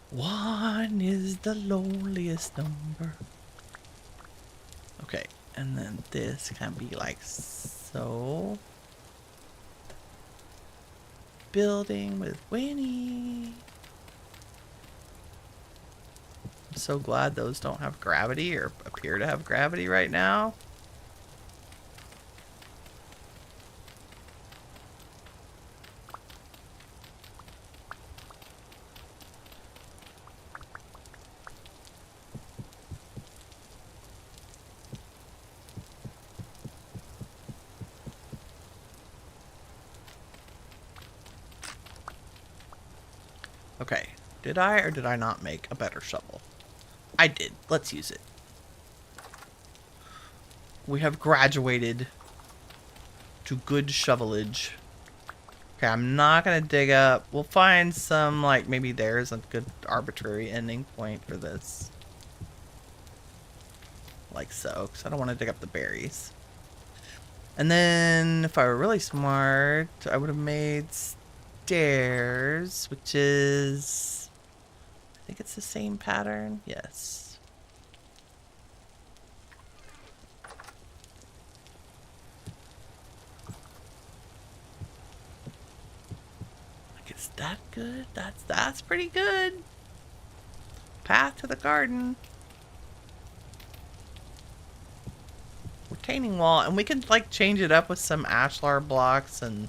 One is the loneliest number. Okay, and then this can be like so. Building with Winnie. I'm so glad those don't have gravity or appear to have gravity right now. Okay, did I or did I not make a better shovel? I did. Let's use it. We have graduated to good shovelage. Okay, I'm not gonna dig up. We'll find some, like, maybe there's a good arbitrary ending point for this. Like so, because I don't want to dig up the berries. And then, if I were really smart, I would have made stairs, which is think it's the same pattern. Yes. Like, is that good? That's pretty good. Path to the garden. Retaining wall, and we can like change it up with some ashlar blocks and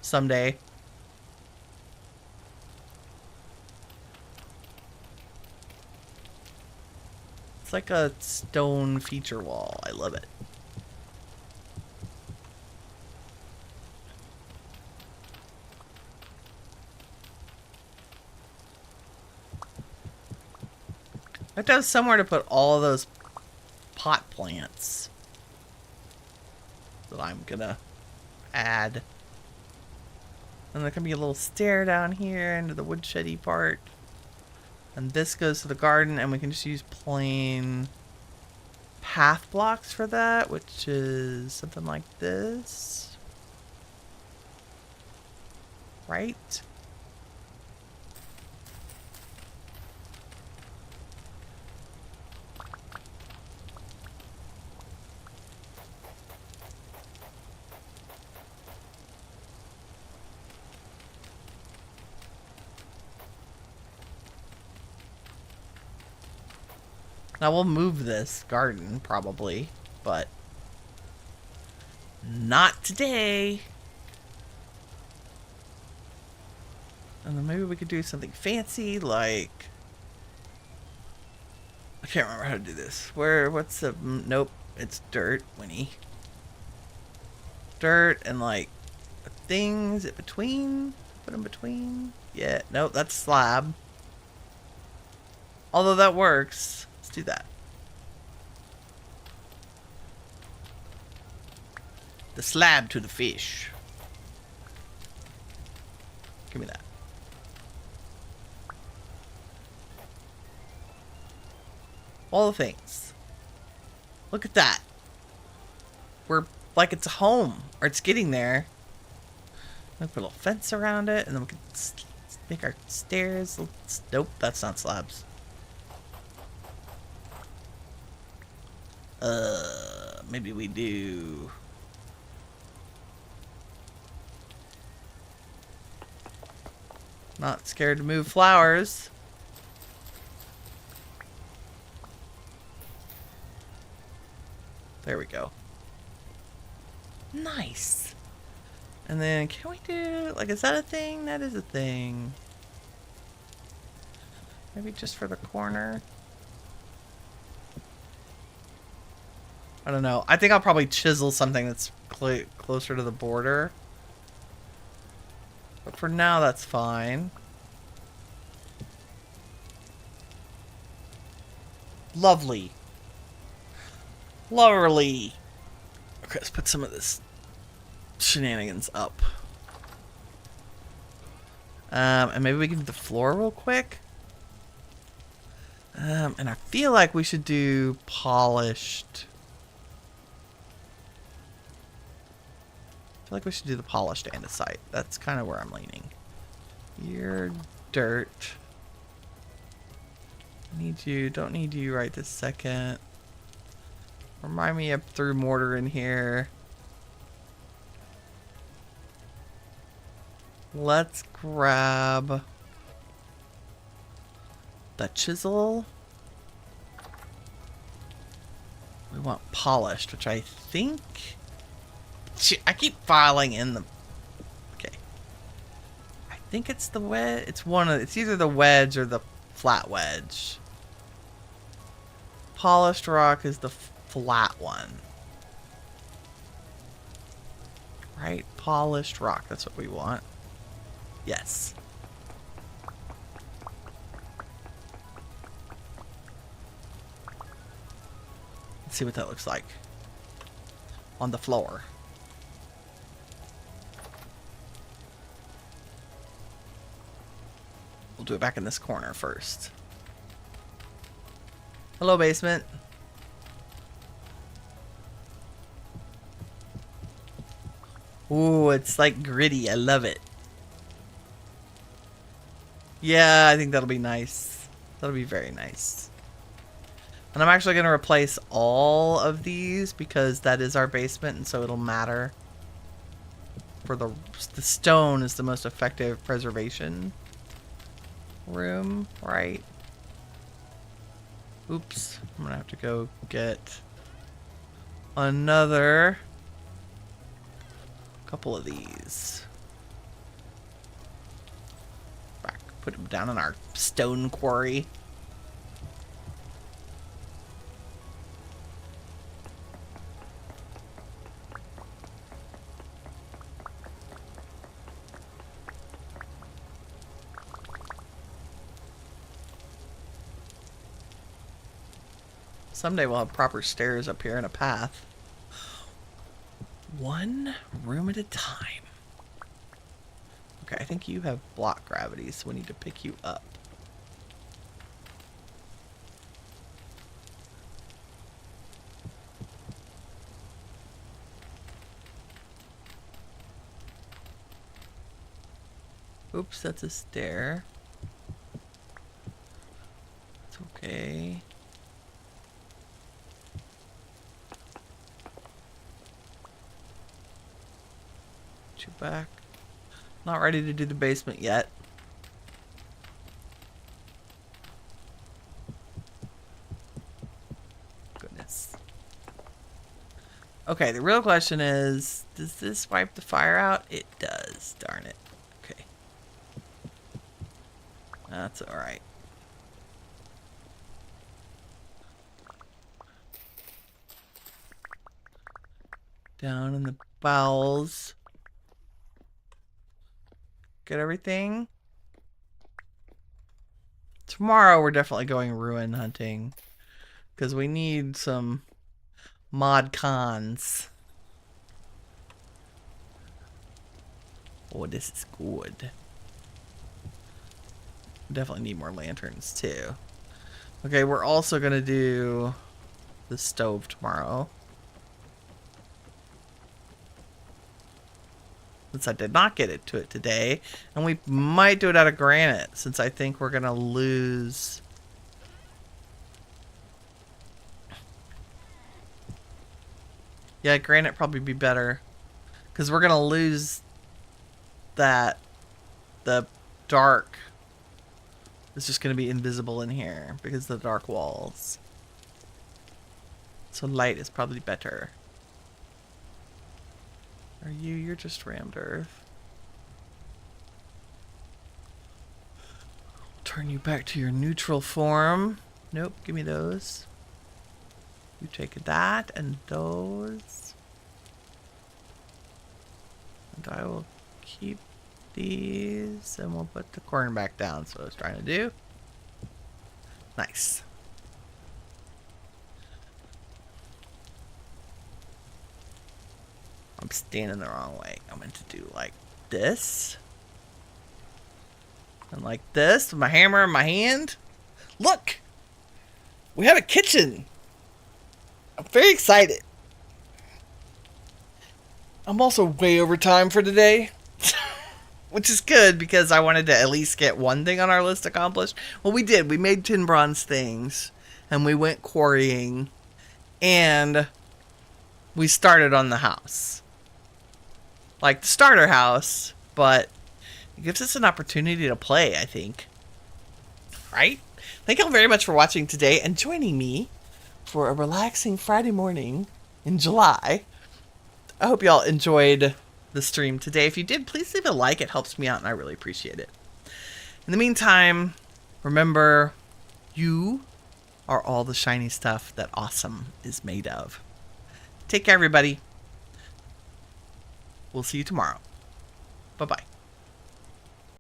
someday. It's like a stone feature wall. I love it. I have to have somewhere to put all of those pot plants that I'm gonna add. And there can be a little stair down here into the woodsheddy part. And this goes to the garden, and we can just use plain path blocks for that, which is something like this. Right? Now we'll move this garden, probably, but not today. And then maybe we could do something fancy, like... I can't remember how to do this. What's the... Nope, it's dirt, Winnie. Dirt and, like, things in between. Put them between. Yeah, nope, that's slab. Although that works. Let's do that. The slab to the fish. Give me that. All the things. Look at that. We're like it's a home, or it's getting there. We put a little fence around it, and then we can make our stairs. Nope, that's not slabs. Maybe we do. Not scared to move flowers. There we go. Nice. And then can we do, like, is that a thing? That is a thing. Maybe just for the corner. I don't know. I think I'll probably chisel something that's closer to the border. But for now, that's fine. Lovely. Lovely. Okay, let's put some of this shenanigans up. And maybe we can do the floor real quick. And I feel like we should do polished. I feel like we should do the polished andesite. That's kind of where I'm leaning. You're dirt. Need you. Don't need you right this second. Remind me I threw mortar in here. Let's grab the chisel. We want polished, which I think... I keep filing in the... Okay. I think it's the wedge. It's one of... It's either the wedge or the flat wedge. Polished rock is the flat one. Right? Polished rock. That's what we want. Yes. Let's see what that looks like on the floor. We'll do it back in this corner first. Hello, basement. Ooh, it's like gritty. I love it. Yeah, I think that'll be nice. That'll be very nice. And I'm actually going to replace all of these because that is our basement, and so it'll matter. For the stone is the most effective preservation room, right? Oops, I'm going to have to go get another couple of these. Back, put them down in our stone quarry. Someday we'll have proper stairs up here and a path. One room at a time. Okay, I think you have block gravity, so we need to pick you up. Oops, that's a stair. It's okay. You back. Not ready to do the basement yet. Goodness. Okay, the real question is, does this wipe the fire out? It does, darn it. Okay. That's alright. Down in the bowels. Get everything. Tomorrow we're definitely going ruin hunting because we need some mod cons. Oh, this is good. Definitely need more lanterns too. Okay, we're also gonna do the stove tomorrow. Since I did not get to it today. And we might do it out of granite, since I think we're going to lose... Yeah, granite probably be better. Because we're going to lose that... The dark... It's just going to be invisible in here, because of the dark walls. So light is probably better. Are you? You're just rammed earth. Turn you back to your neutral form. Nope, give me those. You take that and those. And I will keep these and we'll put the corn back down. So I was trying to do. Nice. I'm standing the wrong way. I meant to do like this. And like this with my hammer in my hand. Look! We have a kitchen! I'm very excited. I'm also way over time for today. Which is good because I wanted to at least get one thing on our list accomplished. Well, we did. We made tin bronze things. And we went quarrying. And we started on the house. Like the starter house, but it gives us an opportunity to play, I think. Right? Thank you all very much for watching today and joining me for a relaxing Friday morning in July. I hope y'all enjoyed the stream today. If you did, please leave a like. It helps me out and I really appreciate it. In the meantime, remember, you are all the shiny stuff that awesome is made of. Take care, everybody. We'll see you tomorrow. Bye-bye.